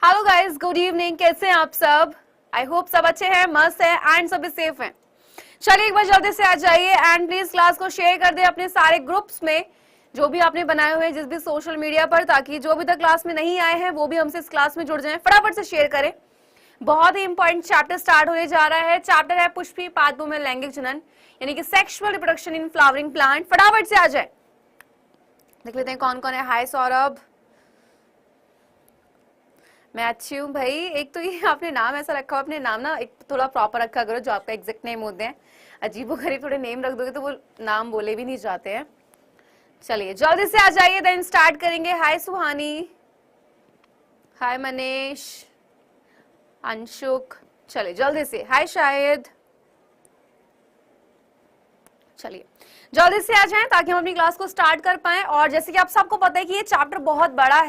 Hello guys, good evening. कैसे हैं आप सब? आई होप सब अच्छे हैं, मस्त हैं एंड सभी सेफ हैं। चलिए एक बार जल्दी से आ जाइए एंड प्लीज क्लास को शेयर कर दें अपने सारे ग्रुप्स में जो भी आपने बनाए हुए हैं जिस भी सोशल मीडिया पर, ताकि जो भी तक क्लास में नहीं आए हैं वो भी हमसे इस क्लास में जुड़ जाएं। फटाफट से शेयर करें। बहुत ही इंपॉर्टेंट चैप्टर स्टार्ट होने जा रहा है। चैप्टर है पुष्पी पादपों में लैंगिक जनन, यानी कि sexual reproduction in flowering plant. फटाफट से आ जाए, देख लेते हैं कौन कौन है। हाय सौरभ, मैं अच्छी हूँ भाई। एक तो ये आपने नाम ऐसा रखा हो, अपने नाम ना एक थोड़ा प्रॉपर रखा करो जो आपका एग्जैक्ट नेम होते हैं। अजीबोगरीब थोड़े नेम रख दोगे तो वो नाम बोले भी नहीं जाते हैं। चलिए जल्दी से आ जाइए, देन स्टार्ट करेंगे। हाय सुहानी, हाय मनीष, अंशुक, चलिए जल्दी से। हाय शायद, चलिए जल्दी से आ जाएं ताकि हम अपनी क्लास को स्टार्ट कर पाएं। और जैसे कि आप सबको पता है कि ये चैप्टर बहुत बड़ा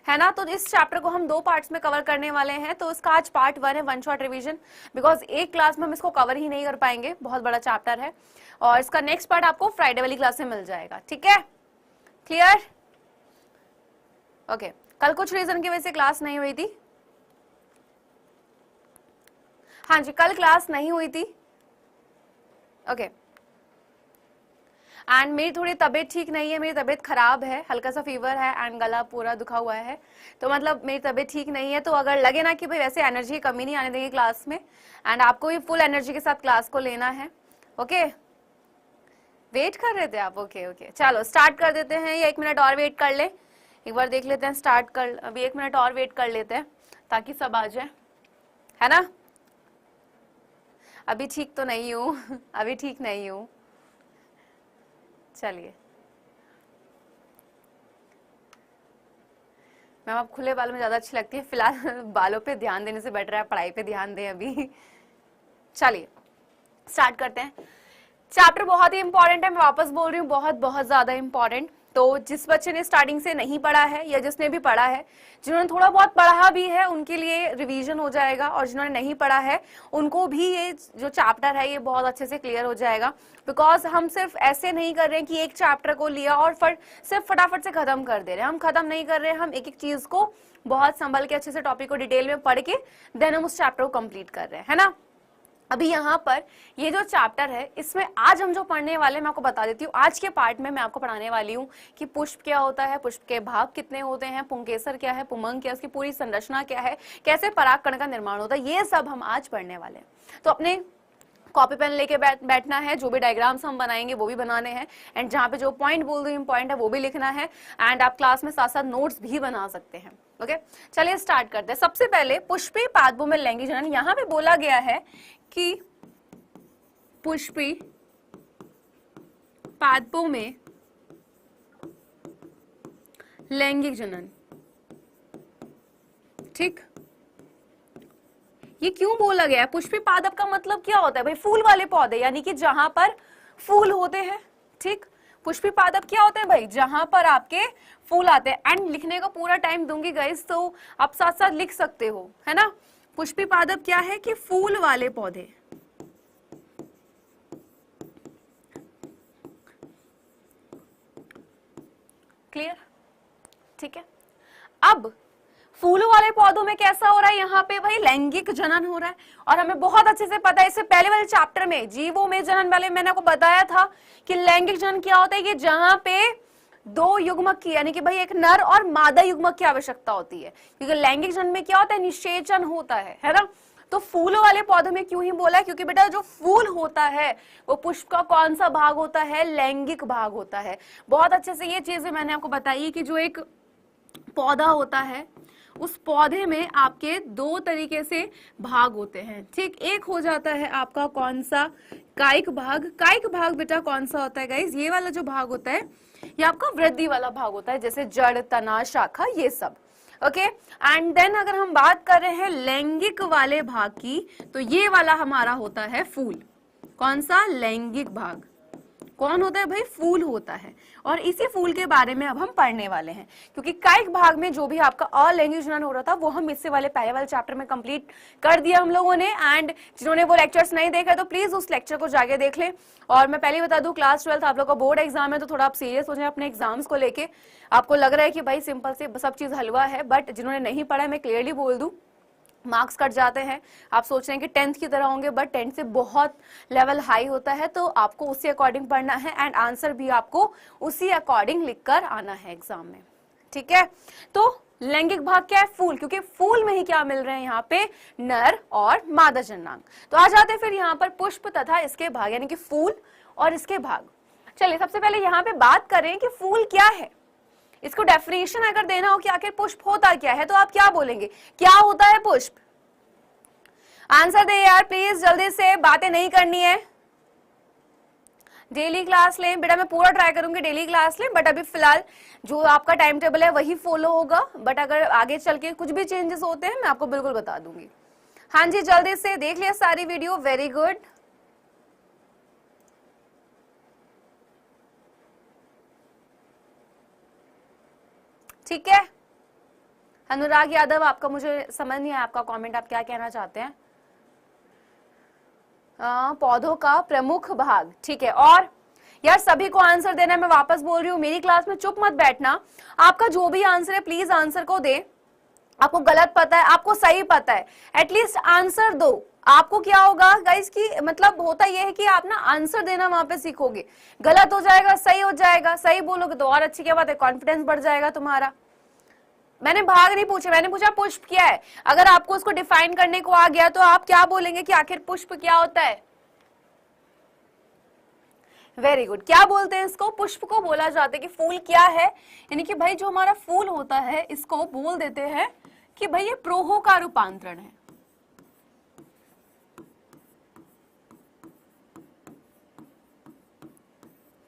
है ना, तो इस चैप्टर को हम दो पार्ट्स में कवर करने वाले हैं। तो इसका आज पार्ट 1 है, वन शॉट रिवीजन, बिकॉज एक क्लास में हम इसको कवर ही नहीं कर पाएंगे, बहुत बड़ा चैप्टर है। और इसका नेक्स्ट पार्ट आपको फ्राइडे वाली क्लास में मिल जाएगा, ठीक है? क्लियर? ओके। कल कुछ रीजन की वजह से क्लास नहीं हुई थी। हाँ जी, कल क्लास नहीं हुई थी। ओके। एंड मेरी थोड़ी तबीयत ठीक नहीं है, मेरी तबीयत खराब है, हल्का सा फीवर है एंड गला पूरा दुखा हुआ है। तो मतलब मेरी तबीयत ठीक नहीं है, तो अगर लगे ना कि भाई वैसे एनर्जी की कमी नहीं आने देंगे क्लास में, एंड आपको भी फुल एनर्जी के साथ क्लास को लेना है। ओके, वेट कर रहे थे आप? ओके ओके, चलो स्टार्ट कर देते हैं। या 1 मिनट और वेट कर ले, एक बार देख लेते हैं। स्टार्ट कर, अभी 1 मिनट और वेट कर लेते हैं ताकि सब आ जाए, है ना? अभी ठीक तो नहीं हूँ अभी ठीक नहीं हूँ। चलिए मैम, आप खुले बालों में ज्यादा अच्छी लगती है। फिलहाल बालों पे ध्यान देने से बेटर है पढ़ाई पे ध्यान दें अभी। चलिए स्टार्ट करते हैं। चैप्टर बहुत ही इंपॉर्टेंट है, मैं वापस बोल रही हूँ, बहुत बहुत ज्यादा इंपॉर्टेंट। तो जिस बच्चे ने स्टार्टिंग से नहीं पढ़ा है या जिसने भी पढ़ा है, जिन्होंने थोड़ा बहुत पढ़ा भी है उनके लिए रिवीजन हो जाएगा, और जिन्होंने नहीं पढ़ा है उनको भी ये जो चैप्टर है ये बहुत अच्छे से क्लियर हो जाएगा। बिकॉज हम सिर्फ ऐसे नहीं कर रहे हैं कि एक चैप्टर को लिया और सिर्फ फटाफट से खत्म कर दे रहे हैं। हम खत्म नहीं कर रहे हैं, हम एक एक चीज को बहुत संभल के अच्छे से टॉपिक को डिटेल में पढ़ के देन हम उस चैप्टर को कंप्लीट कर रहे हैं, है ना? अभी यहाँ पर ये जो चैप्टर है इसमें आज हम जो पढ़ने वाले हैं मैं आपको बता देती हूँ। आज के पार्ट में मैं आपको पढ़ाने वाली हूँ कि पुष्प क्या होता है, पुष्प के भाग कितने होते हैं, पुंकेसर क्या है, पुमंग क्या है, उसकी पूरी संरचना क्या है, कैसे परागकण का निर्माण होता है, ये सब हम आज पढ़ने वाले हैं। तो अपने कॉपी पेन लेके बैठना है, जो भी डायग्राम्स हम बनाएंगे वो भी बनाने हैं, एंड जहाँ पे जो पॉइंट बोल रही हूँ पॉइंट है वो भी लिखना है, एंड आप क्लास में साथ साथ नोट्स भी बना सकते हैं। ओके, चलिए स्टार्ट करते हैं। सबसे पहले पुष्पी पादपों में लैंगिक जनन, यहाँ पे बोला गया है कि पुष्पी पादपों में लैंगिक जनन, ठीक? ये क्यों बोला गया है? पुष्पी पादप का मतलब क्या होता है भाई? फूल वाले पौधे, यानी कि जहां पर फूल होते हैं, ठीक? पुष्पी पादप क्या होते हैं भाई? जहां पर आपके फूल आते हैं। एंड लिखने का पूरा टाइम दूंगी गाइस, तो आप साथ साथ लिख सकते हो, है ना? पुष्पी पादप क्या है कि फूल वाले पौधे, क्लियर? ठीक है। अब फूलों वाले पौधों में कैसा हो रहा है? यहाँ पे भाई लैंगिक जनन हो रहा है, और हमें बहुत अच्छे से पता है, इससे पहले वाले चैप्टर में जीवों में जनन वाले मैंने आपको बताया था कि लैंगिक जनन क्या होता है कि जहां पे दो युग्मक की, यानी कि भाई एक नर और मादा युग्मक की आवश्यकता होती है। क्योंकि लैंगिक जनन में क्या होता है? निषेचन होता है ना? तो फूलों वाले पौधों में क्यों ही बोला? क्योंकि बेटा जो फूल होता है वो पुष्प का कौन सा भाग होता है? लैंगिक भाग होता है। बहुत अच्छे से ये चीजें मैंने आपको बताई कि जो एक पौधा होता है उस पौधे में आपके दो तरीके से भाग होते हैं, ठीक? एक हो जाता है आपका कौन सा? कायिक भाग। कायिक भाग बेटा कौन सा होता है गाइस? ये वाला जो भाग होता है ये आपका वृद्धि वाला भाग होता है, जैसे जड़, तना, शाखा, ये सब। ओके, एंड देन अगर हम बात कर रहे हैं लैंगिक वाले भाग की, तो ये वाला हमारा होता है फूल। कौन सा? लैंगिक भाग, कौन होता है भाई? फूल होता है। और इसी फूल के बारे में अब हम पढ़ने वाले हैं, क्योंकि कायिक भाग में जो भी आपका अलैंगिक जनन हो रहा था वो हम इससे वाले पहले वाले चैप्टर में कंप्लीट कर दिया हम लोगों ने। एंड जिन्होंने वो लेक्चर्स नहीं देखे तो प्लीज उस लेक्चर को जाके देख लें। और मैं पहले बता दूं, क्लास 12 आप लोग का बोर्ड एग्जाम है, तो थोड़ा आप सीरियस हो जाए अपने एग्जाम्स को लेके। आपको लग रहा है कि भाई सिंपल से सब चीज हलवा है, बट जिन्होंने नहीं पढ़ा है मैं क्लियरली बोल दूं, मार्क्स कट जाते हैं। आप सोच रहे हैं कि 10th की तरह होंगे, बट 10th से बहुत लेवल हाई होता है, तो आपको उसी अकॉर्डिंग पढ़ना है एंड आंसर भी आपको उसी अकॉर्डिंग लिखकर आना है एग्जाम में, ठीक है। तो लैंगिक भाग क्या है? फूल, क्योंकि फूल में ही क्या मिल रहे हैं यहाँ पे? नर और मादा जननांग। तो आ जाते हैं फिर यहाँ पर पुष्प तथा इसके भाग, यानी कि फूल और इसके भाग। चलिए सबसे पहले यहाँ पे बात करें कि फूल क्या है। इसको डेफिनेशन अगर देना हो कि आखिर पुष्प होता क्या है, तो आप क्या बोलेंगे? क्या होता है पुष्प? आंसर दे यार प्लीज, जल्दी से, बातें नहीं करनी है। डेली क्लास लें बेटा, मैं पूरा ट्राई करूंगी डेली क्लास लें, बट अभी फिलहाल जो आपका टाइम टेबल है वही फॉलो होगा, बट अगर आगे चल के कुछ भी चेंजेस होते हैं मैं आपको बिल्कुल बता दूंगी। हाँ जी, जल्दी से देख लिया सारी वीडियो, वेरी गुड। ठीक है, अनुराग यादव, आपका मुझे समझ नहीं है आपका कमेंट, आप क्या कहना चाहते हैं? पौधों का प्रमुख भाग, ठीक है। और यार सभी को आंसर देना है, मैं वापस बोल रही हूँ, मेरी क्लास में चुप मत बैठना। आपका जो भी आंसर है प्लीज आंसर को दे। आपको गलत पता है, आपको सही पता है, एटलीस्ट आंसर दो। आपको क्या होगा गाइस की मतलब होता यह है कि आप ना आंसर देना वहां पे सीखोगे। गलत हो जाएगा, सही हो जाएगा, सही बोलोगे तो और अच्छी क्या बात है, कॉन्फिडेंस बढ़ जाएगा तुम्हारा। मैंने भाग नहीं पूछा, मैंने पूछा पुष्प क्या है। अगर आपको उसको डिफाइन करने को आ गया तो आप क्या बोलेंगे कि आखिर पुष्प क्या होता है? Very good. क्या बोलते हैं इसको? पुष्प को बोला जाता है कि फूल क्या है, यानी कि भाई जो हमारा फूल होता है इसको बोल देते हैं कि भाई ये प्रोहो का रूपांतरण है।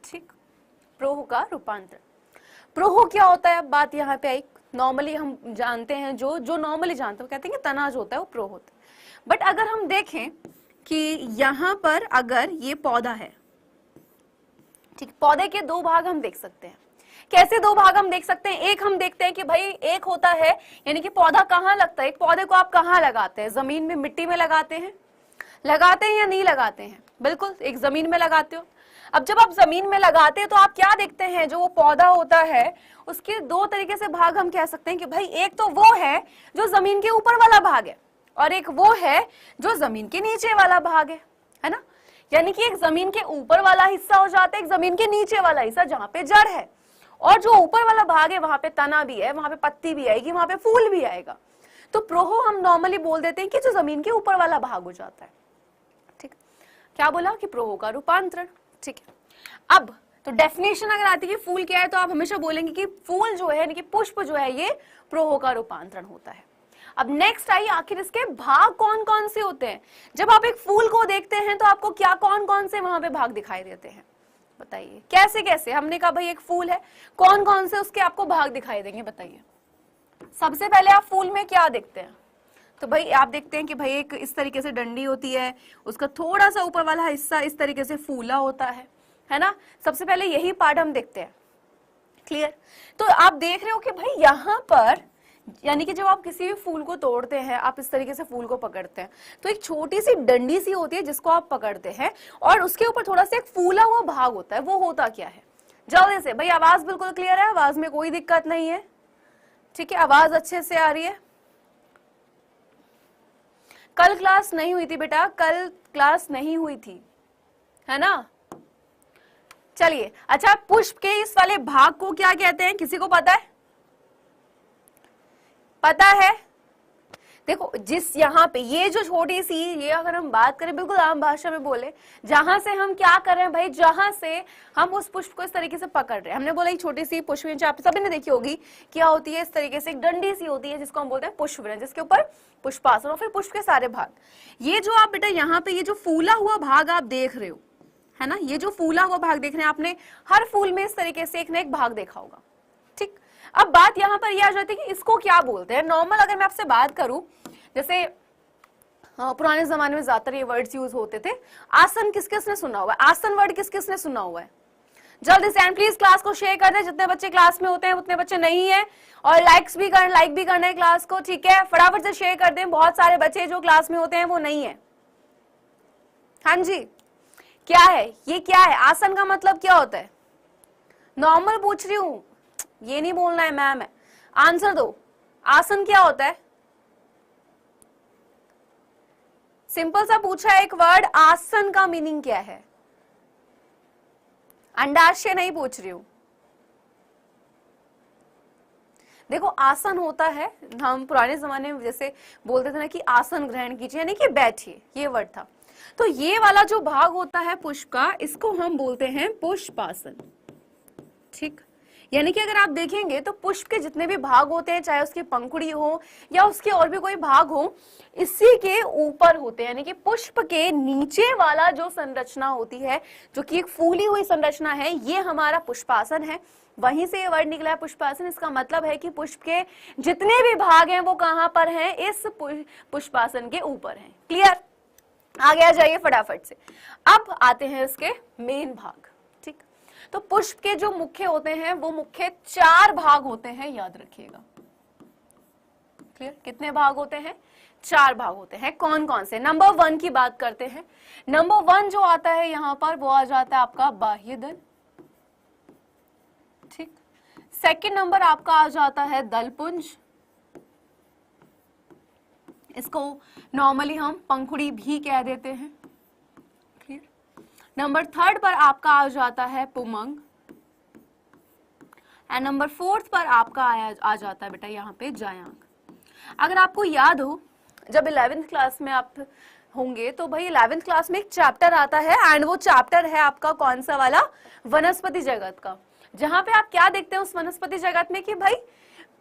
ठीक, प्रोहो का रूपांतरण। प्रोहो क्या होता है? बात यहाँ पे आई, नॉर्मली हम जानते हैं, जो नॉर्मली जानते हैं कहते हैं कि तना जो होता है वो प्रो होता है। बट अगर हम देखें कि यहाँ पर अगर ये पौधा है, ठीक, पौधे के दो भाग हम देख सकते हैं। कैसे दो भाग हम देख सकते हैं? एक हम देखते हैं कि भाई एक होता है, यानी कि पौधा कहाँ लगता है, एक पौधे को आप कहाँ लगाते हैं? जमीन में, मिट्टी में लगाते हैं या नहीं लगाते हैं? बिल्कुल, एक जमीन में लगाते हो। अब जब आप जमीन में लगाते हैं तो आप क्या देखते हैं? जो वो पौधा होता है उसके दो तरीके से भाग हम कह सकते हैं कि भाई एक तो वो है जो जमीन के ऊपर वाला भाग है, और एक वो है जो जमीन के नीचे वाला भाग है ना। यानी कि एक जमीन के ऊपर वाला हिस्सा हो जाता है, एक जमीन के नीचे वाला हिस्सा जहां पे जड़ है, और जो ऊपर वाला भाग है वहां पे तना भी है, वहां पे पत्ती भी आएगी, वहां पे फूल भी आएगा। तो प्रोहो हम नॉर्मली बोल देते हैं कि जो जमीन के ऊपर वाला भाग हो जाता है। ठीक, क्या बोला कि प्रोहो का रूपांतरण। ठीक है, अब तो डेफिनेशन अगर आती है कि फूल क्या है तो आप हमेशा बोलेंगे कि फूल जो है यानी कि पुष्प जो है ये प्रोहो का रूपांतरण होता है। अब नेक्स्ट आई, आखिर इसके भाग कौन कौन से होते हैं? जब आप एक फूल को देखते हैं तो आपको क्या कौन कौन से वहां पे भाग दिखाई देते हैं? बताइए कैसे कैसे? हमने कहा भाई एक फूल है, कौन कौन से उसके आपको भाग दिखाई देंगे? बताइए। सबसे पहले आप फूल में क्या देखते हैं? तो भाई आप देखते हैं कि भाई एक इस तरीके से डंडी होती है, उसका थोड़ा सा ऊपर वाला हिस्सा इस तरीके से फूला होता है ना। सबसे पहले यही पार्ट हम देखते हैं। क्लियर? तो आप देख रहे हो कि भाई यहाँ पर यानी कि जब आप किसी भी फूल को तोड़ते हैं, आप इस तरीके से फूल को पकड़ते हैं तो एक छोटी सी डंडी सी होती है जिसको आप पकड़ते हैं, और उसके ऊपर थोड़ा सा एक फूला हुआ भाग होता है। वो होता क्या है? जल्दी से भाई, आवाज बिल्कुल क्लियर है? आवाज में कोई दिक्कत नहीं है? ठीक है, आवाज अच्छे से आ रही है? कल क्लास नहीं हुई थी बेटा, कल क्लास नहीं हुई थी, है ना। चलिए, अच्छा, पुष्प के इस वाले भाग को क्या कहते हैं? किसी को पता है? पता है? देखो, जिस यहाँ पे ये जो छोटी सी, ये अगर हम बात करें बिल्कुल आम भाषा में बोले, जहां से हम क्या कर रहे हैं भाई, जहां से हम उस पुष्प को इस तरीके से पकड़ रहे हैं। हमने बोला एक छोटी सी पुष्पवृंज, आप सभी ने देखी होगी, क्या होती है? इस तरीके से एक डंडी सी होती है जिसको हम बोलते हैं पुष्पवृंज, जिसके ऊपर पुष्पासन और फिर पुष्प के सारे भाग। ये जो आप बेटा यहाँ पे ये जो फूला हुआ भाग आप देख रहे हो, है ना, ये जो फूला हुआ भाग देख रहे हैं, आपने हर फूल में इस तरीके से एक ना एक भाग देखा होगा। ठीक, अब बात यहाँ पर यह आ जाती है कि इसको क्या बोलते हैं। नॉर्मल अगर मैं आपसे बात करूं, जैसे पुराने जमाने में ज्यादातर ये वर्ड्स यूज होते थे। आसन किस किसने सुना हुआ है? आसन वर्ड किस किसने सुना हुआ है? जल्दी से। एंड प्लीज क्लास को शेयर कर दे, जितने बच्चे क्लास में होते हैं उतने बच्चे नहीं है, और लाइक भी करना है क्लास को, ठीक है, फटाफट से शेयर कर दें। बहुत सारे बच्चे जो क्लास में होते हैं वो नहीं है। हाँ जी, क्या है ये, क्या है आसन का मतलब क्या होता है? नॉर्मल पूछ रही हूं, ये नहीं बोलना है मैम है, आंसर दो। आसन क्या होता है? सिंपल सा पूछा है एक वर्ड, आसन का मीनिंग क्या है? अंडाशय नहीं पूछ रही हूं। देखो आसन होता है, हम पुराने जमाने में जैसे बोलते थे ना कि आसन ग्रहण कीजिए, यानी कि बैठिए, ये वर्ड था। तो ये वाला जो भाग होता है पुष्प का, इसको हम बोलते हैं पुष्पासन, ठीक। यानी कि अगर आप देखेंगे तो पुष्प के जितने भी भाग होते हैं, चाहे उसकी पंखुड़ी हो या उसके और भी कोई भाग हो, इसी के ऊपर होते हैं। यानी कि पुष्प के नीचे वाला जो संरचना होती है, जो कि एक फूली हुई संरचना है, ये हमारा पुष्पासन है। वहीं से ये वर्ड निकला है पुष्पासन। इसका मतलब है कि पुष्प के जितने भी भाग हैं वो कहां पर हैं? इस पुष्पासन के ऊपर हैं। क्लियर? आगे आ जाइए फटाफट से। अब आते हैं इसके मेन भाग, ठीक। तो पुष्प के जो मुख्य होते हैं वो मुख्य 4 भाग होते हैं, याद रखिएगा। क्लियर? कितने भाग होते हैं? 4 भाग होते हैं। कौन कौन से? नंबर 1 की बात करते हैं। नंबर 1 जो आता है यहां पर, वो आ जाता है आपका बाह्य दल, ठीक। सेकंड नंबर आपका आ जाता है दलपुंज, इसको नॉर्मली हम पंखुड़ी भी कह देते हैं। क्लियर? नंबर 3 पर आपका आ जाता है पुमंग, एंड नंबर 4 पर आपका आ जाता है बेटा यहाँ पे जायांग। अगर आपको याद हो, जब 11th क्लास में आप होंगे तो भाई 11th क्लास में एक चैप्टर आता है, एंड वो चैप्टर है आपका कौन सा वाला? वनस्पति जगत का। जहां पे आप क्या देखते हैं उस वनस्पति जगत में कि भाई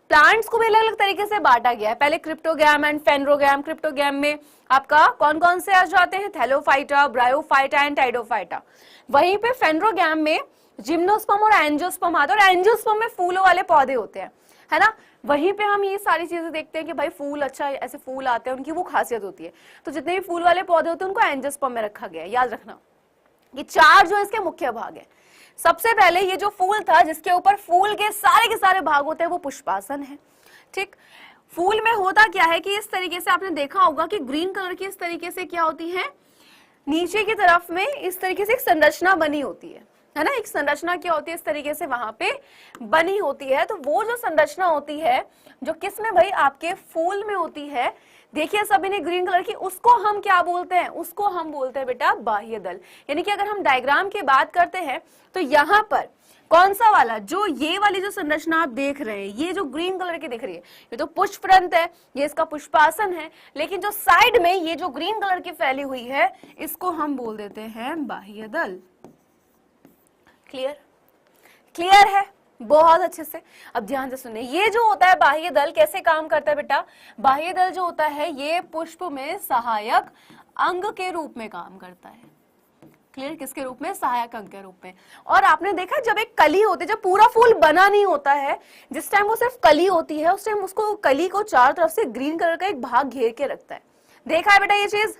प्लांट्स को भी अलग अलग तरीके से बांटा गया है। पहले क्रिप्टोगैम एंड फेनरोगैम। क्रिप्टोगैम में आपका कौन कौन से आ जाते हैं? Thallophyta, bryophyta and pteridophyta. वहीं पे फेनरोगैम में जिम्नोस्पर्म और एंजियोस्पर्म आते हैं, और एंजियोस्पर्म में फूलों वाले पौधे होते हैं, है ना। वहीं पे हम ये सारी चीजें देखते हैं कि भाई फूल, अच्छा ऐसे फूल आते हैं, उनकी वो खासियत होती है। तो जितने भी फूल वाले पौधे होते हैं उनको एंजियोस्पर्म में रखा गया है, याद रखना। ये 4 जो इसके मुख्य भाग है। सबसे पहले ये जो फूल था, जिसके ऊपर फूल के सारे भाग होते हैं, वो पुष्पासन है, ठीक। फूल में होता क्या है कि इस तरीके से आपने देखा होगा कि ग्रीन कलर की इस तरीके से क्या होती है, नीचे की तरफ में इस तरीके से एक संरचना बनी होती है ना। एक संरचना क्या होती है, इस तरीके से वहां पे बनी होती है। तो वो जो संरचना होती है, जो किस में भाई? आपके फूल में होती है। देखिए सभी ने ग्रीन कलर की, उसको हम क्या बोलते हैं? उसको हम बोलते हैं बेटा बाह्य दल। यानी कि अगर हम डायग्राम की बात करते हैं तो यहाँ पर कौन सा वाला, जो ये वाली जो संरचना आप देख रहे हैं, ये जो ग्रीन कलर की दिख रही है, ये तो पुष्परंत है, ये इसका पुष्पासन है। लेकिन जो साइड में ये जो ग्रीन कलर की फैली हुई है, इसको हम बोल देते हैं बाह्य दल। क्लियर? क्लियर है? बहुत अच्छे से। अब ध्यान से सुनिए, ये जो होता है बाह्य दल कैसे काम करता है बेटा? बाह्य दल जो होता है ये पुष्प में सहायक अंग के रूप में काम करता है। क्लियर? किसके रूप में? सहायक अंग के रूप में। और आपने देखा जब एक कली होती है, जब पूरा फूल बना नहीं होता है, जिस टाइम वो सिर्फ कली होती है, उस टाइम उसको कली को चारों तरफ से ग्रीन कलर का एक भाग घेर के रखता है। देखा है बेटा ये चीज?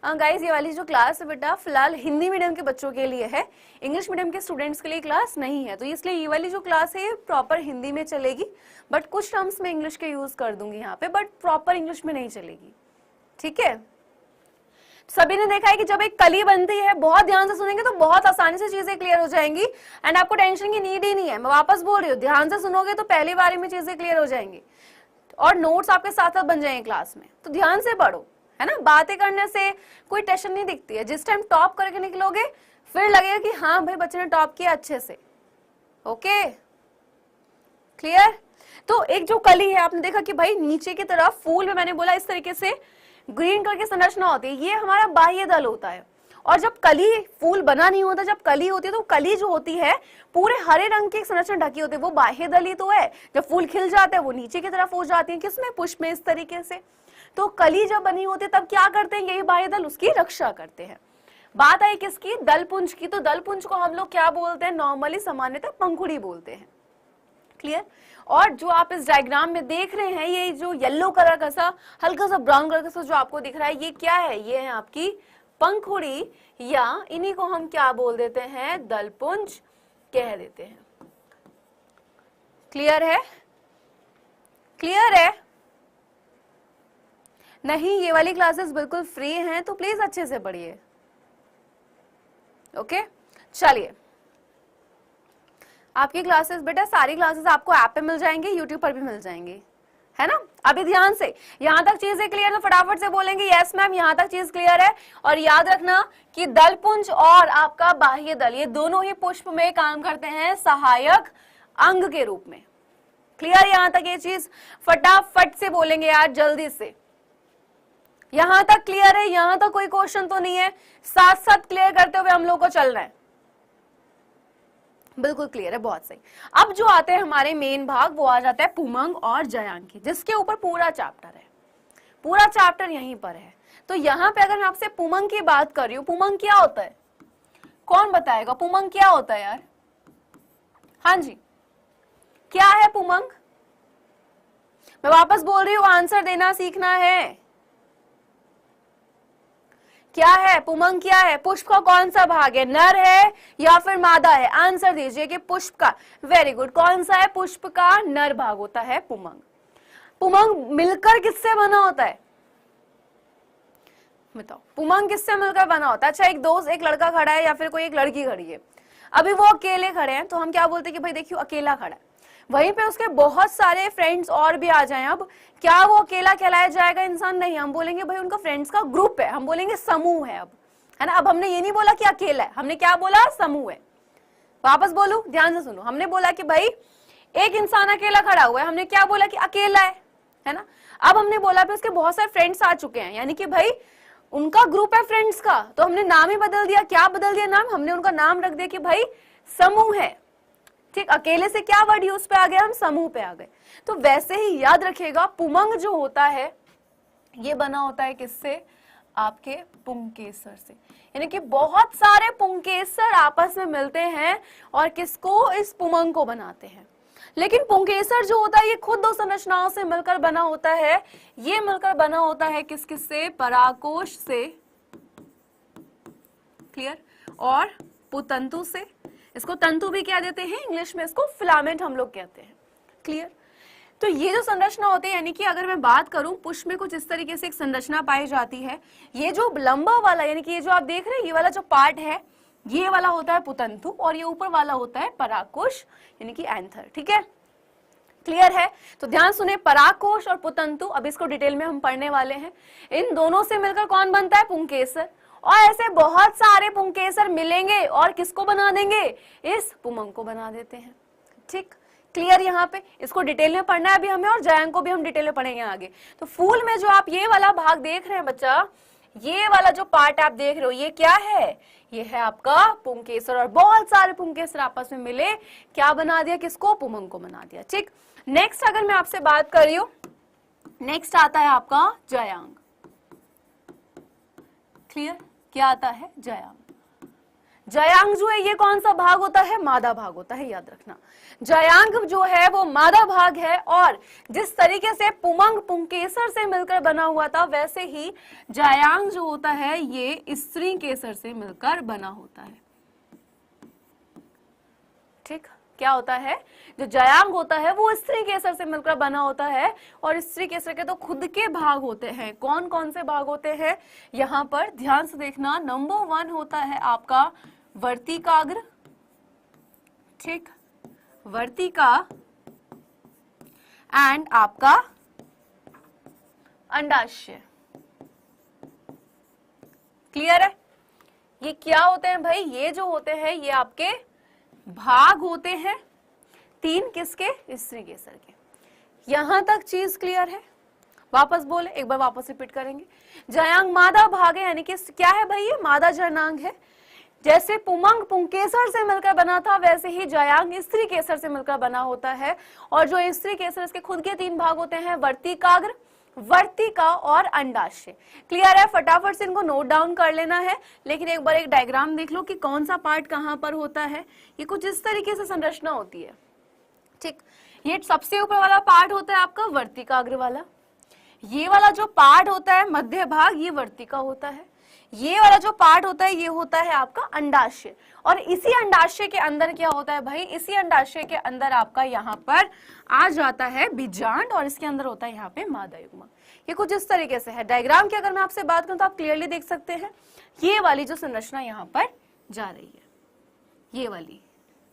गाइस ये वाली जो क्लास है बेटा फिलहाल हिंदी मीडियम के बच्चों के लिए है, इंग्लिश मीडियम के स्टूडेंट्स के लिए क्लास नहीं है। तो इसलिए ये वाली जो क्लास है ये प्रॉपर हिंदी में चलेगी, बट कुछ टर्म्स में इंग्लिश के यूज कर दूंगी यहाँ पे, बट प्रॉपर इंग्लिश में नहीं चलेगी, ठीक है। सभी ने देखा है कि जब एक कली बनती है, बहुत ध्यान से सुनेंगे तो बहुत आसानी से चीजें क्लियर हो जाएंगी, एंड आपको टेंशन की नीड ही नहीं है। मैं वापस बोल रही हूँ, ध्यान से सुनोगे तो पहली बारी में चीजें क्लियर हो जाएंगी, और नोट्स आपके साथ साथ बन जाएंगे क्लास में। तो ध्यान से पढ़ो, है ना। बातें करने से कोई टेंशन नहीं दिखती है। जिस टाइम टॉप करके निकलोगे फिर लगेगा कि हाँ भाई बच्चे ने टॉप किया अच्छे से। Okay, clear? तो एक जो कली है, आपने देखा कि भाई नीचे की तरफ फूल में मैंने बोला इस तरीके से ग्रीन कलर की संरचना होती है, ये हमारा बाह्य दल होता है। और जब कली, फूल बना नहीं होता, जब कली होती है तो कली जो होती है पूरे हरे रंग की संरचना ढकी होती है, वो बाह्य दल ही तो है। जब फूल खिल जाते हैं वो नीचे की तरफ हो जाती है, किसमें? पुष्प में, इस तरीके से। तो कली जब बनी होती है तब क्या करते हैं? यही बाह्य दल उसकी रक्षा करते हैं। बात आई किसकी? दलपुंज की। तो दलपुंज को हम लोग क्या बोलते हैं? नॉर्मली सामान्यतः पंखुड़ी बोलते हैं। क्लियर? और जो आप इस डायग्राम में देख रहे हैं, ये जो येलो कलर का सा, हल्का सा ब्राउन कलर का सा जो आपको दिख रहा है, ये क्या है? ये है आपकी पंखुड़ी, या इन्हीं को हम क्या बोल देते हैं, दलपुंज कह देते हैं। क्लियर है? क्लियर है? नहीं, ये वाली क्लासेस बिल्कुल फ्री हैं, तो प्लीज अच्छे से पढ़िए। ओके, चलिए आपकी क्लासेस बेटा, सारी क्लासेस आपको ऐप पे मिल जाएंगी, यूट्यूब पर भी मिल जाएंगी, है ना। अभी ध्यान से, यहां तक चीजें क्लियर, तो फटाफट से बोलेंगे यस मैम, यहां तक चीज क्लियर है। और याद रखना कि दलपुंज और आपका बाह्य दल, ये दोनों ही पुष्प में काम करते हैं सहायक अंग के रूप में। क्लियर यहां तक ये चीज? फटाफट से बोलेंगे यार, जल्दी से। यहां तक क्लियर है? यहां तक कोई क्वेश्चन तो नहीं है? साथ साथ क्लियर करते हुए हम लोग को चल रहा है। बिल्कुल क्लियर है, बहुत सही। अब जो आते हैं हमारे मेन भाग, वो आ जाता है पुमंग और जयांग की, जिसके ऊपर पूरा चैप्टर है। पूरा चैप्टर यहीं पर है। तो यहां पे अगर मैं आपसे पुमंग की बात कर रही हूं, पुमंग क्या होता है? कौन बताएगा पुमंग क्या होता है यार? हाँ जी, क्या है पुमंग? मैं वापस बोल रही हूं, आंसर देना सीखना है। क्या है पुमंग? क्या है? पुष्प का कौन सा भाग है? नर है या फिर मादा है? आंसर दीजिए कि पुष्प का। वेरी गुड, कौन सा है? पुष्प का नर भाग होता है पुमंग। पुमंग मिलकर किससे बना होता है? बताओ, पुमंग किससे मिलकर बना होता है? अच्छा, एक दोस्त, एक लड़का खड़ा है या फिर कोई एक लड़की खड़ी है, अभी वो अकेले खड़े हैं, तो हम क्या बोलते हैं कि भाई देखियो अकेला खड़ा है। वहीं पे उसके बहुत सारे फ्रेंड्स और भी आ जाएं, अब क्या वो अकेला कहलाया जाएगा इंसान? नहीं, हम बोलेंगे भाई उनका फ्रेंड्स का ग्रुप है, हम बोलेंगे समूह है। अब है ना, अब हमने ये नहीं बोला कि अकेला है, हमने क्या बोला? समूह है। वापस बोलूं, ध्यान से सुनो। हमने बोला कि भाई एक इंसान अकेला खड़ा हुआ है, हमने क्या बोला? कि अकेला है ना। अब हमने बोला भी उसके बहुत सारे फ्रेंड्स आ चुके हैं, यानी कि भाई उनका ग्रुप है फ्रेंड्स का, तो हमने नाम ही बदल दिया। क्या बदल दिया नाम? हमने उनका नाम रख दिया कि भाई समूह है। ठीक, अकेले से क्या वर्ड यूज पे आ गया? हम समूह पे आ गए। तो वैसे ही याद रखिएगा, पुमंग जो होता है ये बना होता है किससे? आपके पुंकेसर से। यानी कि बहुत सारे पुंकेसर आपस में मिलते हैं और किसको? इस पुमंग को बनाते हैं। लेकिन पुंकेसर जो होता है ये खुद दो संरचनाओं से मिलकर बना होता है। ये मिलकर बना होता है किस किस से? परागकोश से, क्लियर, और पुतंतु से। इसको तंतु भी क्या देते हैं इंग्लिश में? इसको फिलामेंट हम लोग कहते हैं। क्लियर? तो ये जो संरचना होती है, यानी कि अगर मैं बात करूं, पुष्प में कुछ इस तरीके से एक संरचना पाई जाती है। ये जो लंबा वाला, यानी कि ये जो आप देख रहे हैं, ये वाला जो पार्ट है, ये वाला होता है पुतंतु, और ये ऊपर वाला होता है परागकोश, यानी कि एंथर। ठीक है, क्लियर है? तो ध्यान सुने, परागकोश और पुतंतु, अब इसको डिटेल में हम पढ़ने वाले हैं। इन दोनों से मिलकर कौन बनता है? पुंकेसर। और ऐसे बहुत सारे पुंकेसर मिलेंगे और किसको बना देंगे? इस पुमंग को बना देते हैं। ठीक, क्लियर? यहाँ पे इसको डिटेल में पढ़ना है अभी हमें, और जयांग को भी हम डिटेल में पढ़ेंगे आगे। तो फूल में जो आप ये वाला भाग देख रहे हैं बच्चा, ये वाला जो पार्ट आप देख रहे हो, ये क्या है? ये है आपका पुंकेसर। और बहुत सारे पुंकेसर आपस में मिले, क्या बना दिया? किसको? पुमंग को बना दिया। ठीक, नेक्स्ट अगर मैं आपसे बात कर रही हूं, नेक्स्ट आता है आपका जयांग। क्लियर? क्या आता है? जयांग। जयांग जो है ये कौन सा भाग होता है? मादा भाग होता है, याद रखना। जयांग जो है वो मादा भाग है, और जिस तरीके से पुमंग पुंकेसर से मिलकर बना हुआ था, वैसे ही जयांग जो होता है ये स्त्री केसर से मिलकर बना होता है। ठीक, क्या होता है? जो जयांग होता है वो स्त्री केसर से मिलकर बना होता है, और स्त्री केसर के तो खुद के भाग होते हैं। कौन कौन से भाग होते हैं? यहां पर ध्यान से देखना। नंबर 1 होता है आपका वर्तिकाग्र, ठीक, वर्तिका, एंड आपका अंडाशय। क्लियर है? ये क्या होते हैं भाई? ये जो होते हैं ये आपके भाग होते हैं 3 किसके? स्त्री केसर के। यहां तक चीज क्लियर है? वापस बोले, एक बार वापस रिपीट करेंगे। जयांग मादा भाग है, यानी कि क्या है भाई? ये मादा जननांग है। जैसे पुमंग पुंकेसर से मिलकर बना था, वैसे ही जयांग स्त्री केसर से मिलकर बना होता है। और जो स्त्री केसर, इसके खुद के 3 भाग होते हैं, वर्तिकाग्र, वर्तिका और अंडाशय। क्लियर है? फटाफट से इनको नोट डाउन कर लेना है। लेकिन एक बार एक डायग्राम देख लो कि कौन सा पार्ट कहां पर होता है। ये कुछ इस तरीके से संरचना होती है। ठीक, ये सबसे ऊपर वाला पार्ट होता है आपका वर्तिकाग्र वाला। ये वाला जो पार्ट होता है मध्य भाग, ये वर्तिका होता है। ये वाला जो पार्ट होता है ये होता है आपका अंडाशय, और इसी अंडाशय के अंदर क्या होता है भाई, इसी अंडाशय के अंदर आपका यहाँ पर आ जाता है बीजांड, और इसके अंदर होता है यहाँ पे मादा युग्मक। ये कुछ इस तरीके से है। डायग्राम की अगर मैं आपसे बात करूं तो आप क्लियरली देख सकते हैं ये वाली जो संरचना यहाँ पर जा रही है, ये वाली,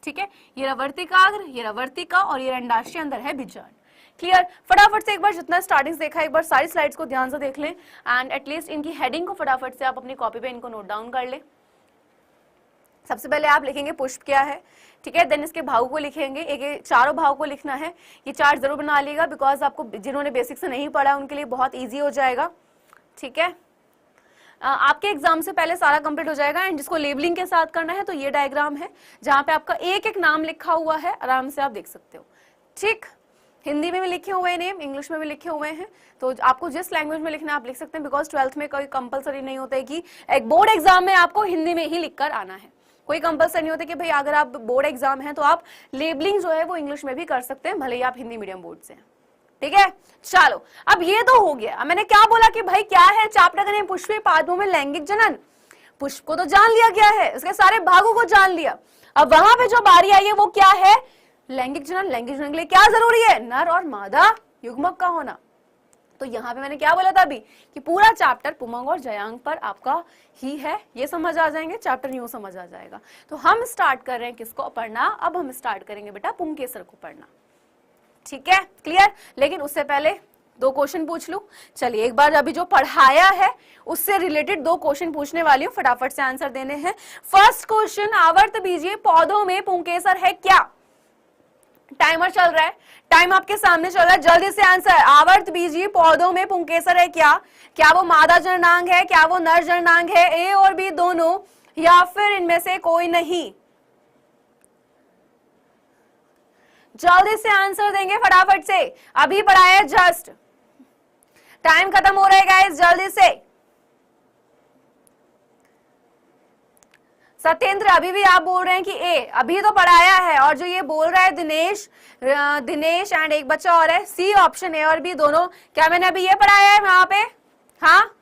ठीक है, ये रहा वर्तिकाग्र, ये रहा वर्तिका, और ये अंडाशय, अंदर है बीजांड। क्लियर? फटाफट से एक बार जितना स्टार्टिंग देखा एक बार सारी स्लाइड्स को ध्यान से देख लें, एंड एटलीस्ट इनकी हेडिंग को फटाफट से आप अपनी कॉपी पे इनको नोट डाउन कर लें। सबसे पहले आप लिखेंगे पुष्प क्या है, ठीक है, देन इसके भाव को लिखेंगे, एक चारों भाव को लिखना है। ये चार्ट जरूर बना लीजिएगा, बिकॉज आपको जिन्होंने बेसिक से नहीं पढ़ा उनके लिए बहुत ईजी हो जाएगा, ठीक है। आपके एग्जाम से पहले सारा कंप्लीट हो जाएगा, एंड जिसको लेबलिंग के साथ करना है तो ये डायग्राम है जहां पे आपका एक एक नाम लिखा हुआ है, आराम से आप देख सकते हो, ठीक। हिंदी में भी लिखे हुए हैं नेम, इंग्लिश में भी लिखे हुए हैं, तो आपको जिस लैंग्वेज में लिखना है आप लिख सकते हैं, बिकॉज 12th में कोई कंपलसरी नहीं होता है कि एक बोर्ड एग्जाम में आपको हिंदी में ही लिखकर आना है, कोई कंपलसरी नहीं होता कि भाई अगर आप बोर्ड एग्जाम है तो आप लेबलिंग जो है वो इंग्लिश में भी कर सकते हैं, भले ही आप हिंदी मीडियम बोर्ड से हैं, ठीक है। चलो, अब ये तो हो गया। मैंने क्या बोला कि भाई क्या है चैप्टर का नेम, पुष्पीय पादपों में लैंगिक जनन। पुष्प को तो जान लिया गया है, उसके सारे भागों को जान लिया। अब वहां पे जो बारी आई है वो क्या है, लैंगिक जनन। लैंगिक जनन के लिए क्या जरूरी है, नर और मादा युग्मक का होना। तो यहाँ पे मैंने क्या बोला था अभी कि पूरा चैप्टर पुमंग और जयांग पर आपका ही है, ये समझ आ जाएंगे, चैप्टर यूं समझ आ जाएगा। तो हम स्टार्ट कर रहे हैं किसको पढ़ना, अब हम स्टार्ट करेंगे बेटा पुंकेसर को पढ़ना, ठीक है, क्लियर। लेकिन उससे पहले दो क्वेश्चन पूछ लूं। चलिए एक बार अभी जो पढ़ाया है उससे रिलेटेड दो क्वेश्चन पूछने वाली हूं, फटाफट से आंसर देने हैं। फर्स्ट क्वेश्चन, आवर्त बीजीय पौधों में पुंकेसर है क्या। टाइमर चल रहा है, टाइम आपके सामने चल रहा है, जल्दी से आंसर। आवर्त बीजीय पौधों में पुंकेसर है क्या, क्या वो मादा जननांग है, क्या वो नर जननांग है, ए और बी दोनों, या फिर इनमें से कोई नहीं। जल्दी से आंसर देंगे फटाफट से, अभी पढ़ाया जस्ट, टाइम खत्म हो रहा है गाइस, जल्दी से। सत्येंद्र अभी भी आप बोल रहे हैं कि ए, अभी तो पढ़ाया है, और जो ये बोल रहा है दिनेश एंड एक बच्चा और है, सी ऑप्शन, ए और बी दोनों। क्या मैंने अभी ये पढ़ाया है वहां पे, हाँ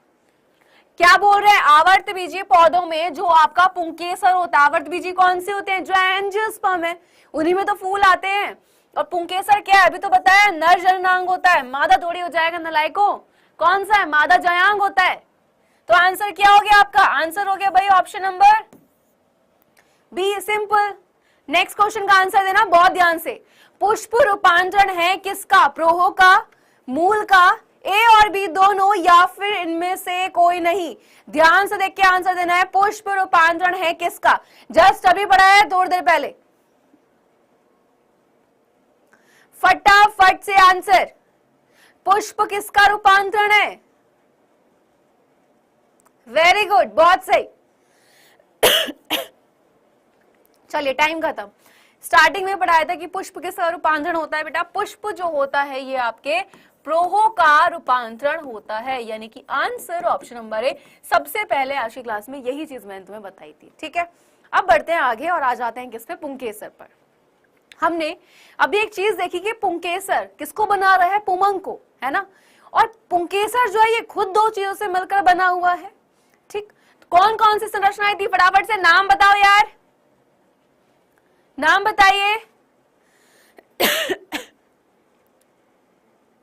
क्या बोल रहे हैं, आवर्त बीजीय पौधों में जो आपका पुंकेसर होता है, आवर्त बीजीय कौन से होते हैं, जो एंजियोस्पर्म है उन्हीं में तो फूल आते हैं, और पुंकेसर क्या है अभी तो बताया, नर जननांग होता है, मादा थोड़ी हो जाएगा नलायको, कौन सा है, मादा जयांग होता है। तो आंसर क्या हो गया आपका, आंसर हो गया भाई option number B, simple. Next question का आंसर देना बहुत ध्यान से। पुष्प रूपांतरण है किसका, प्रोहो का, मूल का, ए और बी दोनों, या फिर इनमें से कोई नहीं। ध्यान से देख के आंसर देना है, पुष्प रूपांतरण है किसका, जस्ट अभी पढ़ा है थोड़ी देर पहले, फटाफट से आंसर। पुष्प किसका रूपांतरण है, वेरी गुड, बहुत सही। चलिए टाइम खत्म। स्टार्टिंग में पढ़ाया था कि पुष्प किसका रूपांतरण होता है बेटा, पुष्प जो होता है ये आपके प्रोहो का रूपांतरण होता है, यानी कि आंसर ऑप्शन नंबर ए। सबसे पहले आज की क्लास में यही चीज मैंने तुम्हें बताई थी, ठीक है। अब बढ़ते हैं आगे और आ जाते हैं किस पे, पुंकेसर पर। हमने अभी एक चीज देखी कि पुंकेसर किसको बना रहा है, पुमंग को, है ना, और पुंकेसर जो है ये खुद दो चीजों से मिलकर बना हुआ है, ठीक। कौन कौन सी संरचनाएं थी, फटाफट से नाम बताओ यार, नाम बताइए।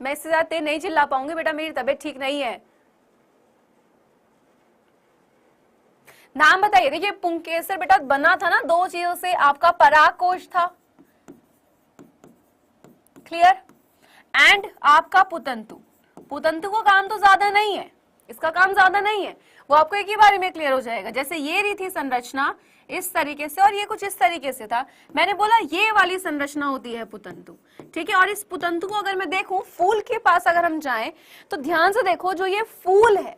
मैं इससे ज्यादा तेज नहीं चिल्ला पाऊंगी बेटा, मेरी तबीयत ठीक नहीं है। नाम बताइए। देखिए पुंकेसर बेटा बना था ना दो चीजों से, आपका परागकोश था, क्लियर, एंड आपका पुतंतु। पुतंतु का काम तो ज्यादा नहीं है, इसका काम ज्यादा नहीं है, वो आपको एक ही बारे में क्लियर हो जाएगा। जैसे ये रही थी संरचना इस तरीके से, और ये कुछ इस तरीके से था। मैंने बोला ये वाली संरचना होती है पुतंतु, ठीक है। और इस पुतंतु को अगर मैं देखूं, फूल के पास अगर हम जाएं तो ध्यान से देखो, जो ये फूल है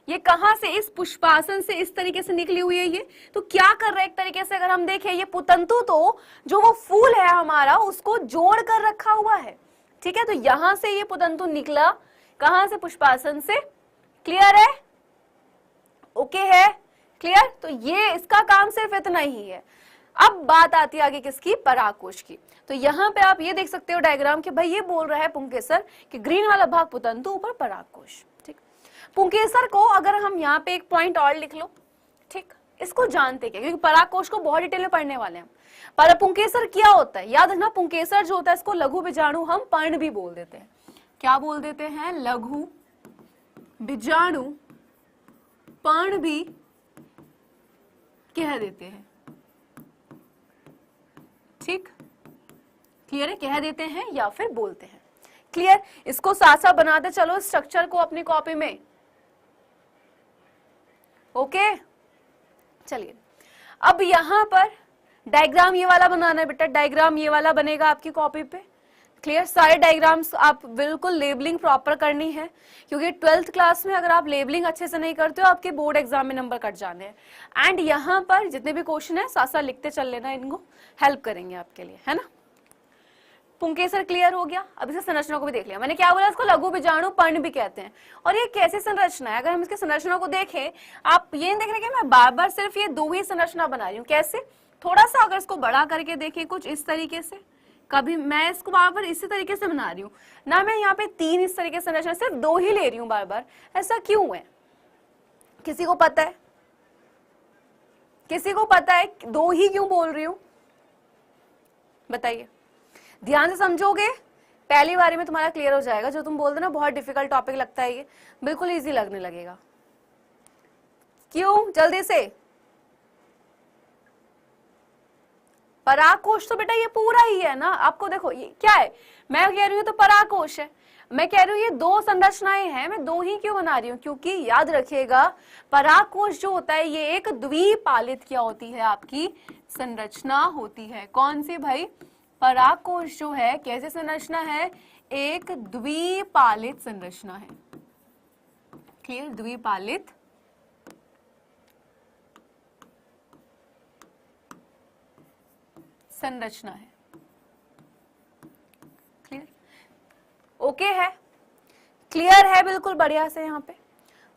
ये कहां से, इस पुष्पासन से इस तरीके से निकली हुई है ये। तो क्या कर रहा है एक तरीके से अगर हम देखें, ये पुतंतु तो जो वो फूल है हमारा उसको जोड़ कर रखा हुआ है, ठीक है। तो यहां से ये पुतंतु निकला, कहां से, पुष्पासन से, क्लियर है, ओके है, क्लियर। तो ये इसका काम सिर्फ इतना ही है। अब बात आती है आगे किसकी, परागकोश की। तो यहाँ पे आप ये देख सकते हो डायग्राम कि भाई ये बोल रहा है पुंकेसर कि ग्रीन वाला भाग पुतंतु, ऊपर परागकोश, ठीक। पुंकेसर को अगर हम यहाँ पे एक पॉइंट और लिख लो, ठीक, इसको जानते क्या, क्योंकि परागकोश को बहुत डिटेल में पढ़ने वाले हैं। पर पुंकेसर क्या होता है, याद रखना, पुंकेसर जो होता है इसको लघु बीजाणु हम पर्ण भी बोल देते हैं। क्या बोल देते हैं? लघु बीजाणु पर्ण भी कह देते हैं। ठीक, क्लियर है? कह देते हैं या फिर बोलते हैं। क्लियर? इसको साथ साथ बनाते चलो स्ट्रक्चर को अपनी कॉपी में। ओके, चलिए अब यहां पर डायग्राम ये वाला बनाना है बेटा, डायग्राम ये वाला बनेगा आपकी कॉपी पे। क्लियर? सारे डायग्राम्स आप बिल्कुल लेबलिंग प्रॉपर करनी है, क्योंकि 12th क्लास में अगर आप लेबलिंग अच्छे से नहीं करते हो आपके बोर्ड एग्जाम में नंबर कट जाने हैं। एंड यहाँ पर जितने भी क्वेश्चन है साथ साथ लिखते चल लेना, इनको हेल्प करेंगे आपके लिए, है ना। पुंकेसर क्लियर हो गया। अब इसे संरचना को भी देख लिया। मैंने क्या बोला, इसको लघु बीजाणु पर्ण भी कहते हैं। और ये कैसी संरचना है, अगर हम इसकी संरचना को देखें, आप ये नहीं देख रहे कि मैं बार बार सिर्फ ये दो ही संरचना बना रही हूँ। कैसे? थोड़ा सा अगर इसको बड़ा करके देखें कुछ इस तरीके से, कभी मैं इसको बार बार इसी तरीके से बना रही हूँ ना, मैं यहाँ पे 3 इस तरीके से संरचना, सिर्फ 2 ही ले रही हूँ बार बार। ऐसा क्यों है? किसी को पता है? किसी को पता है 2 ही क्यों बोल रही हूँ? बताइए। ध्यान से समझोगे, पहली बारी में तुम्हारा क्लियर हो जाएगा। जो तुम बोलते ना बहुत डिफिकल्ट टॉपिक लगता है, ये बिल्कुल इजी लगने लगेगा। क्यों? जल्दी से। परागकोश तो बेटा ये पूरा ही है ना। आपको देखो ये क्या है, मैं कह रही हूँ तो परागकोश है, मैं कह रही हूँ ये 2 संरचनाएं हैं, मैं 2 ही क्यों बना रही हूँ? क्योंकि याद रखिएगा परागकोश जो होता है ये एक द्विपालित क्या होती है, आपकी संरचना होती है। कौन सी भाई? परागकोश जो है कैसे संरचना है? एक द्विपालित संरचना है। क्लियर? द्विपालित संरचना है। क्लियर? ओके है? क्लियर है? बिल्कुल बढ़िया से यहाँ पे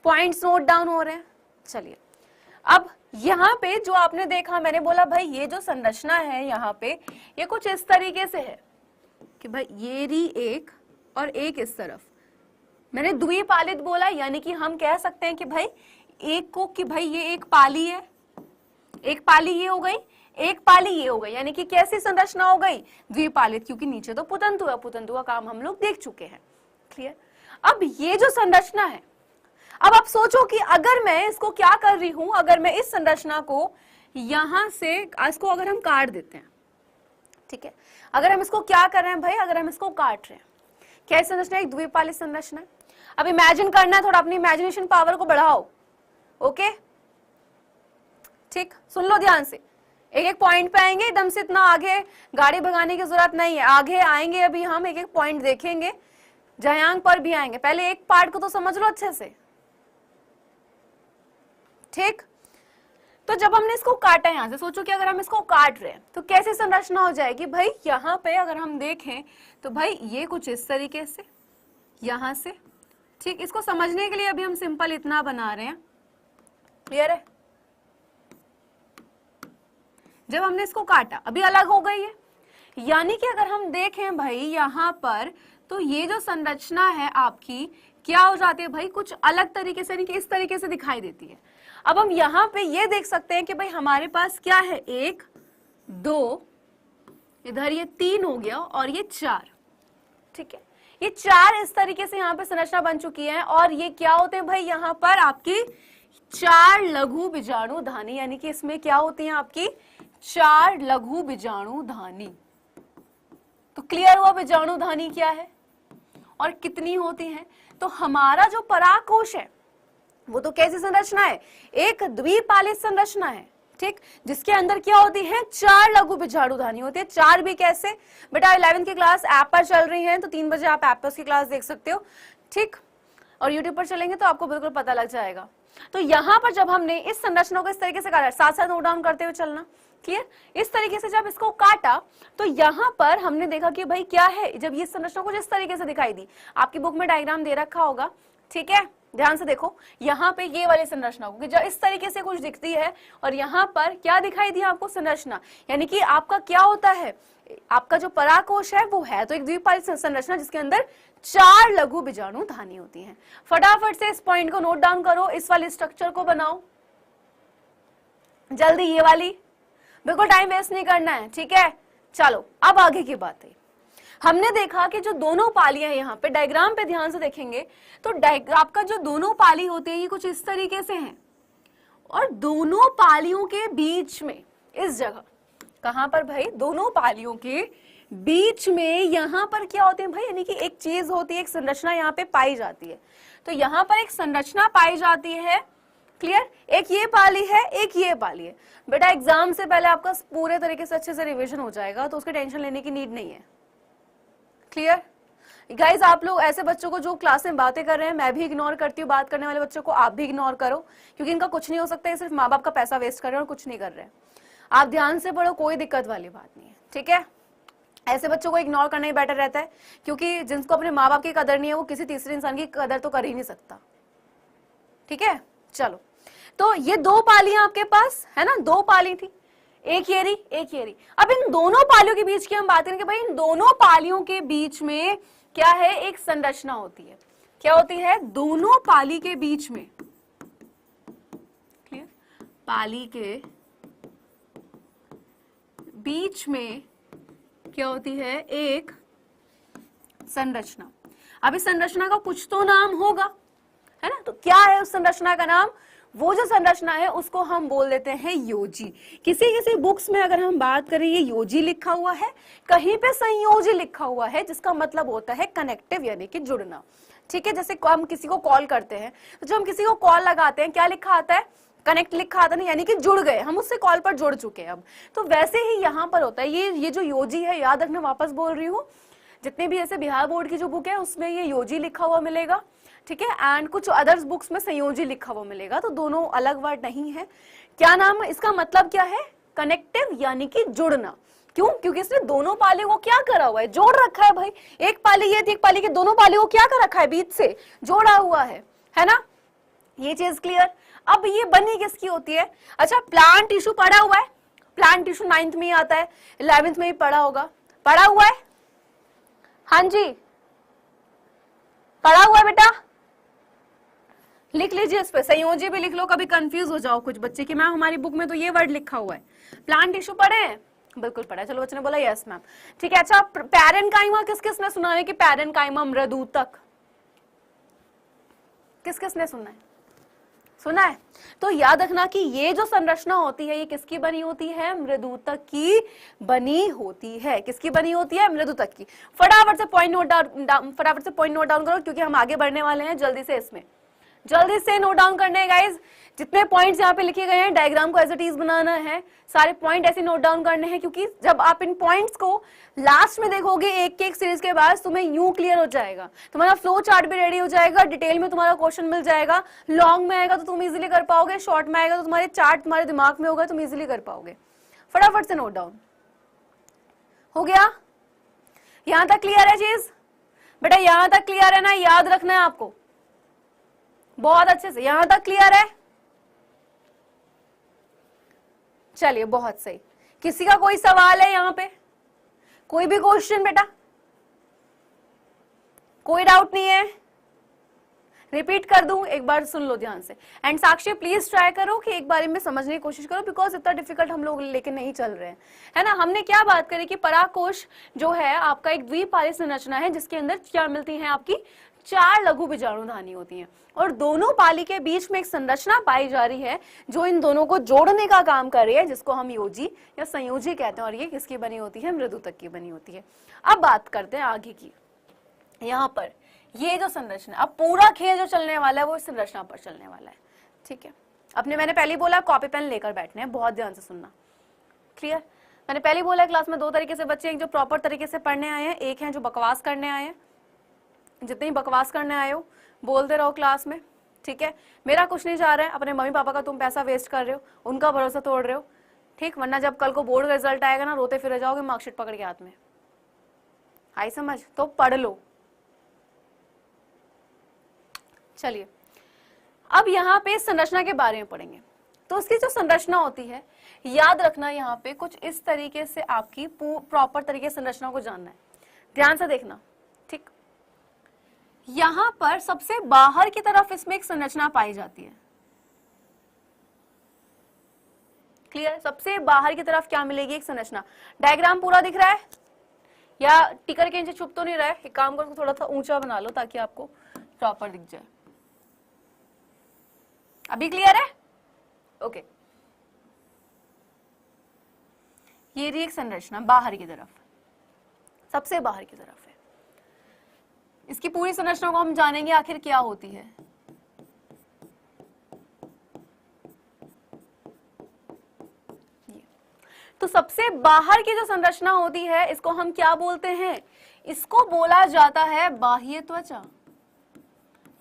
पॉइंट्स नोट डाउन हो रहे हैं। चलिए अब यहाँ पे जो आपने देखा, मैंने बोला भाई ये जो संरचना है यहाँ पे ये कुछ इस तरीके से है कि भाई ये रही एक और एक इस तरफ। मैंने द्विपालित बोला, यानी कि हम कह सकते हैं कि भाई एक को, कि भाई ये एक पाली है, एक पाली ये हो गई, एक पाली ये हो गई, यानी कि कैसी संरचना हो गई? द्विपालित, क्योंकि नीचे तो पुतंतु है, पुतंतु का काम हम लोग देख चुके हैं। क्लियर? अब ये जो संरचना है, अब आप सोचो कि अगर मैं इसको क्या कर रही हूं, अगर मैं इस संरचना को यहां से इसको अगर हम काट देते हैं, ठीक है, अगर हम इसको क्या कर रहे हैं भाई, अगर हम इसको काट रहे हैं, क्या संरचना? एक द्विपालित संरचना है। अब इमेजिन करना है, थोड़ा अपनी इमेजिनेशन पावर को बढ़ाओ। ओके, ठीक, सुन लो ध्यान से, एक एक पॉइंट पे आएंगे, एकदम से इतना आगे गाड़ी भगाने की जरूरत नहीं है, आगे आएंगे अभी हम एक एक पॉइंट देखेंगे, जयांग पर भी आएंगे। पहले एक पार्ट को तो समझ लो अच्छे से, ठीक। तो जब हमने इसको काटा, यहां से सोचो कि अगर हम इसको काट रहे हैं तो कैसी संरचना हो जाएगी भाई? यहाँ पे अगर हम देखें तो भाई ये कुछ इस तरीके से, यहां से, ठीक। इसको समझने के लिए अभी हम सिंपल इतना बना रहे हैं। क्लियर है? जब हमने इसको काटा अभी अलग हो गई है, यानी कि अगर हम देखें भाई यहाँ पर, तो ये जो संरचना है आपकी क्या हो जाती है भाई? कुछ अलग तरीके से, यानी कि इस तरीके से दिखाई देती है। अब हम यहाँ पे ये देख सकते हैं कि भाई हमारे पास क्या है, 1 2, इधर ये 3 हो गया और ये 4, ठीक है। ये 4 इस तरीके से यहाँ पे संरचना बन चुकी है। और ये क्या होते हैं भाई? यहाँ पर आपकी 4 लघु बीजाणु धानी, यानी कि इसमें क्या होती है आपकी 4 लघु बीजाणु धानी। तो क्लियर हुआ बीजाणु धानी क्या है और कितनी होती है। तो हमारा जो परागकोश है वो तो कैसी संरचना है? एक द्विपालित संरचना है, ठीक, जिसके अंदर क्या होती है? 4 लघु बीजाणु धानी होती है। 4 भी कैसे बेटा? 11th की क्लास ऐप पर चल रही है, तो 3 बजे आप ऐप पर उसकी क्लास देख सकते हो, ठीक। और यूट्यूब पर चलेंगे तो आपको बिल्कुल पता लग जाएगा। तो यहाँ पर जब हमने इस संरचना को इस तरीके से काटा, साथ साथ नोट डाउन करते हुए चलना, क्लियर। इस तरीके से जब इसको काटा तो यहाँ पर हमने देखा कि भाई क्या है, जब ये संरचना कुछ इस तरीके से दिखाई दी, आपकी बुक में डायग्राम दे रखा होगा, ठीक है, ध्यान से देखो, यहाँ पे ये वाली संरचना होगी जो इस तरीके से कुछ दिखती है, और यहाँ पर क्या दिखाई दी आपको, संरचना। यानी कि आपका क्या होता है, आपका जो पराकोश है वो है तो एक द्विपाली संरचना जिसके अंदर 4 लघु बीजाणु धानी होती हैं। फटाफट से इस पॉइंट को नोट डाउन करो, इस वाले स्ट्रक्चर को बनाओ जल्दी, ये वाली, बिल्कुल टाइम वेस्ट नहीं करना है, ठीक है। चलो अब आगे की बात है। हमने देखा कि जो दोनों पालियां हैं, यहाँ पे डायग्राम पे ध्यान से देखेंगे तो आपका जो दोनों पाली होते हैं ये कुछ इस तरीके से हैं, और दोनों पालियों के बीच में इस जगह, कहां पर भाई, दोनों पालियों के बीच में यहाँ पर क्या होते हैं भाई, यानी कि एक चीज होती है, एक संरचना यहाँ पे पाई जाती है। तो यहाँ पर एक संरचना पाई जाती है, क्लियर। एक ये पाली है, एक ये पाली है। बेटा एग्जाम से पहले आपका पूरे तरीके से अच्छे से रिवीजन हो जाएगा, तो उसकी टेंशन लेने की नीड नहीं है, क्लियर। गाइज आप लोग ऐसे बच्चों को जो क्लास में बातें कर रहे हैं, मैं भी इग्नोर करती हूँ, बात करने वाले बच्चों को आप भी इग्नोर करो, क्योंकि इनका कुछ नहीं हो सकता है, सिर्फ माँ बाप का पैसा वेस्ट कर रहे हैं और कुछ नहीं कर रहे हैं। आप ध्यान से पढ़ो, कोई दिक्कत वाली बात नहीं है, ठीक है। ऐसे बच्चों को इग्नोर करना ही बेटर रहता है, क्योंकि जिनको अपने माँ बाप की कदर नहीं है वो किसी तीसरे इंसान की कदर तो कर ही नहीं सकता, ठीक है। चलो, तो ये 2 पालियां आपके पास है ना, 2 पाली थी, एक ये रही, एक ये रही। अब इन दोनों पालियों के बीच की हम बात करें कि भाई इन दोनों पालियों के बीच में क्या है, एक संरचना होती है। क्या होती है, दोनों पाली के बीच में, क्लियर, पाली के बीच में क्या होती है, एक संरचना। अब इस संरचना का कुछ तो नाम होगा, है ना। तो क्या है उस संरचना का नाम, वो जो संरचना है उसको हम बोल देते हैं योजी। किसी किसी बुक्स में अगर हम बात करें ये योजी लिखा हुआ है, कहीं पे संयोजी लिखा हुआ है, जिसका मतलब होता है कनेक्टिव यानी कि जुड़ना, ठीक है। जैसे हम किसी को कॉल करते हैं, तो जब हम किसी को कॉल लगाते हैं क्या लिखा आता है, कनेक्ट लिखा आता है, यानी कि जुड़ गए, हम उससे कॉल पर जुड़ चुके हैं अब। तो वैसे ही यहाँ पर होता है, ये जो योजी है, याद रखना, वापस बोल रही हूँ, जितने भी ऐसे बिहार बोर्ड की जो बुक है उसमें ये योजी लिखा हुआ मिलेगा, ठीक है। एंड कुछ अदर्स बुक्स में संयोजी लिखा हुआ मिलेगा, तो दोनों अलग वर्ड नहीं है। क्या नाम, इसका मतलब क्या है, कनेक्टिव यानी कि जुड़ना। क्यों, क्योंकि इसने दोनों पालियों को क्या करा हुआ है, जोड़ रखा है भाई। एक पाली ये थी, एक पाली के दोनों पालियों को क्या कर रखा है, बीच से जोड़ा हुआ है ना, ये चीज क्लियर। अब ये बनी किसकी होती है, अच्छा प्लांट टिश्यू पढ़ा हुआ है, प्लांट टिश्यू 9th में ही आता है, 11th में ही पढ़ा होगा, पढ़ा हुआ है, हाँ जी पढ़ा हुआ है बेटा, लिख लीजिए, इस पे संयोजी भी लिख लो, कभी कंफ्यूज हो जाओ कुछ बच्चे कि मैम हमारी बुक में तो ये वर्ड लिखा हुआ है। प्लांट टिश्यू पढ़े हैं, बिल्कुल पढ़ा है, चलो बच्चे ने बोला यस मैम, ठीक है। अच्छा पैरेन्काइमा किस किसने सुना है कि पैरेन्काइमा मृदुतक, किस किसने सुना है, सुना है। तो याद रखना कि ये जो संरचना होती है ये किसकी बनी होती है, मृदुतक की बनी होती है, किसकी बनी होती है, मृदुतक की। फटाफट से पॉइंट नोट डाउन करो, क्योंकि हम आगे बढ़ने वाले हैं, जल्दी से इसमें जल्दी से नोट डाउन करने हैं गाइज। जितने पॉइंट्स यहाँ पे लिखे गए हैं, डायग्राम को एज इट इज बनाना है, सारे पॉइंट ऐसे नोट डाउन करने हैं, क्योंकि जब आप इन पॉइंट्स को लास्ट में देखोगे एक एक सीरीज के बाद, तुम्हें यूं क्लियर हो जाएगा, तुम्हारा फ्लो चार्ट भी रेडी हो जाएगा, डिटेल में तुम्हारा क्वेश्चन मिल जाएगा। लॉन्ग में आएगा तो तुम इजिली कर पाओगे, शॉर्ट में आएगा तो तुम्हारे चार्ट तुम्हारे दिमाग में होगा, तुम इजिली कर पाओगे। फटाफट से नोट डाउन हो गया, यहां तक क्लियर है चीज बेटा, यहां तक क्लियर है ना, याद रखना है आपको बहुत अच्छे से, यहां तक क्लियर है, चलिए बहुत सही। किसी का कोई सवाल है यहाँ पे, कोई भी क्वेश्चन बेटा, कोई डाउट नहीं है, रिपीट कर दूं, एक बार सुन लो ध्यान से। एंड साक्षी प्लीज ट्राई करो कि एक बार में समझने की कोशिश करो, बिकॉज इतना डिफिकल्ट हम लोग लेके नहीं चल रहे हैं, है ना। हमने क्या बात करी कि पराकोश जो है आपका एक द्विपाली संरचना है, जिसके अंदर क्या मिलती है, आपकी 4 लघु बीजाणु धानी होती हैं, और दोनों पाली के बीच में एक संरचना पाई जा रही है जो इन दोनों को जोड़ने का काम कर रही है, जिसको हम योजी या संयोजी कहते हैं, और ये किसकी बनी होती है, मृदुतक की बनी होती है। अब बात करते हैं आगे की। यहाँ पर ये जो संरचना, अब पूरा खेल जो चलने वाला है वो इस संरचना पर चलने वाला है, ठीक है। मैंने पहले ही बोला कॉपी पेन लेकर बैठने हैं, बहुत ध्यान से सुनना, क्लियर। मैंने पहले ही बोला क्लास में 2 तरीके से बच्चे, एक जो प्रॉपर तरीके से पढ़ने आए हैं, एक है जो बकवास करने आए हैं। जितने ही बकवास करने आए हो बोलते रहो क्लास में, ठीक है। मेरा कुछ नहीं जा रहा है, अपने मम्मी पापा का तुम पैसा वेस्ट कर रहे हो, उनका भरोसा तोड़ रहे हो, ठीक। वरना जब कल को बोर्ड का रिजल्ट आएगा ना, रोते फिर जाओगे मार्कशीट पकड़ के हाथ में, आई समझ, तो पढ़ लो। चलिए अब यहाँ पे संरचना के बारे में पढ़ेंगे। तो उसकी जो संरचना होती है, याद रखना यहाँ पे कुछ इस तरीके से आपकी प्रॉपर तरीके से संरचना को जानना है, ध्यान से देखना, ठीक। यहां पर सबसे बाहर की तरफ इसमें एक संरचना पाई जाती है, क्लियर। सबसे बाहर की तरफ क्या मिलेगी, एक संरचना। डायग्राम पूरा दिख रहा है या टिकर के नीचे छुप तो नहीं रहा है? एक काम करो, थोड़ा सा ऊंचा बना लो ताकि आपको प्रॉपर दिख जाए। अभी क्लियर है? ओके। ये रही एक संरचना बाहर की तरफ, सबसे बाहर की तरफ है। इसकी पूरी संरचना को हम जानेंगे आखिर क्या होती है। तो सबसे बाहर की जो संरचना होती है इसको हम क्या बोलते हैं? इसको बोला जाता है बाह्य त्वचा,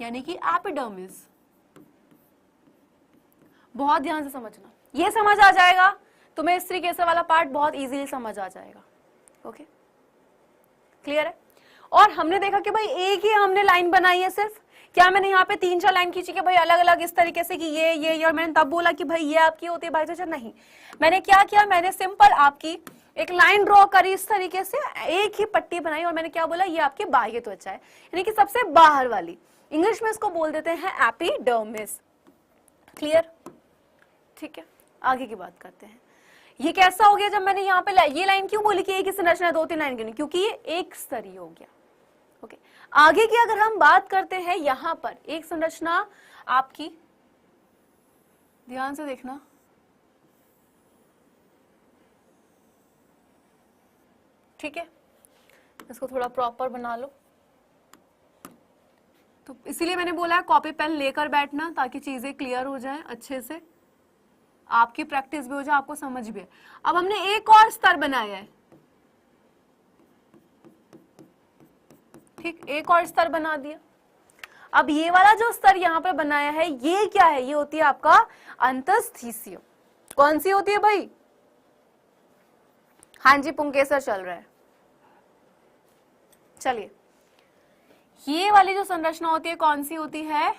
यानी कि एपिडर्मिस। बहुत ध्यान से समझना, ये समझ आ जाएगा तुम्हें, इस तरीके से वाला पार्ट बहुत इजीली समझ आ जाएगा। ओके, क्लियर है? और हमने देखा कि भाई एक ही हमने लाइन बनाई है सिर्फ, क्या मैंने यहाँ पे 3-4 लाइन खींची कि भाई अलग अलग इस तरीके से कि ये और मैंने तब बोला कि भाई ये आपकी होती है बाह्य त्वचा? नहीं, मैंने क्या किया, मैंने सिंपल आपकी एक लाइन ड्रॉ करी इस तरीके से, एक ही पट्टी बनाई और मैंने क्या बोला, ये आपकी बाह्य त्वचा है, यानी कि सबसे बाहर वाली। इंग्लिश में इसको बोल देते हैं एपिडर्मिस। क्लियर? ठीक है, आगे की बात करते हैं। ये कैसा हो गया जब मैंने यहाँ पे ये लाइन क्यों बोली कि एक ही संरचना है, 2-3 लाइन की नहीं, क्योंकि ये एक स्तरीय हो गया। ओके, आगे की अगर हम बात करते हैं, यहां पर एक संरचना आपकी, ध्यान से देखना, ठीक है, इसको थोड़ा प्रॉपर बना लो। तो इसीलिए मैंने बोला है कॉपी पेन लेकर बैठना ताकि चीजें क्लियर हो जाए अच्छे से, आपकी प्रैक्टिस भी हो जाए, आपको समझ भी है। अब हमने एक और स्तर बनाया है, ठीक, एक और स्तर बना दिया। अब ये वाला जो स्तर यहां पर बनाया है, ये क्या है? ये होती है आपका अंतस्थीसियम। कौन सी होती है भाई? हाँ जी, पुंकेसर चल रहा है। चलिए, ये वाली जो संरचना होती है कौन सी होती है?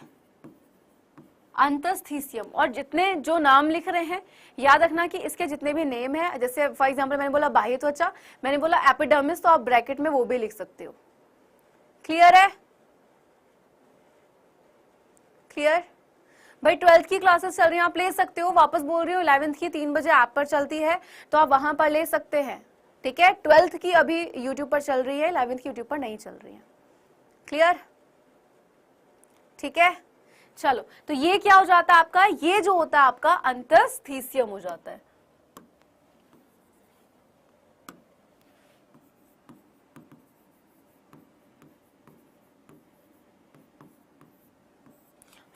अंतस्थीसियम। और जितने जो नाम लिख रहे हैं याद रखना कि इसके जितने भी नेम है, जैसे फॉर एग्जांपल मैंने बोला बाह्य त्वचा, मैंने बोला एपिडर्मिस, तो आप ब्रैकेट में वो भी लिख सकते हो। क्लियर है? क्लियर भाई? 12th की क्लासेस चल रही हैं, आप ले सकते हो। वापस बोल रही हूँ, 11th की 3 बजे ऐप पर चलती है, तो आप वहां पर ले सकते हैं, ठीक है। 12th की अभी यूट्यूब पर चल रही है, 11th की यूट्यूब पर नहीं चल रही है। क्लियर? ठीक है, चलो। तो ये क्या हो जाता है आपका? ये जो होता है आपका अंतस्थीसियम हो जाता है।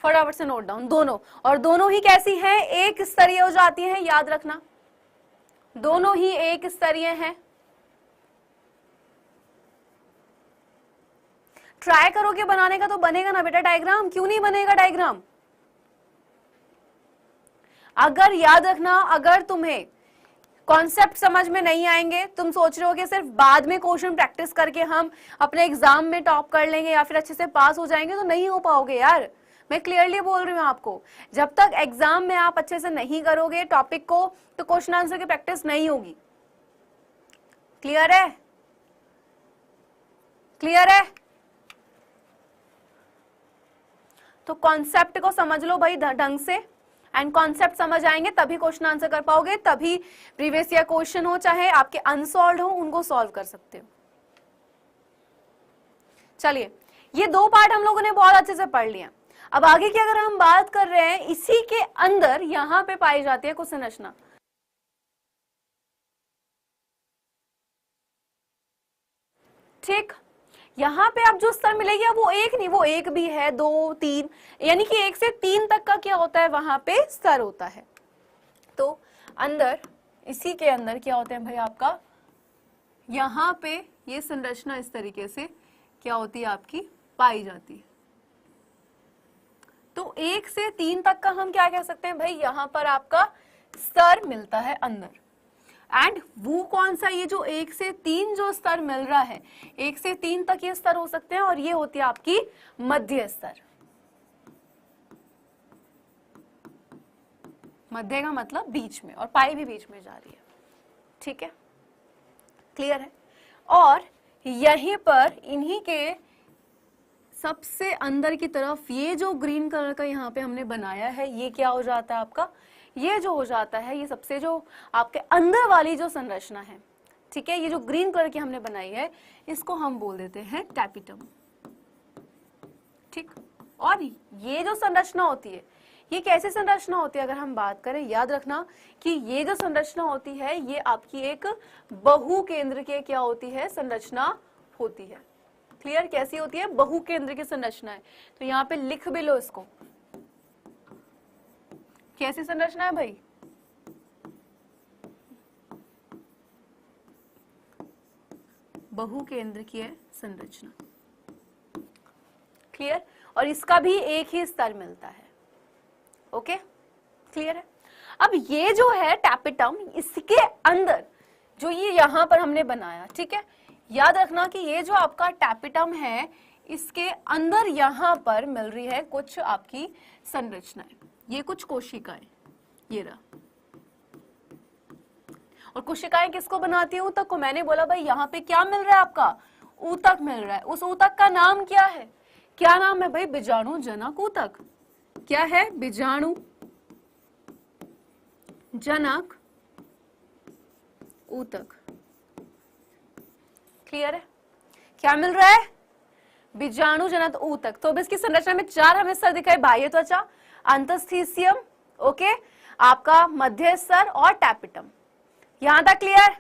फटाफट से नोट डाउन, दोनों, और दोनों ही कैसी हैं? एक स्तरीय हो जाती हैं, याद रखना, दोनों ही एक स्तरीय हैं। ट्राई करोगे बनाने का तो बनेगा ना बेटा डायग्राम, क्यों नहीं बनेगा डायग्राम? अगर याद रखना, अगर तुम्हें कॉन्सेप्ट समझ में नहीं आएंगे, तुम सोच रहे हो कि सिर्फ बाद में क्वेश्चन प्रैक्टिस करके हम अपने एग्जाम में टॉप कर लेंगे या फिर अच्छे से पास हो जाएंगे, तो नहीं हो पाओगे यार। मैं क्लियरली बोल रही हूँ आपको, जब तक एग्जाम में आप अच्छे से नहीं करोगे टॉपिक को, तो क्वेश्चन आंसर की प्रैक्टिस नहीं होगी। क्लियर है? क्लियर है? तो कॉन्सेप्ट को समझ लो भाई ढंग से, एंड कॉन्सेप्ट समझ आएंगे तभी क्वेश्चन आंसर कर पाओगे, तभी प्रीवियस ईयर क्वेश्चन हो चाहे आपके अनसॉल्व हो उनको सॉल्व कर सकते हो। चलिए, ये 2 पार्ट हम लोगों ने बहुत अच्छे से पढ़ लिया। अब आगे की अगर हम बात कर रहे हैं, इसी के अंदर यहां पे पाई जाती है कुछ संरचना। ठीक, यहां पे अब जो स्तर मिलेगी वो एक नहीं, वो एक भी है, 2, 3, यानी कि 1 से 3 तक का क्या होता है वहां पे स्तर होता है। तो अंदर, इसी के अंदर क्या होते हैं भाई आपका, यहां पे ये संरचना इस तरीके से क्या होती है आपकी, पाई जाती है। तो 1 से 3 तक का हम क्या कह सकते हैं भाई, यहां पर आपका स्तर मिलता है अंदर। एंड वो कौन सा, ये जो 1 से 3 जो स्तर मिल रहा है, 1 से 3 तक ये स्तर हो सकते हैं, और ये होती है आपकी मध्य स्तर। मध्य का मतलब बीच में, और पाई भी बीच में जा रही है, ठीक है, क्लियर है। और यहीं पर इन्हीं के सबसे अंदर की तरफ ये जो ग्रीन कलर का यहाँ पे हमने बनाया है, ये क्या हो जाता है आपका, ये जो हो जाता है, ये सबसे जो आपके अंदर वाली जो संरचना है, ठीक है, ये जो ग्रीन कलर की हमने बनाई है, इसको हम बोल देते हैं टैपिटम, ठीक। और ये जो संरचना होती है, ये कैसी संरचना होती है अगर हम बात करें, याद रखना कि ये जो संरचना होती है, ये आपकी एक बहुकेंद्र की क्या होती है, संरचना होती है। क्लियर, कैसी होती है, बहुकेंद्र की संरचना है। तो यहाँ पे लिख भी लो इसको, कैसी संरचना है भाई, बहुकेंद्रीय संरचना। क्लियर, और इसका भी एक ही स्तर मिलता है। ओके, क्लियर है। अब ये जो है टैपिटम, इसके अंदर जो ये यहां पर हमने बनाया, ठीक है, याद रखना कि ये जो आपका टैपिटम है, इसके अंदर यहां पर मिल रही है कुछ आपकी संरचनाएं, ये कुछ कोशिकाएं, ये रहा। और कोशिकाएं किसको बनाती है, ऊतक को। मैंने बोला भाई यहाँ पे क्या मिल रहा है आपका, ऊतक मिल रहा है। उस ऊतक का नाम क्या है, क्या नाम है भाई, बीजाणु जनक ऊतक। क्या है, बीजाणु जनक ऊतक। क्लियर है, क्या मिल रहा है, बीजाणु जनक ऊतक। तो अब इसकी संरचना में 4 हमें स्तर दिखाई, बाह्य त्वचा, अंतस्थीसियम, ओके, आपका मध्य स्तर और टैपिटम। यहां तक क्लियर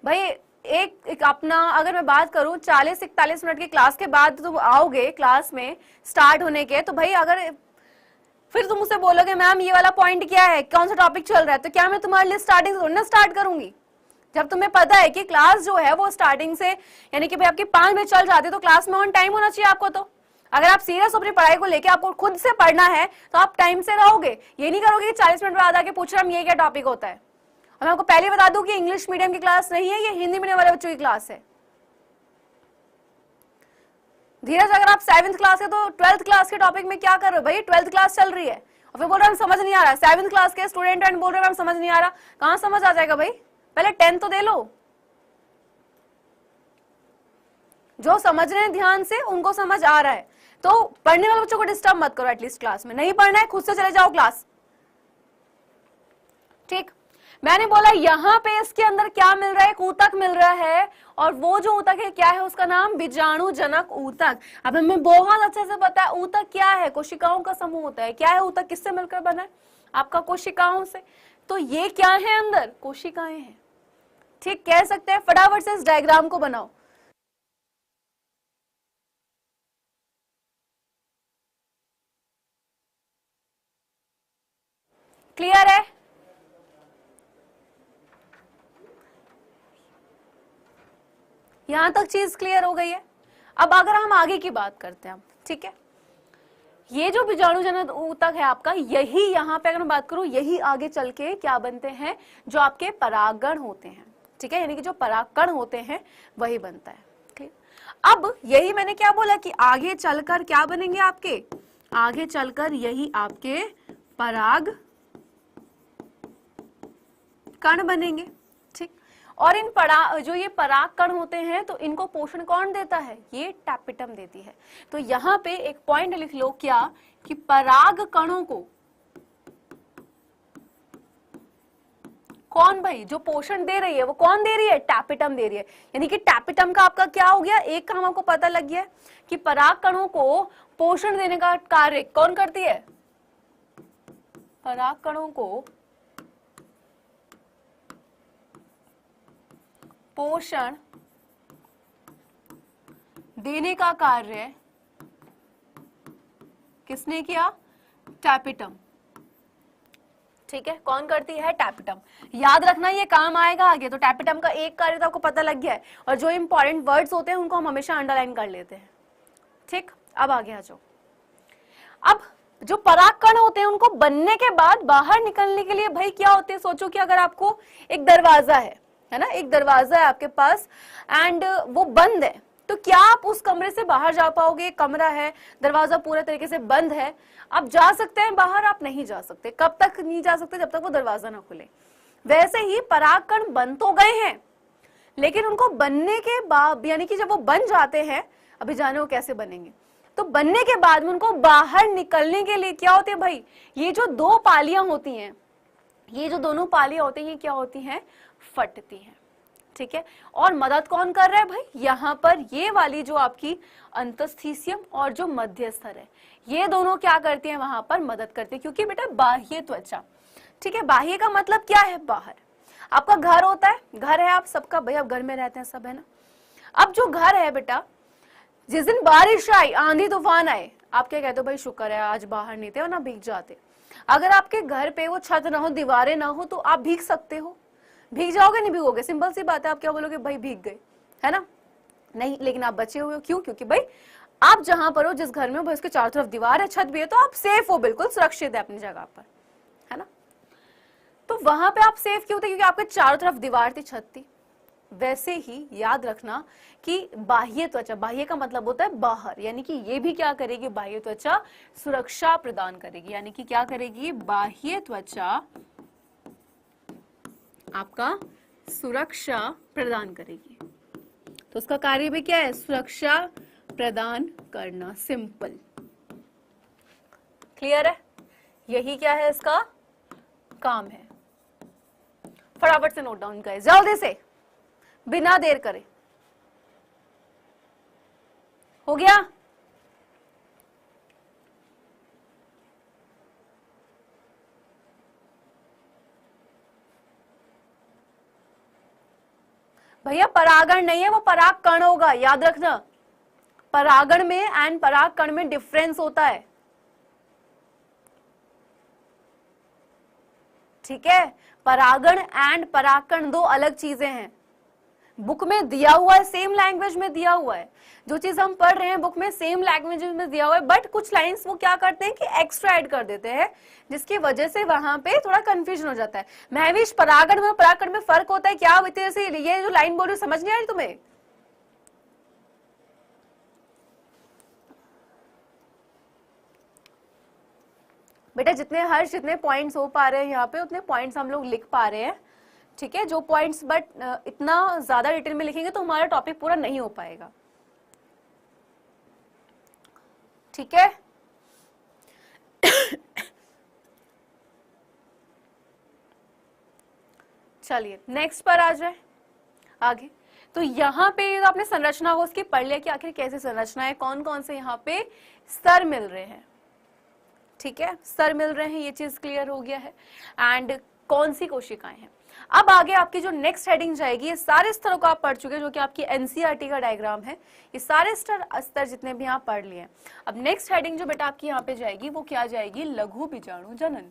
भाई। एक अपना अगर मैं बात करूं 40-41 मिनट की क्लास के बाद तुम आओगे क्लास में स्टार्ट होने के, तो भाई अगर फिर तुम मुझसे बोलोगे मैम ये वाला पॉइंट क्या है, कौन सा टॉपिक चल रहा है, तो क्या मैं तुम्हारे लिए स्टार्टिंग से ना स्टार्ट करूंगी। जब तुम्हें पता है कि क्लास जो है वो स्टार्टिंग से यानी कि भाई आपकी 5 बजे चल जाती है, तो क्लास में ऑन टाइम होना चाहिए आपको। तो अगर आप सीरियस अपनी पढ़ाई को लेके आपको खुद से पढ़ना है तो आप टाइम से रहोगे, ये नहीं करोगे कि 40 मिनट बाद आके पूछ रहे हम ये क्या टॉपिक होता है। और मैं आपको पहले बता दूं कि इंग्लिश मीडियम की क्लास नहीं है, ये हिंदी मीडियम वाले बच्चों की क्लास है। धीरज, अगर आप 7th क्लास के तो 12th क्लास के टॉपिक में क्या कर रहे हो भाई, 12th क्लास चल रही है और फिर बोल रहे हम समझ नहीं आ रहा। 7th क्लास के स्टूडेंट एंड बोल रहे हम समझ नहीं आ रहा, कहां समझ आ जाएगा भाई, पहले 10 तो दे लो। जो समझ रहे हैं ध्यान से उनको समझ आ रहा है, तो पढ़ने वाले बच्चों को डिस्टर्ब मत करो। एटलीस्ट क्लास में नहीं पढ़ना है, खुद से चले जाओ क्लास, ठीक। मैंने बोला यहाँ पे इसके अंदर क्या मिल रहा है, एक ऊतक मिल रहा है, और वो जो ऊतक है क्या है, उसका नाम बीजाणु जनक ऊतक। अब हमें बहुत अच्छे से पता है ऊतक क्या है, कोशिकाओं का समूह होता है। क्या है ऊतक, किससे मिलकर बना है, आपका कोशिकाओं से। तो ये क्या है, अंदर कोशिकाएं हैं, ठीक, कह सकते हैं। फटाफट से इस डायग्राम को बनाओ। क्लियर है, यहां तक चीज क्लियर हो गई है। अब अगर हम आगे की बात करते हैं, ठीक है, ये जो बीजाणुजनक ऊतक है आपका, यही यहाँ पे अगर मैं बात करूं, यही आगे चल के क्या बनते हैं, जो आपके परागकण होते हैं, ठीक है, यानी कि जो परागकण होते हैं वही बनता है। क्लियर। अब यही मैंने क्या बोला कि आगे चलकर क्या बनेंगे आपके, आगे चलकर यही आपके पराग कण बनेंगे, ठीक। और इन जो ये पराग कण होते हैं, तो इनको पोषण कौन देता है, ये टैपिटम देती है। तो यहाँ पे एक पॉइंट लिख लो, क्या कि पराग कणों को कौन भाई जो पोषण दे रही है, वो कौन दे रही है, टैपिटम दे रही है। यानी कि टैपिटम का आपका क्या हो गया, एक काम आपको पता लग गया कि पराग कणों को पोषण देने का कार्य कौन करती है, पराग कणों को पोषण देने का कार्य किसने किया, टैपिटम, ठीक है, कौन करती है, टैपिटम। याद रखना ये काम आएगा आगे। तो टैपिटम का एक कार्य तो आपको पता लग गया है, और जो इंपॉर्टेंट वर्ड्स होते हैं उनको हम हमेशा अंडरलाइन कर लेते हैं, ठीक। अब आगे आ जाओ। अब जो परागकण होते हैं उनको बनने के बाद बाहर निकलने के लिए भाई क्या होते हैं, सोचो कि अगर आपको एक दरवाजा है ना, एक दरवाजा है आपके पास एंड वो बंद है, तो क्या आप उस कमरे से बाहर जा पाओगे? कमरा है, दरवाजा पूरे तरीके से बंद है, आप जा सकते हैं बाहर? आप नहीं जा सकते। कब तक नहीं जा सकते? जब तक वो दरवाजा ना खुले। वैसे ही परागकण बन तो गए हैं, लेकिन उनको बनने के बाद, यानी कि जब वो बन जाते हैं, अभी जाने वो कैसे बनेंगे, तो बनने के बाद में उनको बाहर निकलने के लिए क्या होते हैं भाई, ये जो दो पालियां होती हैं, ये जो दोनों पालियां होती हैं, ये क्या होती हैं? फटती हैं। ठीक है, और मदद कौन कर रहा है भाई? यहाँ पर ये वाली जो आपकी अंतस्थीसियम और जो मध्यस्थर है, ये दोनों क्या करती हैं? वहां पर मदद करती है, क्योंकि बेटा बाह्य त्वचा, ठीक है, बाह्य का मतलब क्या है? बाहर। आपका घर होता है, घर है आप सबका, भाई आप घर में रहते हैं सब, है ना। अब जो घर है बेटा, जिस दिन बारिश आई, आंधी तूफान आए, आप क्या कहते हो? भाई शुक्र है आज बाहर नहीं थे और ना भीग जाते। अगर आपके घर पे वो छत ना हो, दीवारें ना हो, तो आप भीग सकते हो? भीग जाओगे? नहीं भीगोगे, सिंपल सी बात है। आप क्या बोलोगे? भाई भीग गए, है ना। नहीं, लेकिन आप बचे हुए हो। क्यों? क्योंकि भाई आप जहां पर हो, जिस घर में हो, भाई उसके चारों तरफ दीवार है, छत भी है, तो आप सेफ हो, बिल्कुल सुरक्षित है अपनी जगह पर, है ना। तो वहां पे आप सेफ क्यों थे? क्योंकि आपके चारों तरफ दीवार थी, छत थी। वैसे ही याद रखना कि बाह्य त्वचा, बाह्य का मतलब होता है बाहर, यानी कि ये भी क्या करेगी? बाह्य त्वचा सुरक्षा प्रदान करेगी, यानी कि क्या करेगी? बाह्य त्वचा आपका सुरक्षा प्रदान करेगी। तो उसका कार्य भी क्या है? सुरक्षा प्रदान करना। सिंपल, क्लियर है? यही क्या है? इसका काम है। फटाफट से नोट डाउन करें, जल्दी से, बिना देर करे। हो गया? भैया परागण नहीं है, वो परागकण होगा, याद रखना। परागण में एंड परागकण में डिफरेंस होता है, ठीक है। परागण एंड परागकण दो अलग चीजें हैं। बुक में दिया हुआ है, सेम लैंग्वेज में दिया हुआ है, जो चीज हम पढ़ रहे हैं बुक में सेम लैंग्वेज में दिया हुआ है, बट कुछ लाइंस वो क्या करते हैं कि एक्स्ट्रा ऐड कर देते हैं, जिसकी वजह से वहां पे थोड़ा कंफ्यूजन हो जाता है। महविश, परागण में परागकण में फर्क होता है क्या? जैसे ये जो लाइन बोल रही समझ नहीं आ रही तुम्हें? बेटा जितने पॉइंट्स हो पा रहे हैं यहाँ पे, उतने पॉइंट्स हम लोग लिख पा रहे हैं, ठीक है, जो पॉइंट्स, बट इतना ज्यादा डिटेल में लिखेंगे तो हमारा टॉपिक पूरा नहीं हो पाएगा, ठीक है। चलिए नेक्स्ट पर आ जाए आगे। तो यहाँ पे तो आपने संरचना को उसकी पढ़ लिया कि आखिर कैसे संरचना है, कौन कौन से यहाँ पे स्तर मिल रहे हैं, ठीक है, स्तर मिल रहे हैं, ये चीज क्लियर हो गया है। एंड कौन सी कोशिकाएं हैं। अब आगे आपकी जो नेक्स्ट हेडिंग जाएगी, ये सारे स्तरों को आप पढ़ चुके हैं, जो कि आपकी एनसीईआरटी का डायग्राम है, ये सारे स्तर जितने भी आप पढ़ लिए। अब नेक्स्ट हेडिंग जो बेटा आपकी यहाँ पे जाएगी, वो क्या जाएगी? लघु बीजाणु जनन।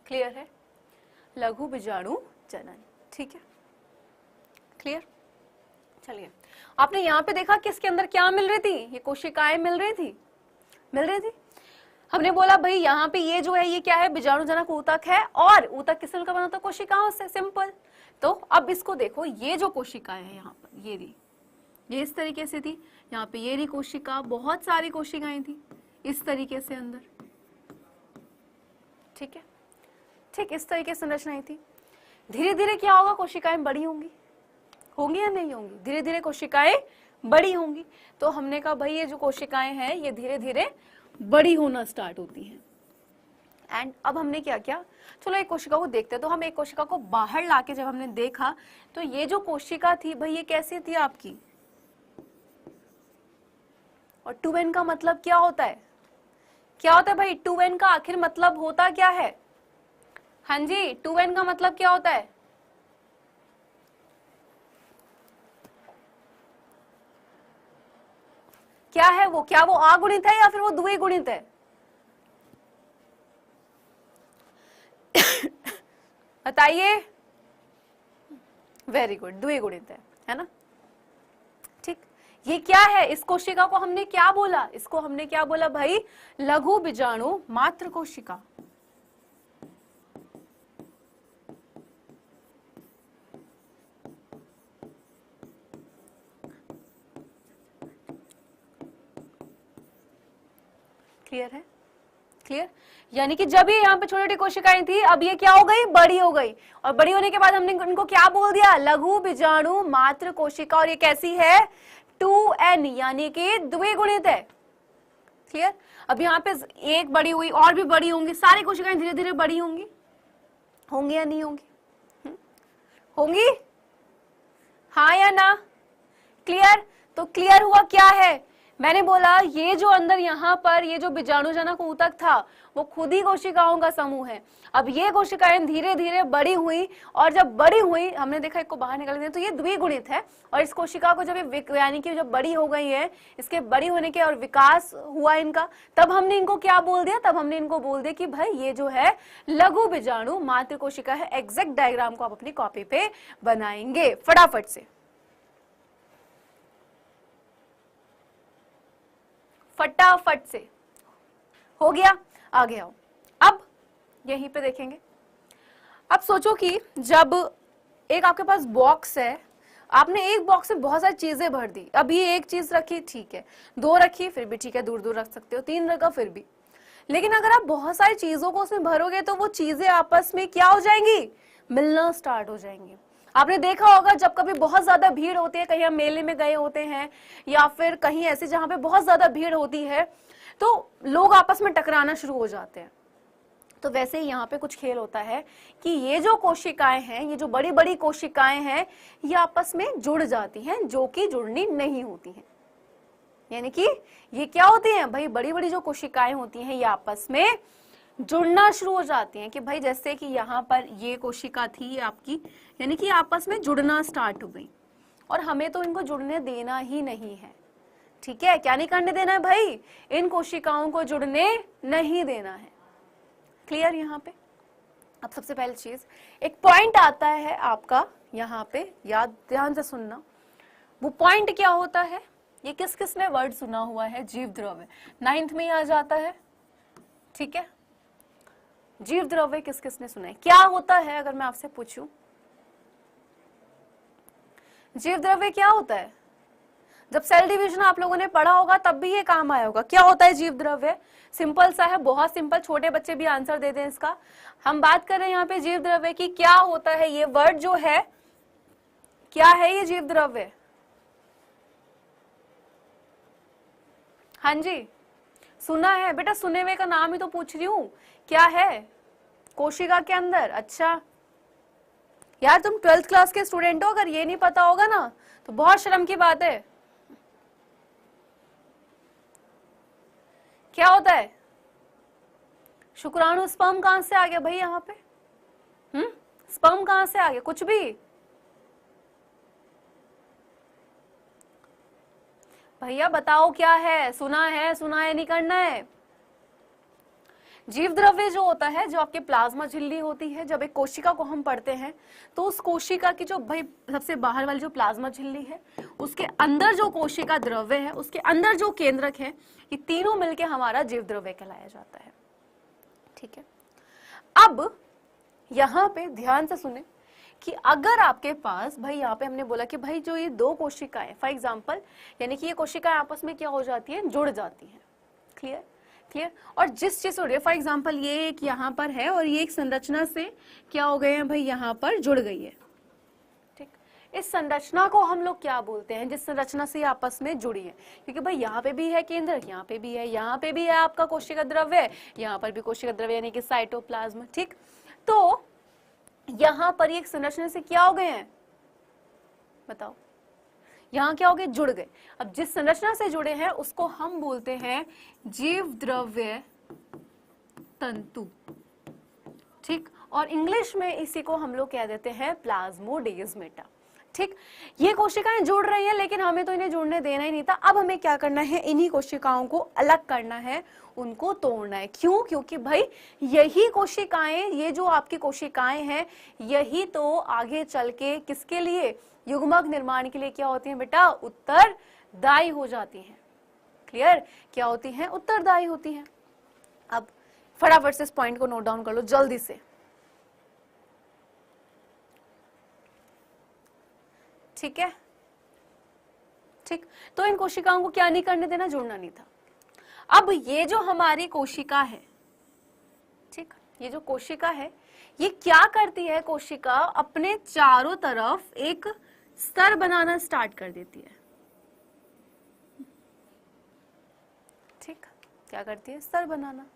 क्लियर है? लघु बीजाणु जनन, ठीक है, क्लियर। चलिए, आपने यहाँ पे देखा कि इसके अंदर क्या मिल रही थी? ये कोशिकाएं मिल रही थी। हमने बोला भाई यहाँ पे ये जो है ये क्या है? बीजाणुजनक ऊतक है, और ऊतक किस सेल का बना होता है? कोशिकाओं से, सिंपल। तो अब इसको देखो, ये जो कोशिकाएं हैं यहाँ पर, ये इस तरीके से थी, यहाँ पे ये रही कोशिका, बहुत सारी कोशिकाएं थी इस तरीके से अंदर, ठीक है, ठीक इस तरीके से संरचनाएं थी। धीरे धीरे क्या होगा? कोशिकाएं बड़ी होंगी या नहीं होंगी? धीरे धीरे कोशिकाएं बड़ी होंगी। तो हमने कहा भाई ये जो कोशिकाएं हैं ये धीरे धीरे बड़ी होना स्टार्ट होती हैं। एंड अब हमने क्या किया? चलो एक कोशिका को देखते हैं। तो हम एक कोशिका को बाहर लाके जब हमने देखा, तो ये जो कोशिका थी भाई ये कैसी थी आपकी? और 2n का मतलब क्या होता है? क्या होता है भाई? 2n का आखिर मतलब होता क्या है? हाँ जी, 2n का मतलब क्या होता है? क्या है वो? क्या वो अगुणित है या फिर वो द्विगुणित है? बताइए। वेरी गुड, द्विगुणित है ना, ठीक। ये क्या है? इस कोशिका को हमने क्या बोला? इसको हमने क्या बोला भाई? लघु बीजाणु मात्र कोशिका। क्लियर है? क्लियर? यानी कि जब ये यहाँ पे छोटी छोटी कोशिकाएं थी, अब ये क्या हो गई, बड़ी हो गई, और बड़ी होने के बाद हमने इनको क्या बोल दिया, लघु बीजाणु मात्र कोशिका, और ये कैसी है, 2n, यानी कि द्विगुणित है। क्लियर? अब यहाँ पे एक बड़ी हुई, और भी बड़ी होंगी, सारी कोशिकाएं धीरे धीरे बड़ी होंगी, होंगी या नहीं होंगी? होंगी, हाँ या ना? क्लियर? तो क्लियर हुआ क्या है, मैंने बोला ये जो अंदर यहाँ पर ये जो बीजाणुजनक ऊतक था वो खुद ही कोशिकाओं का समूह है। अब ये कोशिकाएं धीरे धीरे बड़ी हुई, और जब बड़ी हुई हमने देखा एक को बाहर निकल गया, तो ये द्विगुणित है, और इस कोशिका को जब यानी कि जब बड़ी हो गई है, इसके बड़ी होने के और विकास हुआ इनका, तब हमने इनको क्या बोल दिया, तब हमने इनको बोल दिया कि भाई ये जो है लघु बीजाणु मात्र कोशिका है। एग्जैक्ट डायग्राम को आप अपनी कॉपी पे बनाएंगे फटाफट से, फटाफट से। हो गया? आगे आओ, अब यहीं पे देखेंगे। अब सोचो कि जब एक आपके पास बॉक्स है, आपने एक बॉक्स में बहुत सारी चीजें भर दी, अब ये एक चीज रखी ठीक है, 2 रखी फिर भी ठीक है, दूर दूर रख सकते हो, 3 रखा फिर भी, लेकिन अगर आप बहुत सारी चीजों को उसमें भरोगे तो वो चीजें आपस में क्या हो जाएंगी, मिलना स्टार्ट हो जाएंगी। आपने देखा होगा जब कभी बहुत ज्यादा भीड़ होती है, कहीं हम मेले में गए होते हैं या फिर कहीं ऐसे जहां पे बहुत ज्यादा भीड़ होती है, तो लोग आपस में टकराना शुरू हो जाते हैं। तो वैसे ही यहाँ पे कुछ खेल होता है कि ये जो कोशिकाएं हैं, ये जो बड़ी बड़ी कोशिकाएं हैं, ये आपस में जुड़ जाती हैं, जो कि जुड़नी नहीं होती हैं। यानी कि ये क्या होती हैं भाई, बड़ी बड़ी जो कोशिकाएं होती हैं ये आपस में जुड़ना शुरू हो जाती हैं, कि भाई जैसे कि यहाँ पर ये कोशिका थी आपकी, यानी कि आपस में जुड़ना स्टार्ट हो गई, और हमें तो इनको जुड़ने देना ही नहीं है। ठीक है, क्या नहीं करने देना है भाई, इन कोशिकाओं को जुड़ने नहीं देना है। क्लियर यहाँ पे? अब सबसे पहली चीज, एक पॉइंट आता है आपका यहाँ पे, याद ध्यान से सुनना। वो पॉइंट क्या होता है, ये किस किस ने वर्ड सुना हुआ है, जीव द्रव्य, 9th में ही आ जाता है। ठीक है, जीव द्रव्य किस किस ने सुना है, क्या होता है, अगर मैं आपसे पूछूं जीव द्रव्य क्या होता है, जब सेल डिवीजन आप लोगों ने पढ़ा होगा तब भी ये काम आया होगा। क्या होता है जीव द्रव्य? सिंपल सा है, बहुत सिंपल, छोटे बच्चे भी आंसर दे दें इसका। हम बात कर रहे हैं यहाँ पे जीव द्रव्य की, क्या होता है ये वर्ड जो है, क्या है ये जीव द्रव्य? हाँ जी, सुना है बेटा, सुने हुए का नाम ही तो पूछ रही हूँ, क्या है कोशिका के अंदर। अच्छा यार, तुम 12th क्लास के स्टूडेंट हो, अगर ये नहीं पता होगा ना तो बहुत शर्म की बात है। क्या होता है शुक्राणु? स्पर्म कहां से आ गया भाई यहाँ पे? स्पर्म कहां से आ गया? कुछ भी भैया बताओ क्या है, सुना है, सुना है नहीं करना है। जीव द्रव्य जो होता है, जो आपके प्लाज्मा झिल्ली होती है, जब एक कोशिका को हम पढ़ते हैं तो उस कोशिका की जो भाई सबसे बाहर वाली जो प्लाज्मा झिल्ली है, उसके अंदर जो कोशिका द्रव्य है, उसके अंदर जो केंद्रक है, ये तीनों मिलके हमारा जीव द्रव्य कहलाया जाता है। ठीक है, अब यहां पे ध्यान से सुने कि अगर आपके पास भाई, यहाँ पे हमने बोला कि भाई जो ये 2 कोशिकाएं फॉर एग्जांपल, यानी कि ये कोशिकाएं आपस में क्या हो जाती हैं, जुड़ जाती हैं। क्लियर? क्लियर? और जिस चीज से फॉर एग्जांपल ये एक यहाँ पर है और ये एक संरचना से क्या हो गए हैं भाई, यहाँ पर जुड़ गई है। ठीक, इस संरचना को हम लोग क्या बोलते हैं, जिस संरचना से आपस में जुड़ी है, क्योंकि भाई यहाँ पे भी है केंद्रक, यहाँ पे भी है, यहाँ पे भी है आपका कोशिका द्रव्य, यहाँ पर भी कोशिका द्रव्य यानी कि साइटोप्लाज्म। ठीक, तो यहां पर एक संरचना से क्या हो गए हैं बताओ, यहां क्या हो गए, जुड़ गए। अब जिस संरचना से जुड़े हैं उसको हम बोलते हैं जीव द्रव्य तंतु। ठीक, और इंग्लिश में इसी को हम लोग कह देते हैं प्लाज्मोडेस्माटा। ठीक, ये कोशिकाएं जुड़ रही हैं लेकिन हमें तो इन्हें जुड़ने देना ही नहीं था। अब हमें क्या करना है, इन्हीं कोशिकाओं को अलग करना है, उनको तोड़ना है। क्यों? क्योंकि भाई यही कोशिकाएं, ये जो आपकी कोशिकाएं हैं, यही तो आगे चल के किसके लिए, युग्मक निर्माण के लिए क्या होती हैं बेटा, उत्तरदायी हो जाती हैं। क्लियर? क्या होती हैं, उत्तरदायी होती हैं। अब फटाफट से इस पॉइंट को नोट डाउन कर लो जल्दी से। ठीक है, ठीक, तो इन कोशिकाओं को क्या नहीं करने देना, जुड़ना नहीं था। अब ये जो हमारी कोशिका है, ठीक, ये जो कोशिका है ये क्या करती है, कोशिका अपने चारों तरफ एक स्तर बनाना स्टार्ट कर देती है। ठीक, क्या करती है, स्तर बनाना।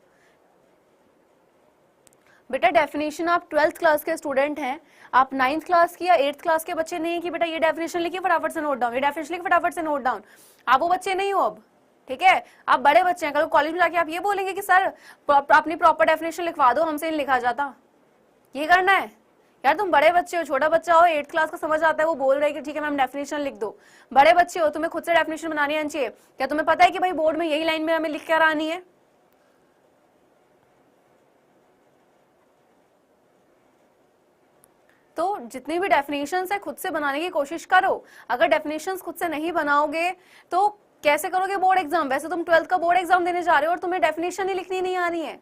बेटा डेफिनेशन आप 12th क्लास के स्टूडेंट हैं, आप 9th क्लास की या 8th क्लास के बच्चे नहीं कि बेटा ये डेफिनेशन लिखिए फटाफट से नोट डाउन, ये डेफिनेशन लिखिए फटाफट से नोट डाउन। आप वो बच्चे नहीं हो अब, ठीक है, आप बड़े बच्चे हैं। कल कॉलेज में जाके आप ये बोलेंगे कि सर अपनी प्रॉपर डेफिनेशन लिखवा दो, हमसे नहीं लिखा जाता। ये करना है यार, तुम बड़े बच्चे हो, छोटा बच्चा हो 8th क्लास का समझ आता है, वो बोल रहे हैं कि ठीक है मैम डेफिनेशन लिख दो। बड़े बच्चे हो, तुम्हें खुद से डेफिनेशन बनानी आनी चाहिए। क्या तुम्हें पता है कि भाई बोर्ड में यही लाइन में हमें लिख कर आनी है? तो जितनी भी डेफिनेशंस है खुद से बनाने की कोशिश करो। अगर डेफिनेशंस खुद से नहीं बनाओगे तो कैसे करोगे बोर्ड एग्जाम? वैसे तुम 12th का बोर्ड एग्जाम देने जा रहे हो और तुम्हें डेफिनेशन ही लिखनी नहीं आ रही है,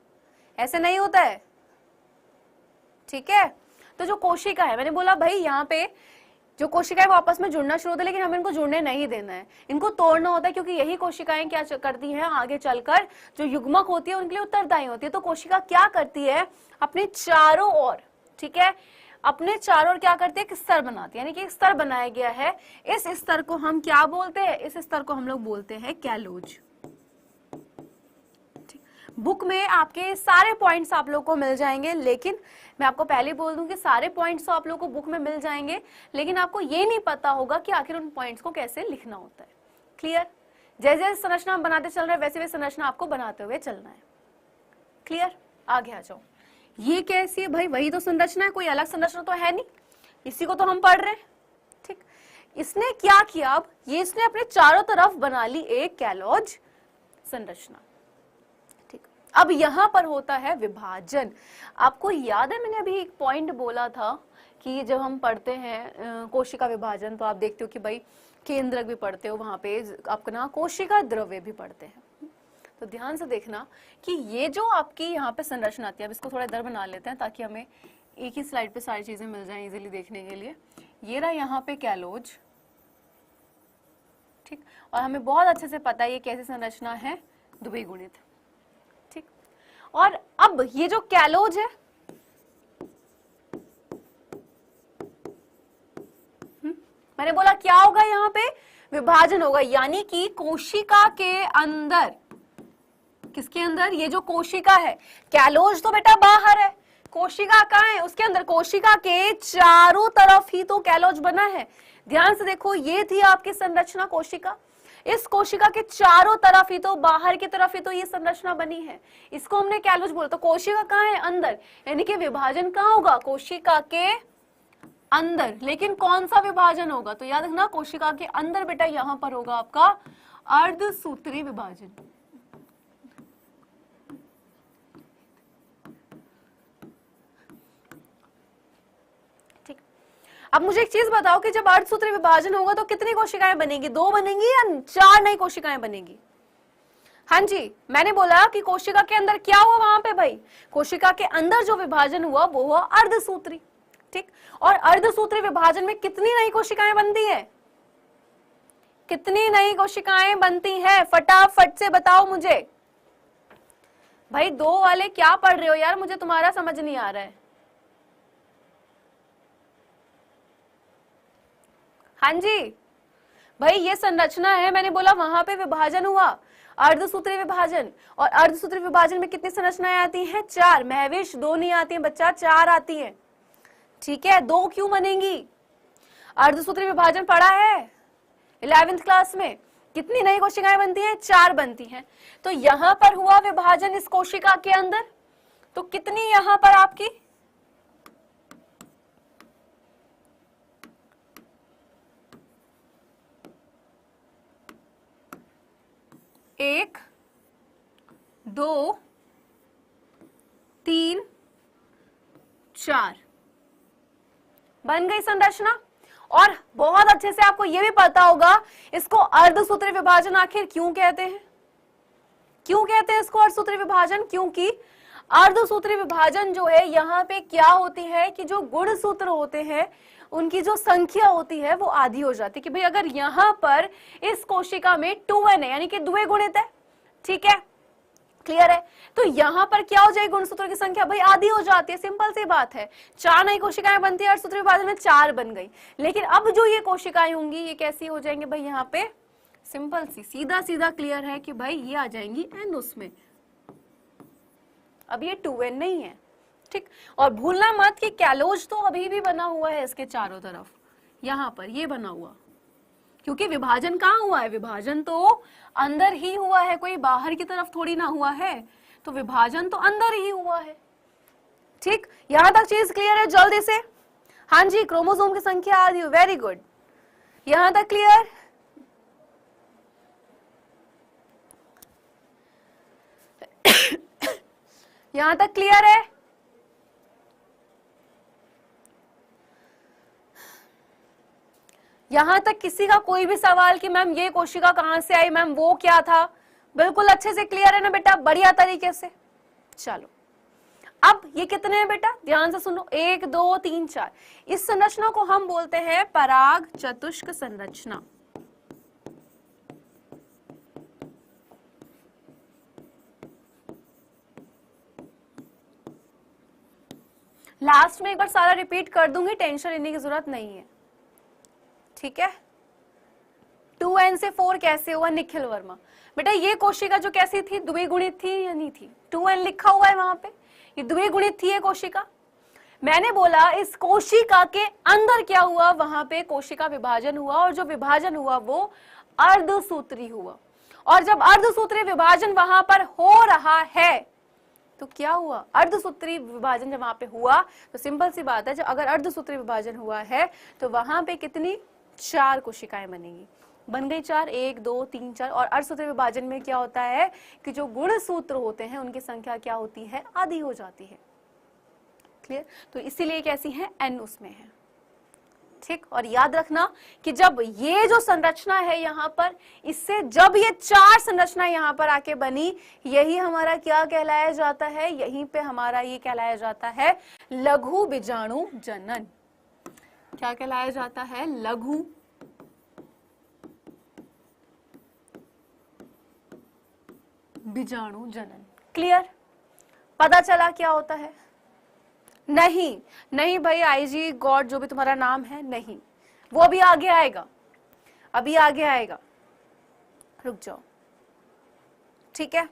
ऐसे नहीं होता है, ठीक है। तो जो कोशिका है, मैंने बोला भाई यहाँ पे जो कोशिका है वो आपस में जुड़ना शुरू होता है, लेकिन हमें इनको जुड़ने नहीं देना है, इनको तोड़ना होता है, क्योंकि यही कोशिकाएं क्या करती हैं आगे चलकर, जो युग्मक होती है उनके लिए उत्तरदायी होती है। तो कोशिका क्या करती है, अपने चारों ओर, ठीक है, अपने चारों ओर क्या करती है, एक स्तर बनाती है, यानी कि एक स्तर बनाया गया है। इस स्तर को हम क्या बोलते हैं, इस स्तर को हम लोग बोलते हैं कैलोज। बुक में आपके सारे पॉइंट्स आप लोग को मिल जाएंगे, लेकिन मैं आपको पहले बोल दूं कि सारे पॉइंट्स तो आप लोग को बुक में मिल जाएंगे, लेकिन आपको ये नहीं पता होगा कि आखिर उन पॉइंट्स को कैसे लिखना होता है। क्लियर? जैसे जैसे संरचना हम बनाते चल रहे हैं वैसे वैसे संरचना आपको बनाते हुए चलना है। क्लियर? आगे आ जाओ। ये कैसी है भाई? वही तो संरचना है, कोई अलग संरचना तो है नहीं, इसी को तो हम पढ़ रहे हैं। ठीक, इसने क्या किया, अब ये इसने अपने चारों तरफ बना ली एक कैलोज संरचना। अब यहां पर होता है विभाजन। आपको याद है मैंने अभी एक पॉइंट बोला था कि जब हम पढ़ते हैं कोशिका विभाजन तो आप देखते हो कि भाई केंद्रक भी पढ़ते हो, वहां पे आपको ना कोशिका द्रव्य भी पढ़ते हैं। तो ध्यान से देखना कि ये जो आपकी यहाँ पे संरचना आती है, अब इसको थोड़ा इधर बना लेते हैं ताकि हमें एक ही स्लाइड पे सारी चीजें मिल जाएं इजीली देखने के लिए। ये रहा यहाँ पे कैलोज, ठीक, और हमें बहुत अच्छे से पता है ये कैसी संरचना है, द्विगुणित। और अब ये जो कैलोज है, मैंने बोला क्या होगा, यहाँ पे विभाजन होगा, यानी कि कोशिका के अंदर, किसके अंदर, ये जो कोशिका है, कैलोज तो बेटा बाहर है, कोशिका कहाँ है, उसके अंदर, कोशिका के चारों तरफ ही तो कैलोज बना है। ध्यान से देखो, ये थी आपकी संरचना कोशिका, इस कोशिका के चारों तरफ ही तो, बाहर की तरफ ही तो ये संरचना बनी है, इसको हमने कैलोज बोला। तो कोशिका कहाँ है, अंदर, यानी कि विभाजन कहाँ होगा, कोशिका के अंदर। लेकिन कौन सा विभाजन होगा, तो याद रखना कोशिका के अंदर बेटा यहां पर होगा आपका अर्धसूत्री विभाजन। ठीक, अब मुझे एक चीज बताओ कि जब अर्धसूत्री विभाजन होगा तो कितनी कोशिकाएं बनेंगी, 2 बनेंगी या 4 नई कोशिकाएं बनेंगी? हाँ जी, मैंने बोला कि कोशिका के अंदर क्या हुआ वहां पे भाई, कोशिका के अंदर जो विभाजन हुआ वो हुआ अर्धसूत्री। ठीक, और अर्धसूत्री विभाजन में कितनी नई कोशिकाएं बनती है, कितनी नई कोशिकाएं बनती हैं, फटाफट से बताओ मुझे। भाई 2 वाले क्या पढ़ रहे हो यार, मुझे तुम्हारा समझ नहीं आ रहा है। हाँ जी भाई, ये संरचना है, मैंने बोला वहां पे विभाजन हुआ, अर्धसूत्री विभाजन, और अर्धसूत्री विभाजन में कितनी संरचनाएं आती हैं, 4। महवेश 2 नहीं आती हैं बच्चा, 4 आती हैं। ठीक है, 2 क्यों बनेंगी, अर्धसूत्री विभाजन पढ़ा है 11th क्लास में, कितनी नई कोशिकाएं बनती हैं, 4 बनती हैं। तो यहां पर हुआ विभाजन इस कोशिका के अंदर, तो कितनी यहां पर आपकी, 1 2 3 4 बन गई संरचना। और बहुत अच्छे से आपको यह भी पता होगा इसको अर्धसूत्री विभाजन आखिर क्यों कहते हैं, क्यों कहते हैं इसको अर्धसूत्री विभाजन, क्योंकि अर्धसूत्री विभाजन जो है यहाँ पे क्या होती है कि जो गुणसूत्र होते हैं उनकी जो संख्या होती है वो आधी हो जाती है। कि भाई अगर यहाँ पर इस कोशिका में 2n है यानी कि द्विगुणित है, ठीक है, क्लियर है? तो यहां पर क्या हो जाएगी गुणसूत्रों की संख्या भाई आधी हो जाती है, सिंपल सी बात है। 4 नई कोशिकाएं बनती है, अर्धसूत्री विभाजन में 4 बन गई। लेकिन अब जो ये कोशिकाएं होंगी ये कैसी हो जाएंगी भाई, यहाँ पे सिंपल सी सीधा सीधा क्लियर है कि भाई ये आ जाएंगी एन उसमें। अब ये 2n नहीं है, ठीक। और भूलना मत कि कैलोज तो अभी भी बना हुआ है इसके चारों तरफ, यहां पर ये बना हुआ, क्योंकि विभाजन कहाँ हुआ है, विभाजन तो अंदर ही हुआ है, कोई बाहर की तरफ थोड़ी ना हुआ है, तो विभाजन तो अंदर ही हुआ है, ठीक। यहां तक चीज क्लियर है जल्दी से? हाँ जी, क्रोमोसोम की संख्या आदि, वेरी गुड, यहां तक क्लियर? यहां तक क्लियर है? यहां तक किसी का कोई भी सवाल कि मैम ये कोशिका कहां से आई, मैम वो क्या था? बिल्कुल अच्छे से क्लियर है ना बेटा, बढ़िया तरीके से। चलो अब ये कितने हैं बेटा, ध्यान से सुनो, 1 2 3 4। इस संरचना को हम बोलते हैं पराग चतुष्क संरचना। लास्ट में एक बार सारा रिपीट कर दूंगी, टेंशन लेने की जरूरत नहीं है, ठीक है। 2n से 4 कैसे हुआ, निखिल वर्मा? बेटा ये कोशिका जो कैसी थी, द्विगुणित थी या नहीं थी? 2n लिखा हुआ है वहां पे, ये द्विगुणित थी ये कोशिका। मैंने बोला इस कोशिका के अंदर क्या हुआ, वहां पे कोशिका विभाजन हुआ, और जो विभाजन हुआ वो अर्धसूत्री हुआ। और जब अर्धसूत्री विभाजन वहां पर हो रहा है तो क्या हुआ, अर्धसूत्री विभाजन जब वहां पे हुआ तो सिंपल सी बात है, जब अगर अर्धसूत्री विभाजन हुआ है तो वहां पे कितनी, 4 कोशिकाएं बनेगी, बन गई 4, 1 2 3 4। और अर्धसूत्री विभाजन में क्या होता है कि जो गुणसूत्र होते हैं उनकी संख्या क्या होती है, आधी हो जाती है, क्लियर? तो इसीलिए कैसी है, n उसमें है, ठीक। और याद रखना कि जब ये जो संरचना है यहाँ पर, इससे जब ये 4 संरचना यहाँ पर आके बनी, यही हमारा क्या कहलाया जाता है, यहीं पे हमारा ये कहलाया जाता है लघु बीजाणु जनन। क्या कहलाया जाता है, लघु बीजाणु जनन। क्लियर? पता चला क्या होता है? नहीं नहीं भाई, आईजी गॉड जो भी तुम्हारा नाम है, नहीं, वो अभी आगे आएगा, अभी आगे आएगा, रुक जाओ, ठीक है।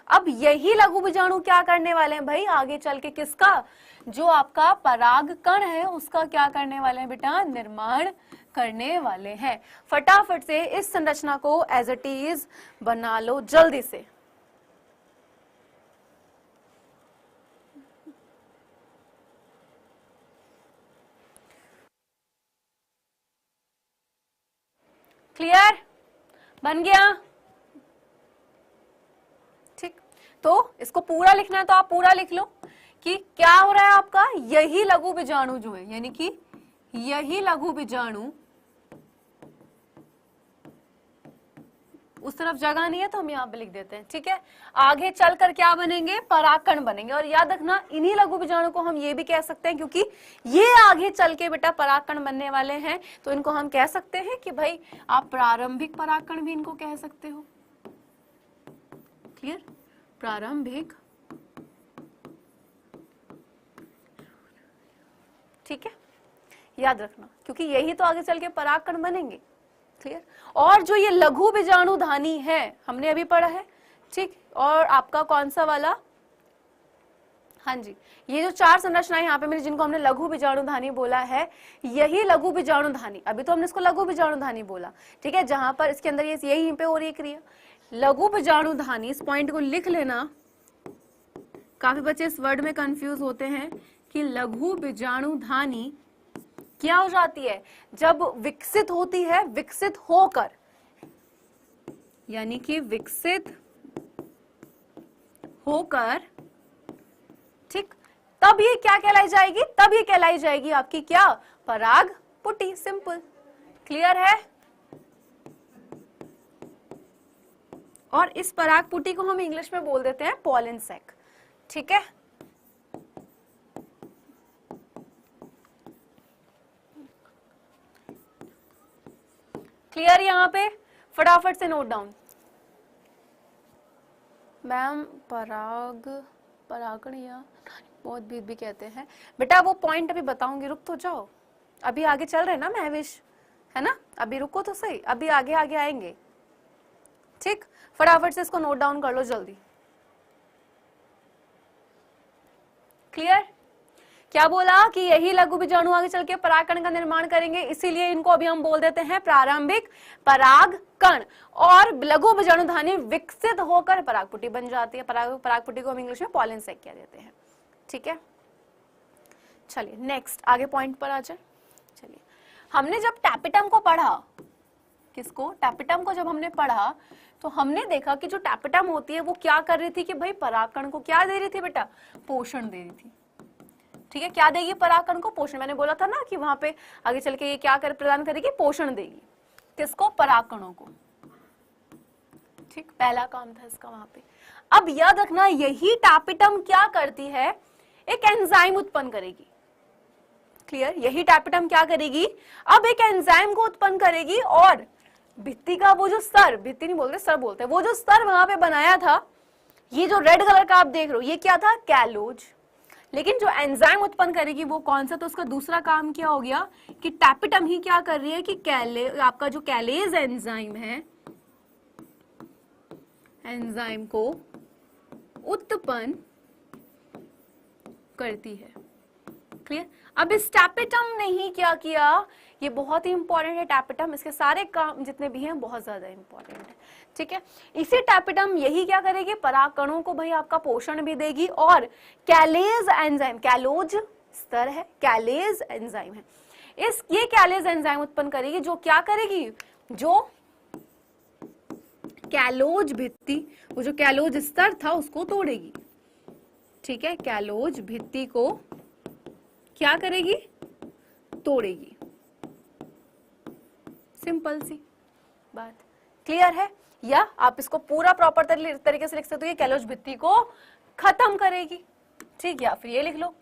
अब यही लघु बीजाणु क्या करने वाले हैं भाई, आगे चल के किसका, जो आपका पराग कण है उसका क्या करने वाले हैं बेटा, निर्माण करने वाले हैं। फटाफट से इस संरचना को एज इट इज बना लो जल्दी से। क्लियर? बन गया? ठीक, तो इसको पूरा लिखना है तो आप पूरा लिख लो कि क्या हो रहा है आपका, यही लघु बीजाणु जो है, यानी कि यही लघु बीजाणु, उस तरफ जगह नहीं है तो हम यहाँ पे लिख देते हैं, ठीक है। आगे चलकर क्या बनेंगे, परागकण बनेंगे। और याद रखना इन्हीं लघु बीजाणु को हम ये भी कह सकते हैं, क्योंकि ये आगे चल के बेटा परागकण बनने वाले हैं, तो इनको हम कह सकते हैं कि भाई आप प्रारंभिक परागकण भी इनको कह सकते हो। क्लियर? प्रारंभिक, ठीक है, याद रखना, क्योंकि यही तो आगे चल के परागकण बनेंगे। क्लियर? और जो ये लघु बीजाणुधानी है हमने अभी पढ़ा है, ठीक। और आपका कौन सा वाला, हाँ जी, ये जो 4 संरचनाएं यहाँ पे मेरे जिनको हमने लघु बीजाणुधानी बोला है, यही लघु बीजाणुधानी, अभी तो हमने इसको लघु बीजाणुधानी बोला, ठीक है, जहां पर इसके अंदर ये यही पे हो रही है क्रिया लघु बीजाणुधानी। इस पॉइंट को लिख लेना, काफी बच्चे इस वर्ड में कंफ्यूज होते हैं कि लघु बीजाणुधानी क्या हो जाती है, जब विकसित होती है, विकसित होकर, यानी कि विकसित होकर, ठीक, तब ये क्या कहलाई जाएगी, तब ये कहलाई जाएगी आपकी क्या, पराग पुटी। सिंपल, क्लियर है? और इस पराग पुटी को हम इंग्लिश में बोल देते हैं पॉलन सैक, ठीक है। क्लियर? यहां पे फटाफट से नोट डाउन। मैम परागण या बहुत भी कहते हैं बेटा, वो पॉइंट अभी बताऊंगी, रुक तो जाओ, अभी आगे चल रहे ना महविश, है ना, अभी रुको तो सही, अभी आगे आगे आएंगे। ठीक, फटाफट से इसको नोट डाउन कर लो जल्दी। क्लियर? क्या बोला कि यही लघु बीजाणु आगे चल के परागकण का निर्माण करेंगे, इसीलिए इनको अभी हम बोल देते हैं प्रारंभिक परागकण। और लघु बीजाणुधानी विकसित होकर परागपुटी बन जाती है। परागपुटी को हम इंग्लिश में पॉलन सैक कह देते हैं। ठीक है, चलिए नेक्स्ट आगे पॉइंट पर आ जाए। चलिए, हमने जब टैपिटम को पढ़ा, किसको, टैपिटम को जब हमने पढ़ा तो हमने देखा कि जो टैपिटम होती है वो क्या कर रही थी कि भाई परागकण को क्या दे रही थी बेटा, पोषण दे रही थी। ठीक है, क्या देगी परागकण को, पोषण। मैंने बोला था ना कि वहां पे आगे चल के ये क्या कर प्रदान करेगी, पोषण देगी। किसको, परागकणों को। ठीक, पहला काम था इसका वहां पे। अब याद रखना, यही टैपिटम क्या करती है, एक एंजाइम उत्पन्न करेगी। क्लियर, यही टैपिटम क्या करेगी, अब एक एंजाइम को उत्पन्न करेगी और भित्ति का वो जो स्तर, भित्ति नहीं बोलते स्तर बोलते हैं, वो जो स्तर वहां पे बनाया था, ये जो रेड कलर का आप देख रहे हो, ये क्या था, कैलोज। लेकिन जो एंजाइम उत्पन्न करेगी वो कौन सा, तो उसका दूसरा काम क्या हो गया कि टैपिटम ही क्या कर रही है कि आपका जो कैलेज एंजाइम है, एंजाइम को उत्पन्न करती है। क्लियर? अब इस टैपिटम ने ही क्या किया, ये बहुत ही इंपॉर्टेंट है टैपिटम, इसके सारे काम जितने भी हैं बहुत ज्यादा इंपॉर्टेंट है। ठीक है, इसी टैपिटम यही क्या करेगी, परागकणों को भाई आपका पोषण भी देगी और कैलेज एंजाइम, कैलोज स्तर है, कैलेज एंजाइम है, ये कैलेज एंजाइम उत्पन्न करेगी, जो क्या करेगी, जो कैलोज भित्ति, वो जो कैलोज स्तर था उसको तोड़ेगी। ठीक है, कैलोज भित्ति को क्या करेगी, तोड़ेगी। सिंपल सी बात। क्लियर है? या आप इसको पूरा प्रॉपर तरीके से लिख सकते हो, ये कैलोज भित्ति को खत्म करेगी। ठीक, या फिर ये लिख लो।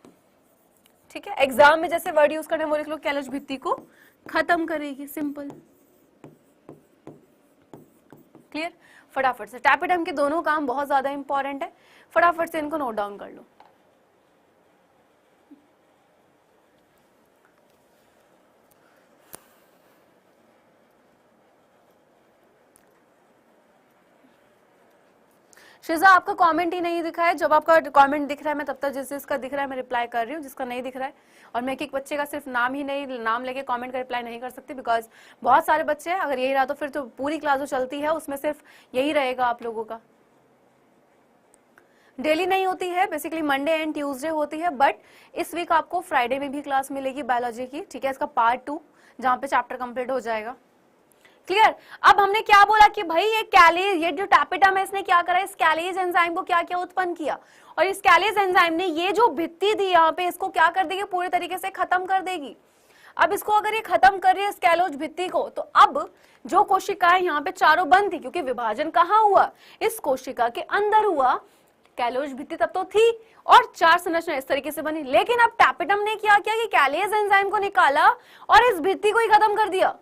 ठीक है, एग्जाम में जैसे वर्ड यूज करने वो लिख लो, कैलोज भित्ति को खत्म करेगी। सिंपल। क्लियर? फटाफट से, टैपिटम के दोनों काम बहुत ज्यादा इंपॉर्टेंट है, फटाफट से इनको नोट डाउन कर लो। शिजा, आपका कमेंट ही नहीं दिखा है। जब आपका कमेंट दिख रहा है मैं तब तक, जिसका दिख रहा है मैं रिप्लाई कर रही हूँ, जिसका नहीं दिख रहा है, और मैं एक बच्चे का सिर्फ नाम ही नहीं, नाम लेके कमेंट का रिप्लाई नहीं कर सकती, बिकॉज बहुत सारे बच्चे हैं। अगर यही रहा तो फिर तो पूरी क्लास जो चलती है उसमें सिर्फ यही रहेगा आप लोगों का। डेली नहीं होती है, बेसिकली मंडे एंड ट्यूसडे होती है, बट इस वीक आपको फ्राइडे में भी क्लास मिलेगी बायोलॉजी की। ठीक है, इसका पार्ट 2 जहाँ पे चैप्टर कंप्लीट हो जाएगा। क्लियर? अब हमने क्या बोला कि भाई ये कैलेज, ये जो टैपिटम है इसने क्या करा, इस कैलेज एंजाइम को क्या क्या उत्पन्न किया, और इस कैलेज एंजाइम ने ये जो भित्ति दी यहाँ पे, इसको क्या कर देगी, पूरे तरीके से खत्म कर देगी। अब इसको अगर ये खत्म कर रही है इस कैलोज भित्ति को, तो अब जो कोशिकाएं यहाँ पे चारों बंद थी, क्योंकि विभाजन कहाँ हुआ, इस कोशिका के अंदर हुआ, कैलोज भित्ति तब तो थी और 4 संरचना इस तरीके से बनी। लेकिन अब टैपिटम ने क्या किया कि कैलेज एंजाइम को निकाला और इस भित्ति को ही खत्म कर दिया।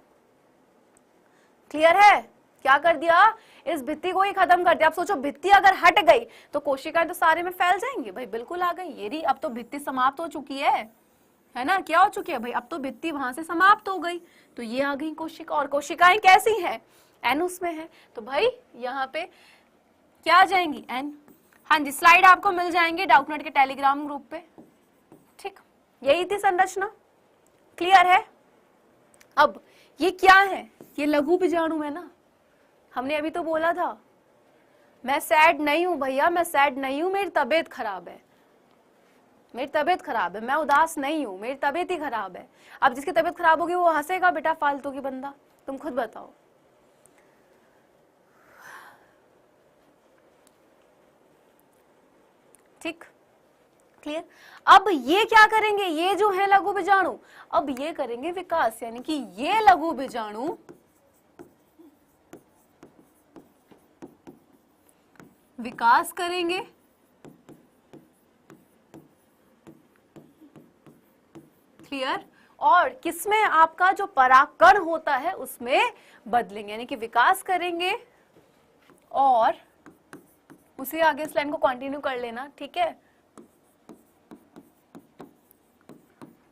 क्लियर है? क्या कर दिया, इस भित्ति को ही खत्म कर दिया। आप सोचो, भित्ति अगर हट गई तो कोशिकाएं तो सारे में फैल जाएंगी। भाई बिल्कुल आ गई, ये अब तो भित्ति समाप्त हो चुकी है ना, क्या हो चुकी है भाई, अब तो भित्ति वहां से समाप्त हो गई, तो ये आ गई कोशिका। और कोशिकाएं कैसी हैं, एन उसमें है, तो भाई यहाँ पे क्या आ जाएंगी, एन। हाँ जी, स्लाइड आपको मिल जाएंगे डाउटनेट के टेलीग्राम ग्रुप पे। ठीक, यही थी संरचना। क्लियर है? अब ये क्या है, ये लघु बीजाणु है ना। हमने अभी तो बोला था मैं सैड नहीं हूं भैया, मैं सैड नहीं हूं, मेरी तबीयत खराब है, मेरी तबीयत खराब है, मैं उदास नहीं हूं, मेरी तबीयत ही खराब है। अब जिसकी तबीयत खराब होगी वो हंसेगा बेटा, फालतू की बंदा, तुम खुद बताओ। ठीक, क्लियर? अब ये क्या करेंगे, ये जो है लघु बीजाणु, अब ये करेंगे विकास, यानी कि ये लघु बीजाणु विकास करेंगे। क्लियर? और किसमें, आपका जो परागकण होता है उसमें बदलेंगे, यानी कि विकास करेंगे और उसी आगे इस लाइन को कंटिन्यू कर लेना, ठीक है।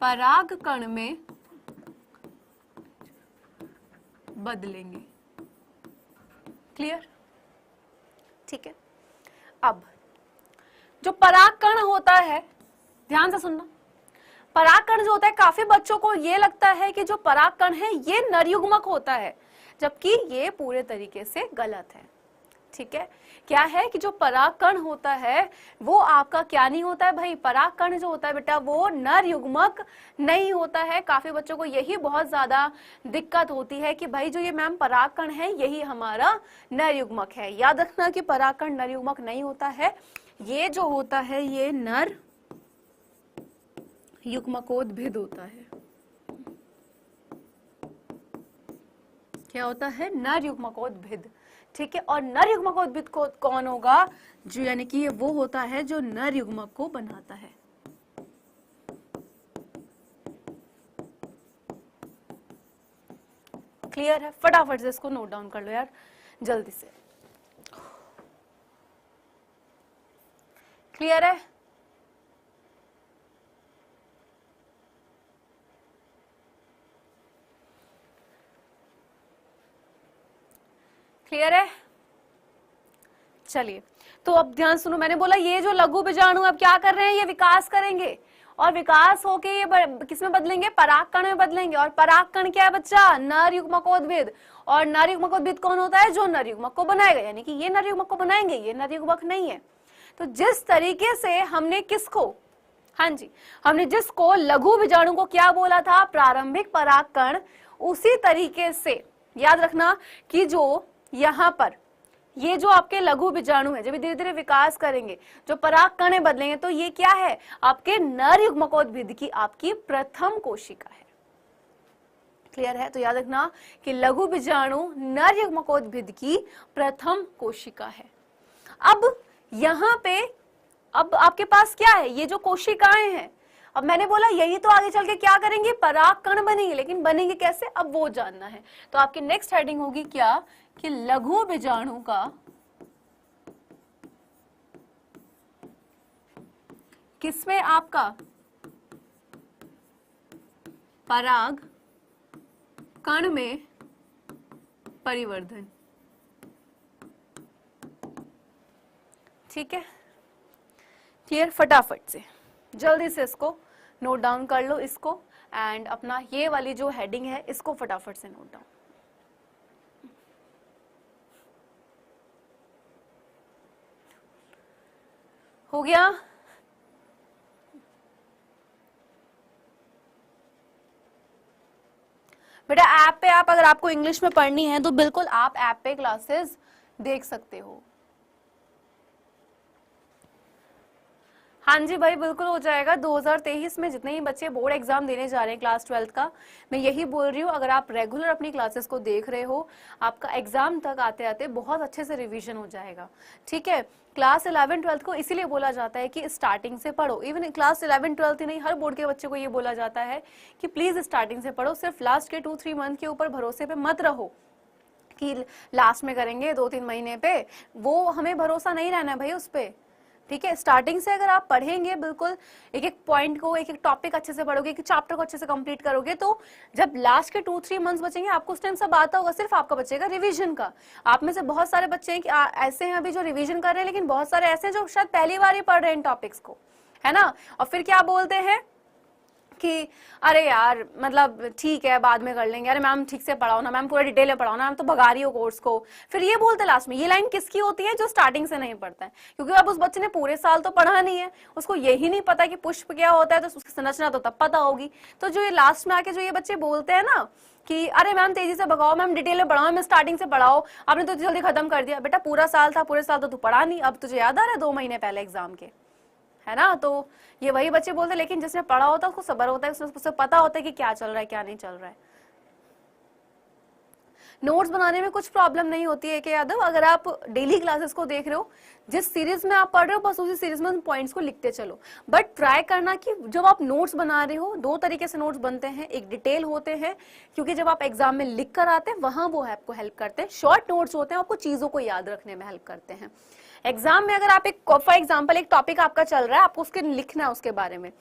पराग कण में बदलेंगे, क्लियर, ठीक है। अब जो परागकण होता है, ध्यान से सुनना, परागकण जो होता है, काफी बच्चों को ये लगता है कि जो परागकण है ये नरयुग्मक होता है, जबकि ये पूरे तरीके से गलत है, ठीक है। क्या है कि जो परागकण होता है वो आपका क्या नहीं होता है भाई, परागकण जो होता है बेटा वो नरयुग्मक नहीं होता है। काफी बच्चों को यही बहुत ज्यादा दिक्कत होती है कि भाई जो ये मैम परागकण है यही हमारा नरयुग्मक है। याद रखना कि परागकण नरयुग्मक नहीं होता है, ये जो होता है ये नर युग्मकोद्भिद होता है। क्या होता है, नर युग्मकोद्भिद, ठीक है। और नर युग्मकोद्भिद को कौन होगा, जो यानी कि वो होता है जो नर युग्मक को बनाता है। क्लियर है, फटाफट से इसको नोट डाउन कर लो यार जल्दी से। क्लियर है, क्लियर है। चलिए तो अब ध्यान सुनो, मैंने बोला ये जो लघु बीजाणु अब क्या कर रहे हैं, ये विकास करेंगे और विकास होके ये किसमें बदलेंगे, परागकण में बदलेंगे। और परागकण क्या है बच्चा, नर युग्मकोद्भिद। और नर युग्मकोद्भिद कौन होता है, जो नर युग्मक को बनाएगा, यानी कि ये नर युग्मक को बनाएंगे, ये नर युग्मक नहीं है। तो जिस तरीके से हमने किसको, हाँ जी, हमने जिसको लघु बीजाणु को क्या बोला था, प्रारंभिक परागकण, उसी तरीके से याद रखना कि जो यहाँ पर ये जो आपके लघु बीजाणु है जब धीरे धीरे विकास करेंगे, जो परागकण में बदलेंगे, तो ये क्या है, आपके नर युग्मकोद्भिद की आपकी प्रथम कोशिका है। क्लियर है, तो याद रखना कि लघु बीजाणु नर युग्मकोद्भिद की प्रथम कोशिका है। अब यहाँ पे अब आपके पास क्या है, ये जो कोशिकाएं हैं, अब मैंने बोला यही तो आगे चल के क्या करेंगे, परागकण बनेंगे, लेकिन बनेंगे कैसे, अब वो जानना है। तो आपकी नेक्स्ट हेडिंग होगी क्या, कि लघु बीजाणु का किसमें आपका पराग कण में परिवर्धन, ठीक है। क्लियर, फटाफट से जल्दी से इसको नोट डाउन कर लो इसको, एंड अपना ये वाली जो हेडिंग है इसको फटाफट से नोट डाउन। हो गया, बेटा ऐप पे आप अगर आपको इंग्लिश में पढ़नी है तो बिल्कुल आप ऐप पे क्लासेस देख सकते हो। हाँ जी भाई, बिल्कुल हो जाएगा। 2023 में जितने ही बच्चे बोर्ड एग्जाम देने जा रहे हैं क्लास 12 का, मैं यही बोल रही हूँ, अगर आप रेगुलर अपनी क्लासेस को देख रहे हो, आपका एग्जाम तक आते आते बहुत अच्छे से रिवीजन हो जाएगा, ठीक है। क्लास 11-12 को इसीलिए बोला जाता है कि स्टार्टिंग से पढ़ो। इवन क्लास 11-12 ही नहीं, हर बोर्ड के बच्चे को ये बोला जाता है कि प्लीज स्टार्टिंग से पढ़ो, सिर्फ लास्ट के 2-3 मंथ के ऊपर भरोसे पे मत रहो कि लास्ट में करेंगे 2-3 महीने पे, वो हमें भरोसा नहीं रहना है भाई उस पे, ठीक है। स्टार्टिंग से अगर आप पढ़ेंगे, बिल्कुल एक एक पॉइंट को, एक एक टॉपिक अच्छे से पढ़ोगे, एक चैप्टर को अच्छे से कंप्लीट करोगे, तो जब लास्ट के 2-3 मंथ्स बचेंगे आपको उस टाइम सब आता होगा, सिर्फ आपका बचेगा रिवीजन का। आप में से बहुत सारे बच्चे हैं कि ऐसे हैं अभी जो रिवीजन कर रहे हैं, लेकिन बहुत सारे ऐसे हैं जो शायद पहली बार ही पढ़ रहे हैं इन टॉपिक्स को, है ना। और फिर क्या बोलते हैं कि अरे यार मतलब ठीक है बाद में कर लेंगे, अरे मैम ठीक से पढ़ाओ ना, मैम पूरा डिटेल में पढ़ाओ ना, मैम तो भगा रही हो कोर्स को। फिर ये बोलते लास्ट में, ये लाइन किसकी होती है, जो स्टार्टिंग से नहीं पढ़ता है, क्योंकि अब उस बच्चे ने पूरे साल तो पढ़ा नहीं है, उसको यही नहीं पता कि पुष्प क्या होता है, तो उसकी संरचना तो तब पता होगी। तो जो ये लास्ट में आके जो ये बच्चे बोलते हैं ना कि अरे मैम तेजी से भगाओ, मैम डिटेल में पढ़ाओ, मैम स्टार्टिंग से पढ़ाओ, आपने तो जल्दी खत्म कर दिया। बेटा पूरा साल था, पूरे साल तो तू पढ़ा नहीं, अब तुझे याद आ रहा है 2 महीने पहले एग्जाम के, है ना। तो ये वही बच्चे बोलते हैं, लेकिन जिसने पढ़ा होता है उसको सब्र होता है, उसको पता होता है कि क्या चल रहा है क्या नहीं चल रहा है। नोट्स बनाने में कुछ प्रॉब्लम नहीं होती है कि यादव, अगर आप डेली क्लासेस को देख रहे हो, जिस सीरीज में आप पढ़ रहे हो बस उसी सीरीज में उन पॉइंट्स को लिखते चलो। बट ट्राई करना कि जब आप नोट्स बना रहे हो, दो तरीके से नोट्स बनते हैं, एक डिटेल होते हैं क्योंकि जब आप एग्जाम में लिख कर आते हैं वहां वो आपको हेल्प करते हैं, शॉर्ट नोट्स होते हैं आपको चीजों को याद रखने में हेल्प करते हैं। एग्जाम में अगर आप एक फॉर एग्जाम्पल एक टॉपिक आपका चल रहा है, आपको उसके लिखना है उसके बारे में,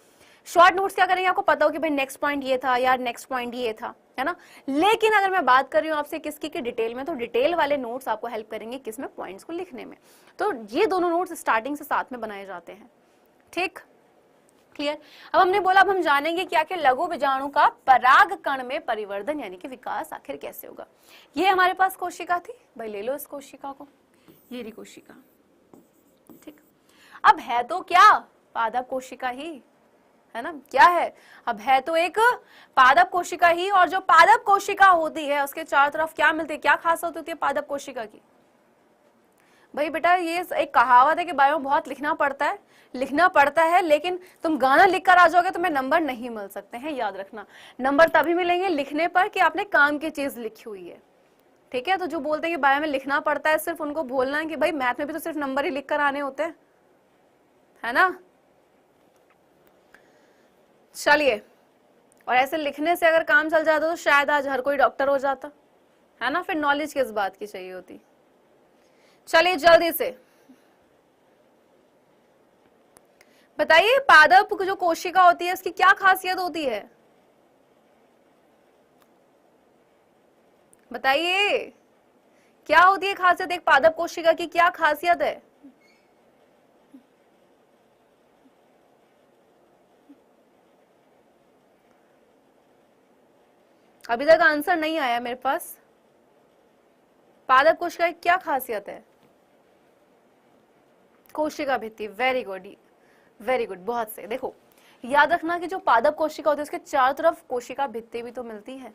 शॉर्ट नोट्स क्या करेंगे, आपको पता हो कि भाई नेक्स्ट पॉइंट ये था यार, नेक्स्ट पॉइंट ये था, है ना। लेकिन अगर मैं बात कर रही हूँ आपसे किसकी की डिटेल में, तो डिटेल वाले नोट्स आपको हेल्प करेंगे किसमें, पॉइंट्स को लिखने में। तो ये दोनों नोट्स स्टार्टिंग से साथ में बनाए जाते हैं, ठीक, क्लियर। अब हमने बोला अब हम जानेंगे क्या कि लघु बीजाणु का पराग कण में परिवर्धन यानी कि विकास आखिर कैसे होगा। ये हमारे पास कोशिका थी, भाई ले लो इस कोशिका को, ये रही कोशिका, ठीक। अब है तो क्या पादप कोशिका ही, है ना, क्या है, अब है तो एक पादप कोशिका ही। और जो पादप कोशिका होती है उसके चारों तरफ क्या मिलती है, क्या खासियत होती है पादप कोशिका की। भाई बेटा ये एक कहावत है कि बायो में बहुत लिखना पड़ता है, लेकिन तुम गाना लिख कर आ जाओगे तुम्हें नंबर नहीं मिल सकते हैं, याद रखना। नंबर तभी मिलेंगे लिखने पर कि आपने काम की चीज लिखी हुई है, ठीक है। तो जो बोलते हैं कि बायो में लिखना पड़ता है, सिर्फ उनको बोलना है कि भाई मैथ में भी तो सिर्फ नंबर ही लिख कर आने होते हैं, है ना। चलिए, और ऐसे लिखने से अगर काम चल जाता तो शायद आज हर कोई डॉक्टर हो जाता, है ना। फिर नॉलेज किस बात की चाहिए होती। चलिए जल्दी से बताइए, पादप जो कोशिका होती है उसकी क्या खासियत होती है, बताइए क्या होती है खासियत, एक पादप कोशिका की क्या खासियत है। अभी तक आंसर नहीं आया मेरे पास। पादप कोशिका की क्या खासियत है, कोशिका भित्ति, वेरी गुड वेरी गुड, बहुत सही। देखो याद रखना कि जो पादप कोशिका होती है उसके चारों तरफ कोशिका भित्ति भी तो मिलती है,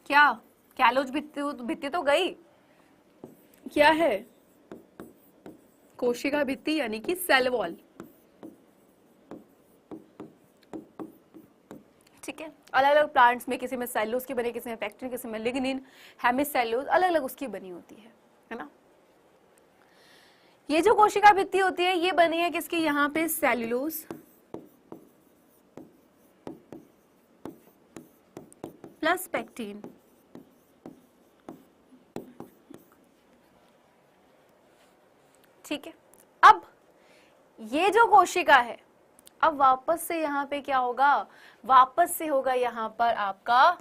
क्या कैलोज भित्ति तो गई, क्या है कोशिका भित्ति यानी कि सेल वॉल, ठीक है। अलग अलग प्लांट्स में किसी में सेल्यूलोज की बनी, किसी में पेक्टिन, किसी में लिग्निन, हेमिसेल्यूलोज, अलग अलग उसकी बनी होती है ना। ये जो कोशिका भित्ति होती है ये बनी है किसकी, यहाँ पे सेल्यूलोज प्लस पेक्टिन, ठीक है। अब ये जो कोशिका है, अब वापस से यहाँ पे क्या होगा, वापस से होगा यहाँ पर आपका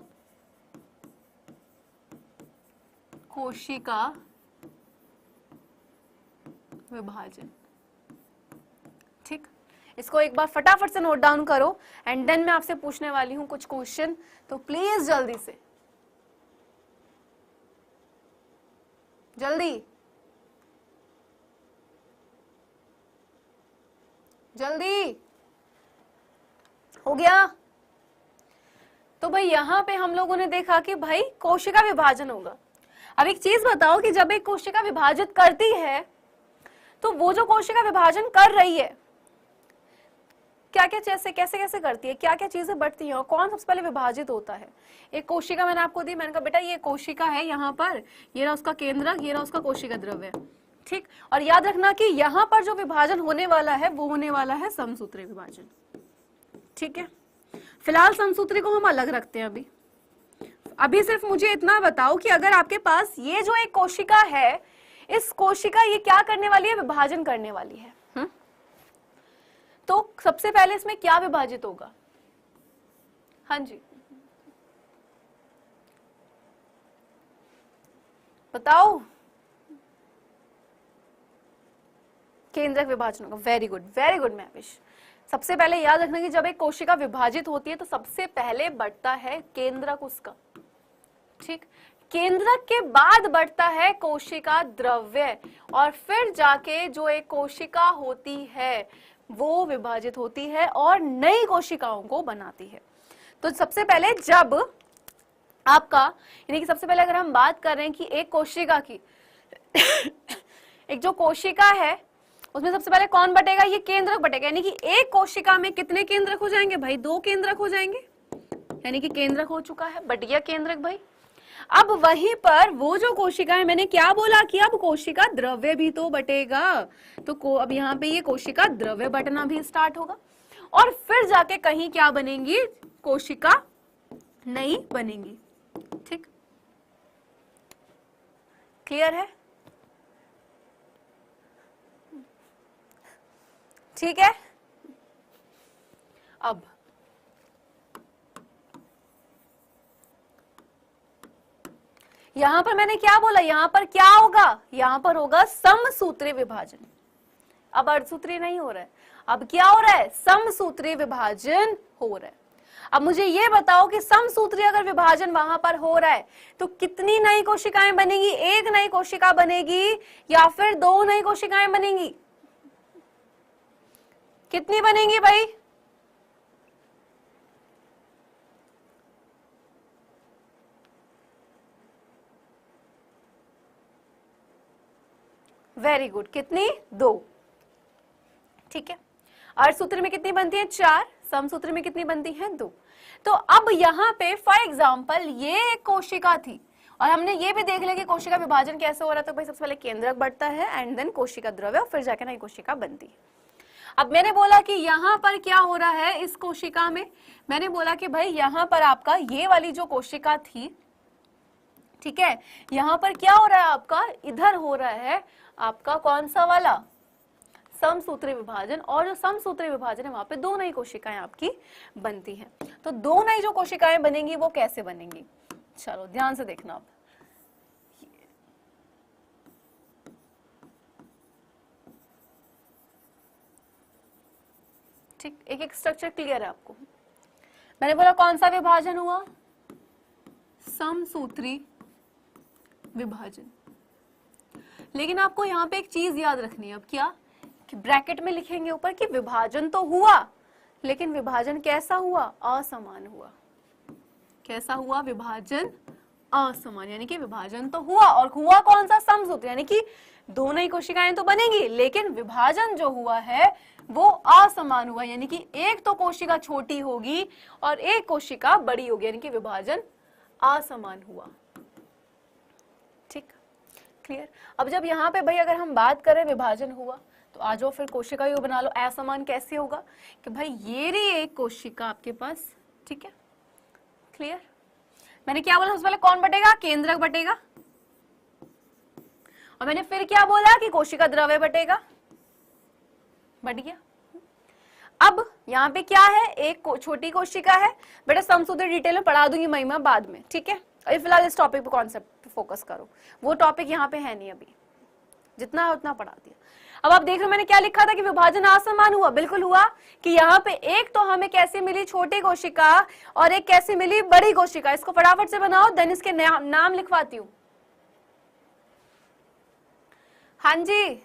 कोशिका विभाजन, ठीक। इसको एक बार फटाफट से नोट डाउन करो एंड देन मैं आपसे पूछने वाली हूं कुछ क्वेश्चन, तो प्लीज जल्दी से, जल्दी जल्दी, हो गया। तो भाई यहां पे हम लोगों ने देखा कि भाई कोशिका विभाजन होगा। अब एक चीज बताओ कि जब एक कोशिका विभाजित करती है तो वो जो कोशिका विभाजन कर रही है क्या क्या कैसे कैसे कैसे करती है, क्या क्या चीजें बढ़ती हैं और कौन सबसे पहले विभाजित होता है। एक कोशिका मैंने आपको दी, मैंने कहा बेटा ये कोशिका है, यहाँ पर ये रहा उसका केंद्रक, ये रहा उसका कोशिका द्रव्य, ठीक। और याद रखना कि यहाँ पर जो विभाजन होने वाला है वो होने वाला है समसूत्री विभाजन, ठीक है। फिलहाल समसूत्री को हम अलग रखते हैं। अभी सिर्फ मुझे इतना बताओ कि अगर आपके पास ये जो एक कोशिका है, इस कोशिका ये क्या करने वाली है, विभाजन करने वाली है। तो सबसे पहले इसमें क्या विभाजित होगा, हाँ जी बताओ, केंद्रक विभाजन होगा। Very good Mahvish. सबसे पहले याद रखना कि जब एक कोशिका विभाजित होती है तो सबसे पहले बढ़ता है केंद्रक उसका, ठीक। केंद्रक के बाद बढ़ता है कोशिका द्रव्य और फिर जाके जो एक कोशिका होती है वो विभाजित होती है और नई कोशिकाओं को बनाती है। तो सबसे पहले जब आपका यानी कि सबसे पहले अगर हम बात कर रहे हैं कि एक कोशिका की एक जो कोशिका है उसमें सबसे पहले कौन बटेगा, ये केंद्रक बटेगा। यानी कि एक कोशिका में कितने केंद्रक हो जाएंगे भाई, 2 केंद्रक हो जाएंगे, यानी कि केंद्रक हो चुका है, बट गया केंद्रक भाई। अब वहीं पर वो जो कोशिका है, मैंने क्या बोला कि अब कोशिका द्रव्य भी तो बटेगा, तो अब यहाँ पे ये कोशिका द्रव्य बटना भी स्टार्ट होगा और फिर जाके कहीं क्या बनेंगी, कोशिका नई बनेंगी। ठीक, क्लियर है? ठीक है। अब यहां पर मैंने क्या बोला, यहां पर क्या होगा, यहां पर होगा समसूत्री विभाजन। अब अर्धसूत्री नहीं हो रहा है, अब क्या हो रहा है, समसूत्री विभाजन हो रहा है। अब मुझे ये बताओ कि समसूत्री अगर विभाजन वहां पर हो रहा है तो कितनी नई कोशिकाएं बनेगी, एक नई कोशिका बनेगी या फिर दो नई कोशिकाएं बनेंगी, कितनी बनेंगी भाई? वेरी गुड, कितनी? दो। ठीक है, अर्धसूत्र में कितनी बनती है? चार। समसूत्र में कितनी बनती है? दो। तो अब यहाँ पे फॉर एग्जाम्पल ये एक कोशिका थी और हमने ये भी देख लिया कि कोशिका विभाजन कैसे हो रहा है। तो भाई सबसे पहले केंद्रक बढ़ता है एंड देन कोशिका द्रव्य और फिर जाकर नई कोशिका बनती है। अब मैंने बोला कि यहाँ पर क्या हो रहा है इस कोशिका में, मैंने बोला कि भाई यहाँ पर आपका ये वाली जो कोशिका थी, ठीक है, यहाँ पर क्या हो रहा है आपका, इधर हो रहा है आपका कौन सा वाला, समसूत्री विभाजन। और जो समसूत्री विभाजन है वहां पे दो नई कोशिकाएं आपकी बनती हैं। तो दो नई जो कोशिकाएं बनेंगी वो कैसे बनेंगी, चलो ध्यान से देखना। आप ठीक, एक एक स्ट्रक्चर क्लियर है आपको। मैंने बोला कौन सा विभाजन हुआ, समसूत्री विभाजन। लेकिन आपको यहाँ पे एक चीज याद रखनी है, अब क्या कि ब्रैकेट में लिखेंगे ऊपर कि विभाजन तो हुआ लेकिन विभाजन कैसा हुआ, असमान हुआ। कैसा हुआ, विभाजन असमान, यानी कि विभाजन तो हुआ और हुआ कौन सा, समसूत्र, यानी कि दो नई कोशिकाएं तो बनेंगी लेकिन विभाजन जो हुआ है वो असमान हुआ, यानी कि एक तो कोशिका छोटी होगी और एक कोशिका बड़ी होगी, यानी कि विभाजन असमान हुआ। ठीक, क्लियर? अब जब यहाँ पे भाई अगर हम बात करें विभाजन हुआ तो आ जाओ फिर कोशिका योग बना लो। असमान कैसे होगा कि भाई ये रही एक कोशिका आपके पास, ठीक है, क्लियर? मैंने क्या बोला, सबसे पहले कौन बटेगा, केंद्रक बटेगा, और मैंने फिर क्या बोला कि कोशिका द्रव्य बटेगा, बट गया। अब यहाँ पे क्या है, एक छोटी कोशिका है, बेटा समसूत्र डिटेल में पढ़ा दूंगी महिमा बाद में, ठीक है? अभी फिलहाल इस टॉपिक पे कॉन्सेप्ट पे फोकस करो, वो टॉपिक यहाँ पे है नहीं, अभी जितना है उतना पढ़ा दिया। अब आप देख रहे हो मैंने क्या लिखा था कि विभाजन असमान हुआ, बिल्कुल हुआ कि यहाँ पे एक तो हमें कैसे मिली, छोटी कोशिका, और एक कैसे मिली, बड़ी कोशिका। इसको फटाफट से बनाओ, देन इसके नाम लिखवाती हूँ। हाँ जी,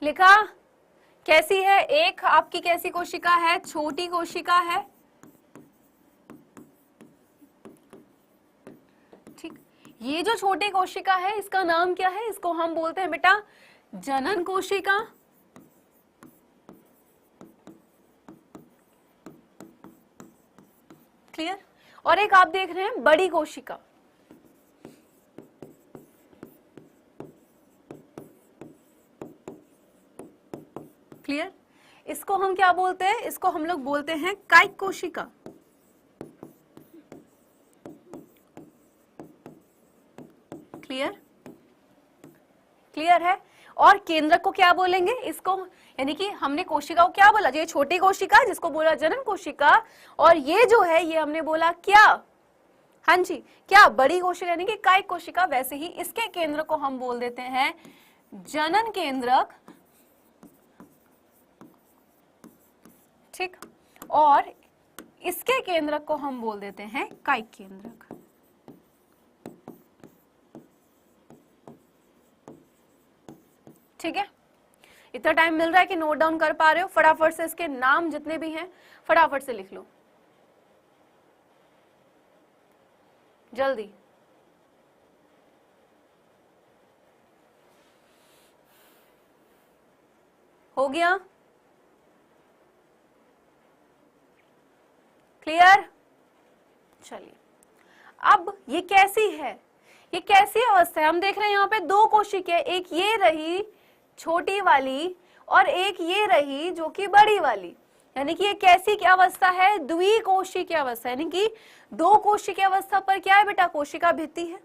लिखा? कैसी है, एक आपकी कैसी कोशिका है, छोटी कोशिका है, ठीक। ये जो छोटी कोशिका है इसका नाम क्या है, इसको हम बोलते हैं बेटा जनन कोशिका, क्लियर? और एक आप देख रहे हैं बड़ी कोशिका, क्लियर? इसको हम क्या बोलते हैं, इसको हम लोग बोलते हैं कायिक कोशिका, क्लियर? क्लियर है? और केंद्रक को क्या बोलेंगे, इसको, यानी कि हमने कोशिका को क्या बोला, ये छोटी कोशिका जिसको बोला जनन कोशिका, और ये जो है ये हमने बोला क्या, हाँ जी, क्या, बड़ी कोशिका यानी कि कायिक कोशिका। वैसे ही इसके केंद्र को हम बोल देते हैं जनन केंद्रक, ठीक, और इसके केंद्रक को हम बोल देते हैं कायिक केंद्रक। ठीक है, इतना टाइम मिल रहा है कि नोट डाउन कर पा रहे हो, फटाफट से इसके नाम जितने भी हैं फटाफट से लिख लो, जल्दी। हो गया? क्लियर? चलिए, अब ये कैसी है, ये कैसी अवस्था है? हम देख रहे हैं यहाँ पे दो कोशिकाएं, एक ये रही छोटी वाली और एक ये रही जो कि बड़ी वाली, यानी कि ये कैसी की अवस्था है? द्विकोशिकीय अवस्था, यानी कि दो कोशिकीय अवस्था पर क्या है बेटा? कोशिका भित्ति है।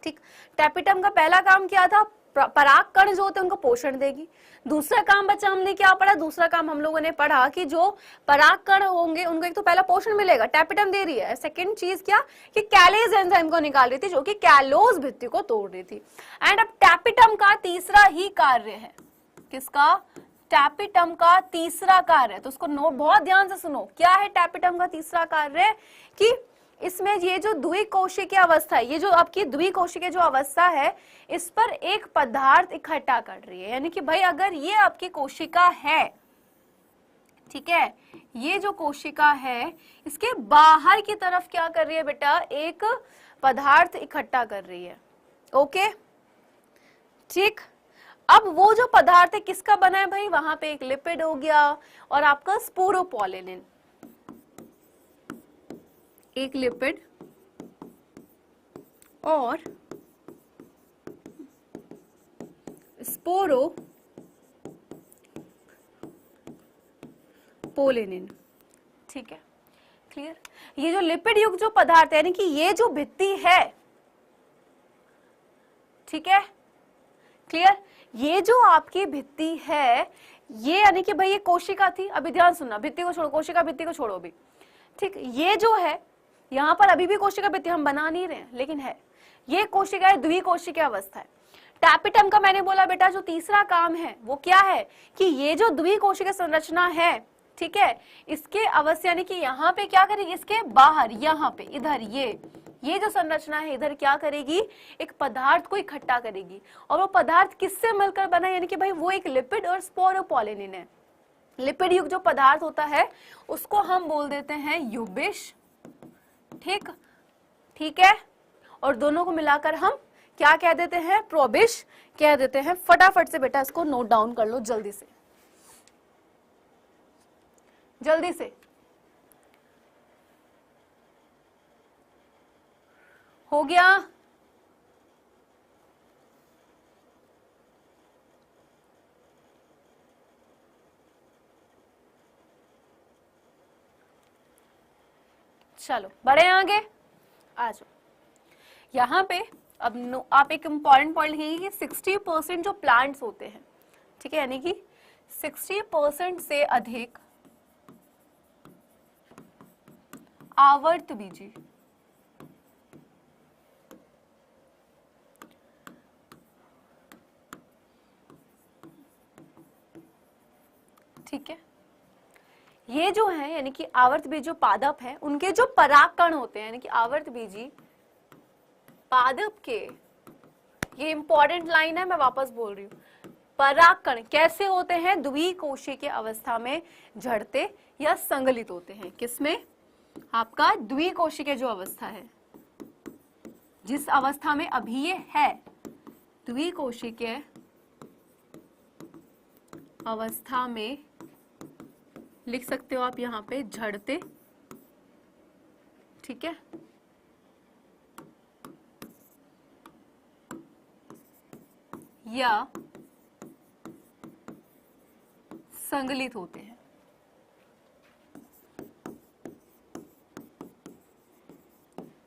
ठीक, टैपिटम का पहला काम क्या था? पराग कण जो होते हैं उनको पोषण देगी। दूसरा काम बच्चा हमने क्या पढ़ा? दूसरा काम हम लोगों ने पढ़ा कि जो पराग कण होंगे उनको एक तो पहला पोषण मिलेगा, टैपिटम दे रही है। सेकंड चीज क्या कि कैलेज एंजाइम को निकाल रही थी जो कि कैलोज भित्ति को तोड़ रही थी। एंड अब टैपिटम का तीसरा ही कार्य है, किसका? टैपिटम का तीसरा कार्य, तो उसको नोट बहुत ध्यान से सुनो। क्या है टैपिटम का तीसरा कार्य? कि इसमें ये जो द्विकोशिकीय अवस्था है, ये जो आपकी द्विकोशिकीय जो अवस्था है, इस पर एक पदार्थ इकट्ठा कर रही है। यानी कि भाई अगर ये आपकी कोशिका है, ठीक है, ये जो कोशिका है इसके बाहर की तरफ क्या कर रही है बेटा? एक पदार्थ इकट्ठा कर रही है। ओके, ठीक। अब वो जो पदार्थ है किसका बना है भाई? वहां पे एक लिपिड हो गया और आपका स्पोरोपोलिनिन, एक लिपिड और स्पोरोपोलिनिन। ठीक है, क्लियर? ये जो लिपिड युक्त जो पदार्थ है, यानी कि ये जो भित्ति है, ठीक है, क्लियर? ये जो आपकी भित्ति है, ये यानी कि भाई ये कोशिका थी। अभी ध्यान सुनना, भित्ति को छोड़ो, कोशिका भित्ति को छोड़ो अभी। ठीक, ये जो है यहाँ पर अभी भी कोशिका भित्ति हम बना नहीं रहे हैं, लेकिन है ये कोशिका है, द्विकोशिकीय अवस्था है। टैपिटम का मैंने बोला बेटा जो तीसरा काम है वो क्या है कि ये जो द्विकोशिकीय संरचना है, ठीक है, इसके अवस्था यानी कि यहाँ पे क्या करेगी? इसके बाहर, यहाँ पे इधर ये जो संरचना है इधर क्या करेगी? एक पदार्थ को इकट्ठा करेगी। और वो पदार्थ किससे मिलकर बना? यानी कि भाई वो एक लिपिड और स्पोरोपोलिनिन है। लिपिड युक्त जो पदार्थ होता है उसको हम बोल देते हैं युबिश। ठीक, ठीक है, और दोनों को मिलाकर हम क्या कह देते हैं? प्रोबिश कह देते हैं। फटाफट से बेटा इसको नोट डाउन कर लो, जल्दी से, जल्दी से। हो गया? चलो बढ़े आगे, आ जाओ। यहाँ पे अब आप एक इंपॉर्टेंट पॉइंट लिखेंगे कि 60% जो प्लांट्स होते हैं, ठीक है, यानी कि 60% से अधिक आवर्तबीजी ठीक है, ये जो है यानी कि आवर्तबीजी जो पादप है उनके जो परागकण होते हैं, यानी कि आवर्तबीजी पादप के, ये इंपॉर्टेंट लाइन है, मैं वापस बोल रही हूँ, परागकण कैसे होते हैं? द्विकोशिकीय अवस्था में झड़ते या संगलित होते हैं। किसमें? आपका द्विकोशिकीय जो अवस्था है, जिस अवस्था में अभी ये है, द्विकोशिकीय अवस्था में लिख सकते हो आप यहाँ पे झड़ते, ठीक है, या संगलित होते हैं।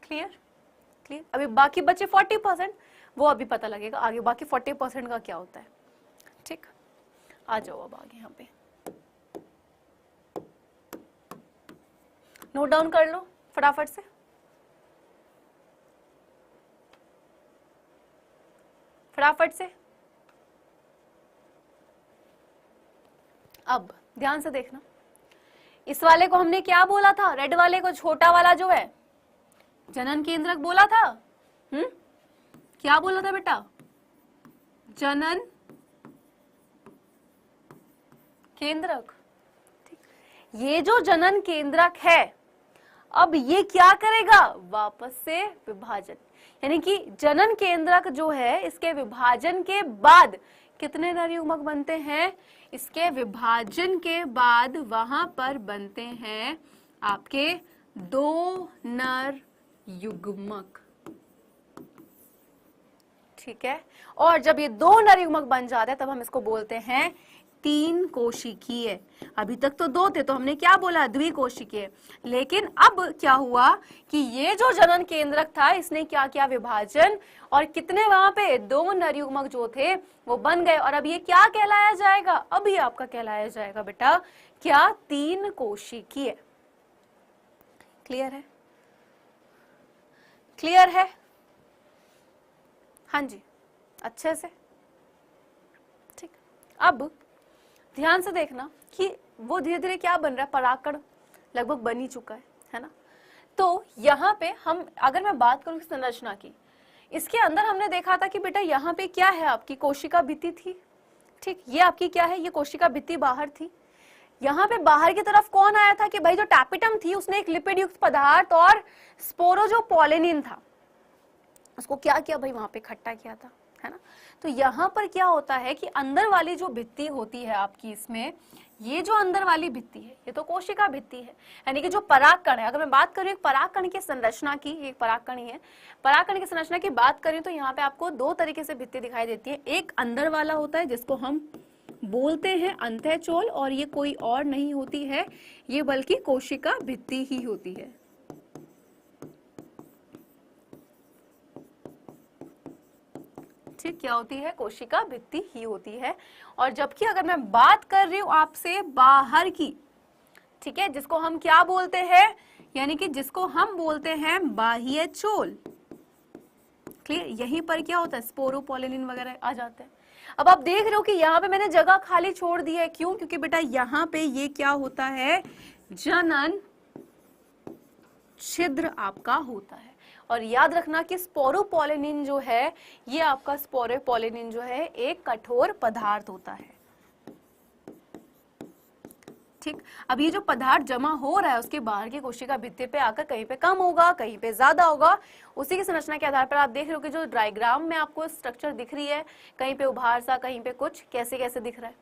क्लियर? क्लियर? अभी बाकी बचे 40%, वो अभी पता लगेगा आगे बाकी 40% का क्या होता है। ठीक, आ जाओ अब आगे यहाँ पे नोट डाउन कर लो फटाफट से। फटाफट से अब ध्यान से देखना, इस वाले को हमने क्या बोला था? रेड वाले को, छोटा वाला जो है जनन केंद्रक बोला था। क्या बोला था बेटा? जनन केंद्रक। ये जो जनन केंद्रक है, अब ये क्या करेगा? वापस से विभाजन, यानी कि जनन केंद्रक जो है इसके विभाजन के बाद कितने नर युग्मक बनते हैं? इसके विभाजन के बाद वहां पर बनते हैं आपके दो नर युग्मक, ठीक है। और जब ये दो नर युग्मक बन जाते हैं तब हम इसको बोलते हैं तीन कोशिकीय। अभी तक तो दो थे तो हमने क्या बोला, द्विकोशिकीय। लेकिन अब क्या हुआ कि ये जो जनन केंद्रक था इसने क्या किया, विभाजन, और कितने वहां पे दो नर युग्मक जो थे वो बन गए। और अब ये क्या कहलाया जाएगा, अभी आपका कहलाया जाएगा बेटा क्या, तीन कोशिकीय। क्लियर है, क्लियर है, हाँ जी, अच्छे से, ठीक। अब ध्यान से देखना कि वो धीरे धीरे क्या बन रहा है, परागकण लगभग बन ही चुका है ना। तो यहाँ पे हम, अगर मैं बात करूं संरचना की, इसके अंदर हमने देखा था कि बेटा यहाँ पे क्या है, आपकी कोशिका भित्ति थी, ठीक। ये आपकी क्या है, ये कोशिका भित्ति बाहर थी। यहाँ पे बाहर की तरफ कौन आया था कि भाई जो टैपिटम थी उसने एक लिपिड युक्त पदार्थ और स्पोरोजोपोलिनिन था, उसको क्या किया भाई, वहां पे इकट्ठा किया था, है ना। तो यहाँ पर क्या होता है कि अंदर वाली जो भित्ति होती है आपकी, इसमें ये जो अंदर वाली भित्ति है ये तो कोशिका भित्ति है, यानी कि जो परागकण है। अगर मैं बात करूं एक परागकण की संरचना की, एक परागकण ही है, परागकण की संरचना की बात करें तो यहाँ पे आपको दो तरीके से भित्ति दिखाई देती है। एक अंदर वाला होता है जिसको हम बोलते हैं अंतःचोल, और ये कोई और नहीं होती है, ये बल्कि कोशिका भित्ति ही होती है। ठीक, क्या होती है, कोशिका भित्ति ही होती है। और जबकि अगर मैं बात कर रही हूं आपसे बाहर की, ठीक है, जिसको हम क्या बोलते हैं, यानी कि जिसको हम बोलते हैं बाह्य चोल। क्लियर, यहीं पर क्या होता है, स्पोरोपोलिनिन वगैरह आ जाते हैं। अब आप देख रहे हो कि यहाँ पे मैंने जगह खाली छोड़ दी है, क्यों, क्योंकि बेटा यहाँ पे ये क्या होता है, जनन छिद्र आपका होता है। और याद रखना कि स्पोरोपोलिनिन जो है, ये आपका स्पोरोपोलिनिन जो है एक कठोर पदार्थ होता है, ठीक। अब ये जो पदार्थ जमा हो रहा है उसके बाहर की कोशिका भित्ति पे आकर कहीं पे कम होगा, कहीं पे ज्यादा होगा, उसी की संरचना के आधार पर आप देख रहे हो कि जो डायग्राम में आपको स्ट्रक्चर दिख रही है, कहीं पे उभार सा, कहीं पे कुछ कैसे कैसे दिख रहा है,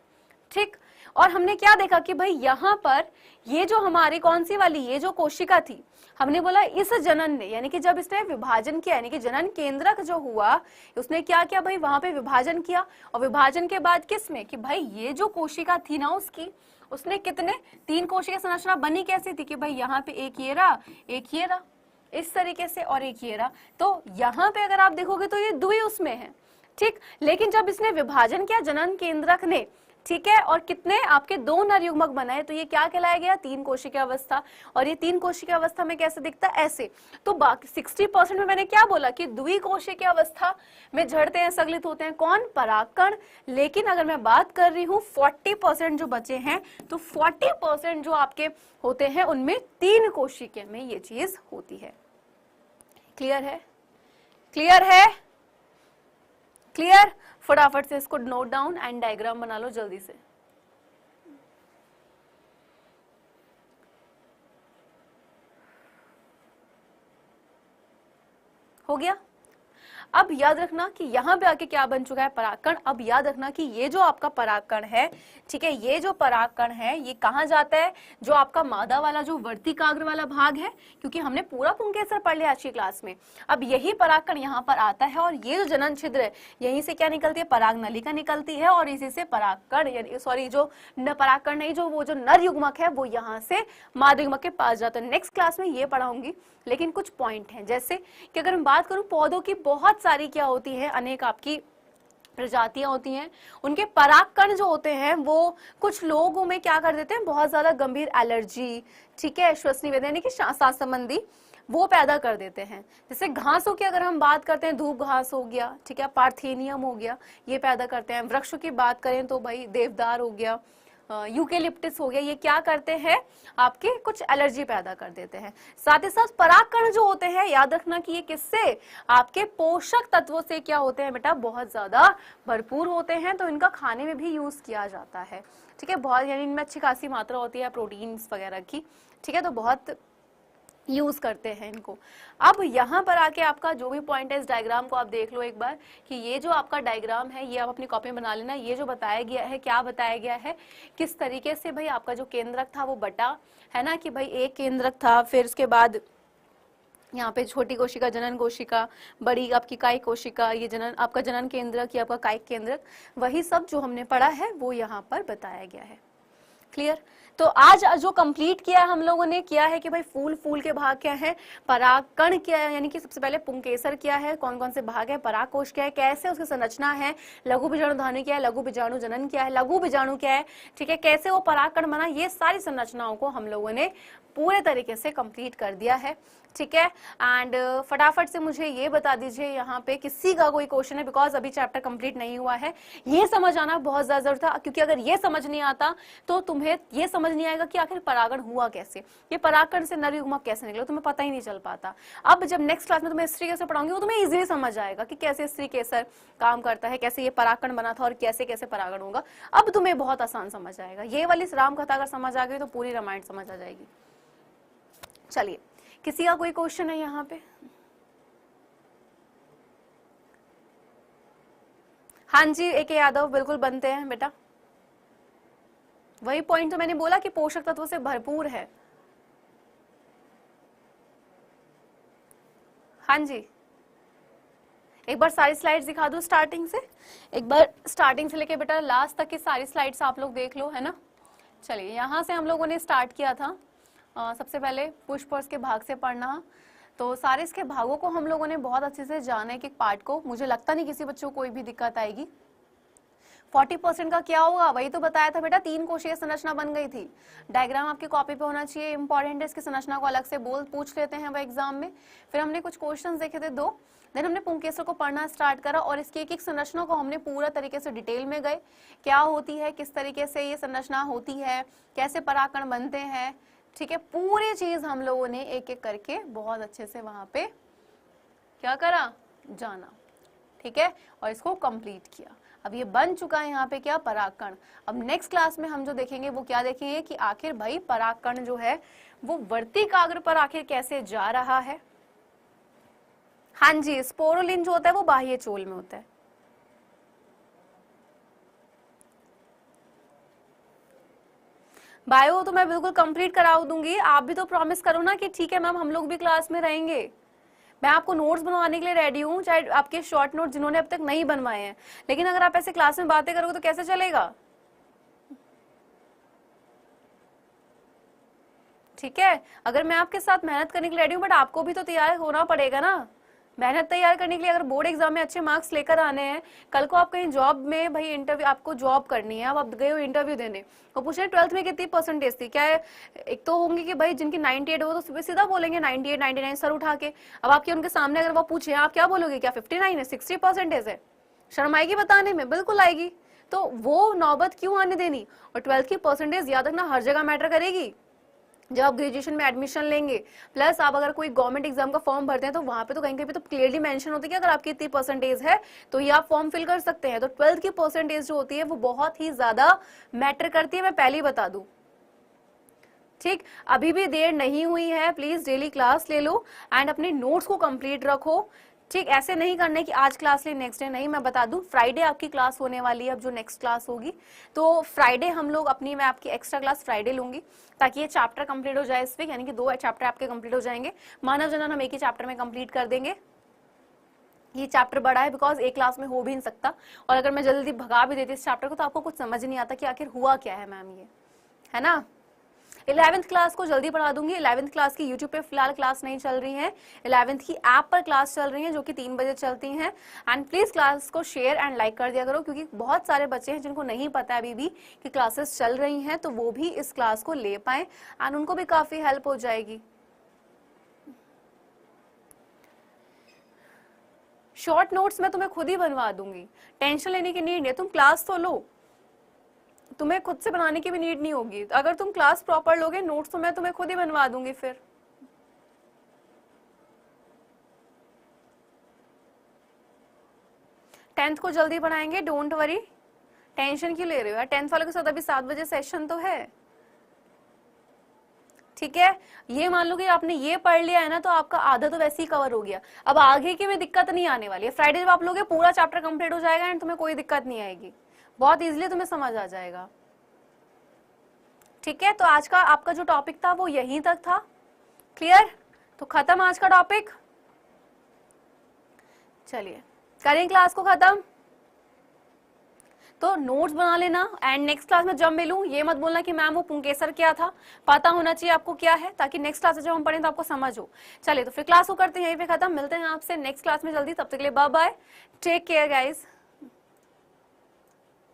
ठीक। और हमने क्या देखा कि भाई यहाँ पर ये जो हमारी कौन सी वाली, ये जो कोशिका थी, हमने बोला इस जनन ने, यानी कि जब इसने विभाजन किया, यानी कि जनन केंद्रक जो हुआ उसने क्या किया भाई, वहां पे विभाजन किया। और विभाजन के बाद किसमें, कि भाई ये जो कोशिका थी ना उसकी, उसने कितने, तीन कोशिका संरचना बनी कैसी थी कि भाई यहाँ पे एक ये रहा, एक ये रहा, इस तरीके से, और एक ये रहा। तो यहाँ पे अगर आप देखोगे तो ये दुई उसमें है, ठीक। लेकिन जब इसने विभाजन किया जनन केंद्रक ने, ठीक है, और कितने आपके दो नर युग्मक बनाए, तो ये क्या कहलाया गया, तीन कोशिका अवस्था। और ये तीन कोशिका अवस्था में कैसे दिखता है, ऐसे। तो बाकी 60% में मैंने क्या बोला कि द्विकोशिकीय अवस्था में झड़ते हैं, संगलित होते हैं, कौन, परागकण। लेकिन अगर मैं बात कर रही हूँ 40% जो बचे हैं, तो 40% जो आपके होते हैं उनमें तीन कोशिकीय में ये चीज होती है। क्लियर है, क्लियर है, क्लियर। फटाफट से इसको नोट डाउन एंड डायग्राम बना लो जल्दी से। हो गया। अब याद रखना कि यहाँ पे आके क्या बन चुका है, परागकण। अब याद रखना कि ये जो आपका परागकण है, ठीक है, ये जो परागकण है ये कहाँ जाता है, जो आपका मादा वाला जो वर्तिकाग्र वाला भाग है, क्योंकि हमने पूरा पुंकेसर पढ़ लिया आज की क्लास में। अब यही परागकण यहाँ पर आता है, और ये जो जनन छिद्र है यहीं से क्या निकलती है, पराग नलिका निकलती है, और इसी से परागकण, यानी सॉरी जो परागकण नहीं, जो वो जो नर युग्मक है वो यहाँ से मादा युग्मक के पास जाता है। नेक्स्ट क्लास में ये पढ़ाऊंगी, लेकिन कुछ पॉइंट हैं, जैसे कि अगर मैं बात करूं पौधों की बहुत सारी क्या होती है, अनेक आपकी प्रजातियां होती हैं, उनके परागकण जो होते हैं वो कुछ लोगों में क्या कर देते हैं, बहुत ज्यादा गंभीर एलर्जी, ठीक है, श्वसनी वेदना यानी कि सांस संबंधी वो पैदा कर देते हैं। जैसे घासों की अगर हम बात करते हैं, धूप घास हो गया, ठीक है, पार्थेनियम हो गया, ये पैदा करते हैं। वृक्षों की बात करें तो भाई देवदार हो गया, यूकेलिप्टिस हो गया, ये क्या करते हैं, आपके कुछ एलर्जी पैदा कर देते हैं। साथ ही साथ परागकण जो होते हैं, याद रखना कि ये किससे, आपके पोषक तत्वों से क्या होते हैं बेटा, बहुत ज्यादा भरपूर होते हैं, तो इनका खाने में भी यूज किया जाता है, ठीक है, बहुत, यानी इनमें अच्छी खासी मात्रा होती है प्रोटीन्स वगैरह की, ठीक है, तो बहुत यूज करते हैं इनको। अब यहाँ पर आके आपका जो भी पॉइंट है इस डायग्राम को आप देख लो एक बार कि ये जो आपका डायग्राम है ये आप अपनी कॉपी में बना लेना। ये जो बताया गया है, क्या बताया गया है, किस तरीके से भाई आपका जो केंद्रक था वो बटा, है ना, कि भाई एक केंद्रक था, फिर उसके बाद यहाँ पे छोटी कोशिका, जनन कोशिका, बड़ी आपकी कायिक कोशिका, ये जनन आपका जनन केंद्रक, ये आपका कायिक केंद्रक, वही सब जो हमने पढ़ा है वो यहाँ पर बताया गया है। क्लियर? तो आज जो कंप्लीट किया है हम लोगों ने, किया है कि भाई फूल के भाग क्या है, परागकण क्या है, यानी कि सबसे पहले पुंकेसर क्या है, कौन कौन से भाग है, परागकोश क्या है, कैसे उसकी संरचना है, लघु बीजाणु धानी क्या है, लघु बीजाणु जनन क्या है, लघु बीजाणु क्या है, ठीक है, कैसे वो परागकण बना, ये सारी संरचनाओं को हम लोगों ने पूरे तरीके से कंप्लीट कर दिया है। ठीक है, एंड फटाफट से मुझे ये बता दीजिए यहाँ पे किसी का कोई क्वेश्चन है, बिकॉज अभी चैप्टर कंप्लीट नहीं हुआ है। ये समझ आना बहुत ज्यादा जरूरी था, क्योंकि अगर ये समझ नहीं आता तो तुम्हें ये समझ नहीं आएगा कि आखिर परागण हुआ कैसे, ये परागकण से नर युग्मक कैसे निकला, तुम्हें पता ही नहीं चल पाता। अब जब नेक्स्ट क्लास में तुम्हें स्त्री केसर पढ़ाऊंगी वो तुम्हें इजीली समझ आएगा कि कैसे स्त्री केसर काम करता है, कैसे ये परागकण बना था और कैसे कैसे परागण होगा। अब तुम्हें बहुत आसान समझ आएगा। ये वाली राम कथा अगर समझ आ गई तो पूरी रामायण समझ आ जाएगी। चलिए, किसी का कोई क्वेश्चन है यहाँ पे? हाँ जी, AK यादव, बिल्कुल बनते हैं बेटा। वही पॉइंट तो मैंने बोला कि पोषक तत्वों से भरपूर है। हाँ जी, एक बार सारी स्लाइड्स दिखा दूं स्टार्टिंग से, एक बार स्टार्टिंग से लेके बेटा लास्ट तक की सारी स्लाइड्स आप लोग देख लो, है ना। चलिए, यहाँ से हम लोगों ने स्टार्ट किया था सबसे पहले पुष्प और इसके भाग से पढ़ना। तो सारे इसके भागों को हम लोगों ने बहुत अच्छे से जाना है, एक पार्ट को। मुझे लगता नहीं किसी बच्चों को कोई भी दिक्कत आएगी। 40% का क्या होगा, वही तो बताया था बेटा, 3 कोशिकीय संरचना बन गई थी। डायग्राम आपकी कॉपी पे होना चाहिए, इंपॉर्टेंट है। इसकी संरचना को अलग से पूछ लेते हैं वो एग्जाम में। फिर हमने कुछ क्वेश्चंस देखे थे 2, देन हमने पुंकेसर को पढ़ना स्टार्ट करा और इसकी एक एक संरचना को हमने पूरा तरीके से डिटेल में गए, क्या होती है, किस तरीके से ये संरचना होती है, कैसे परागकण बनते हैं। ठीक है, पूरी चीज हम लोगों ने एक एक करके बहुत अच्छे से वहां पे क्या करा, जाना। ठीक है, और इसको कंप्लीट किया। अब ये बन चुका है यहाँ पे क्या, परागकण। अब नेक्स्ट क्लास में हम जो देखेंगे वो क्या देखेंगे कि आखिर भाई परागकण जो है वो वर्तिकाग्र पर आखिर कैसे जा रहा है। हाँ जी, स्पोरुलिन जो होता है वो बाह्य चोल में होता है। बायो तो मैं बिल्कुल कंप्लीट करा दूंगी। आप भी तो प्रॉमिस करो ना कि ठीक है मैम हम लोग भी क्लास में रहेंगे। मैं आपको नोट्स बनवाने के लिए रेडी हूँ, चाहे आपके शॉर्ट नोट जिन्होंने अब तक नहीं बनवाए हैं, लेकिन अगर आप ऐसे क्लास में बातें करोगे तो कैसे चलेगा। ठीक है, अगर मैं आपके साथ मेहनत करने के लिए रेडी हूँ, बट आपको भी तो तैयार होना पड़ेगा ना। मेहनत तैयार करने के लिए अगर बोर्ड एग्जाम में अच्छे मार्क्स लेकर आने हैं, कल को आप कहीं जॉब में भाई इंटरव्यू, आपको जॉब करनी है, अब आप गए हो इंटरव्यू देने, वो पूछ रहे 12th में कितनी परसेंटेज थी, क्या है, एक तो होंगे कि भाई जिनकी 98 हो तो सीधा बोलेंगे 98 99 सर उठा के। अब आपके उनके सामने अगर वो पूछे आप क्या बोलोगे, क्या 59 है, 60% है। शर्म आएगी बताने में, बिल्कुल आएगी। तो वो नौबत क्यों आने देनी। और 12th की परसेंटेज याद रखना हर जगह मैटर करेगी जब आप ग्रेजुएशन में एडमिशन लेंगे। प्लस आप अगर कोई गवर्नमेंट एग्जाम का फॉर्म भरते हैं तो वहां पे तो कहीं कहीं पे तो क्लियरली मेंशन होती है कि अगर आपकी इतनी परसेंटेज है तो ये आप फॉर्म फिल कर सकते हैं। तो 12th की परसेंटेज जो होती है वो बहुत ही ज्यादा मैटर करती है, मैं पहले ही बता दूं। ठीक, अभी भी देर नहीं हुई है, प्लीज डेली क्लास ले लो एंड अपने नोट्स को कंप्लीट रखो। ठीक, ऐसे नहीं करने कि आज क्लास ले नेक्स्ट डे नहीं। मैं बता दूं फ्राइडे आपकी क्लास होने वाली है, अब जो नेक्स्ट क्लास होगी तो फ्राइडे हम लोग अपनी, मैं आपकी एक्स्ट्रा क्लास फ्राइडे लूंगी ताकि ये चैप्टर कंप्लीट हो जाए इस वीक, यानी कि 2 चैप्टर आपके कंप्लीट हो जाएंगे। मानव जनन हम एक ही चैप्टर में कंप्लीट कर देंगे। ये चैप्टर बड़ा है बिकॉज एक क्लास में हो भी नहीं सकता, और अगर मैं जल्दी भगा भी देती इस चैप्टर को तो आपको कुछ समझ नहीं आता कि आखिर हुआ क्या है मैम, ये है ना। 11th क्लास को जल्दी पढ़ा दूंगी। 11th क्लास की यूट्यूब पे फिलहाल क्लास नहीं चल रही है, 11th की ऐप पर क्लास चल रही है जो कि 3 बजे चलती हैं। एंड प्लीज क्लास को शेयर एंड लाइक कर दिया करो, क्योंकि बहुत सारे बच्चे हैं जिनको नहीं पता अभी भी कि क्लासेस चल रही हैं, तो वो भी इस क्लास को ले पाए एंड उनको भी काफी हेल्प हो जाएगी। शॉर्ट नोट्स मैं तुम्हें खुद ही बनवा दूंगी, टेंशन लेने की नीड नहीं है, तुम क्लास तो लो, तुम्हें खुद से बनाने की भी नीड नहीं होगी। अगर तुम क्लास प्रॉपर लोगे नोट्स तो मैं तुम्हें खुद ही बनवा दूंगी। फिर 10th को जल्दी पढ़ाएंगे, डोंट वरी, टेंशन क्यों ले रहे हो यार। 10th वालों के साथ अभी 7 बजे सेशन तो है। ठीक है, ये मान लो कि आपने ये पढ़ लिया है ना, तो आपका आधा तो वैसे ही कवर हो गया। अब आगे की में दिक्कत नहीं आने वाली है। फ्राइडे जब आप लोगे पूरा चैप्टर कंप्लीट हो जाएगा एंड तुम्हें कोई दिक्कत नहीं आएगी, बहुत इजीली तुम्हें समझ आ जाएगा। ठीक है, तो आज का आपका जो टॉपिक था वो यहीं तक था। क्लियर? तो खत्म आज का टॉपिक। चलिए करें क्लास को खत्म। तो नोट्स बना लेना एंड नेक्स्ट क्लास में जब मिलूं ये मत बोलना कि मैम वो पुंकेसर क्या था, पता होना चाहिए आपको क्या है, ताकि नेक्स्ट क्लास में जब हम पढ़ें तो आपको समझ हो। चलिए तो फिर क्लास को करते हैं यहीं पे खत्म, मिलते हैं आपसे नेक्स्ट क्लास में जल्दी, तब तक के लिए bye bye, take care guys.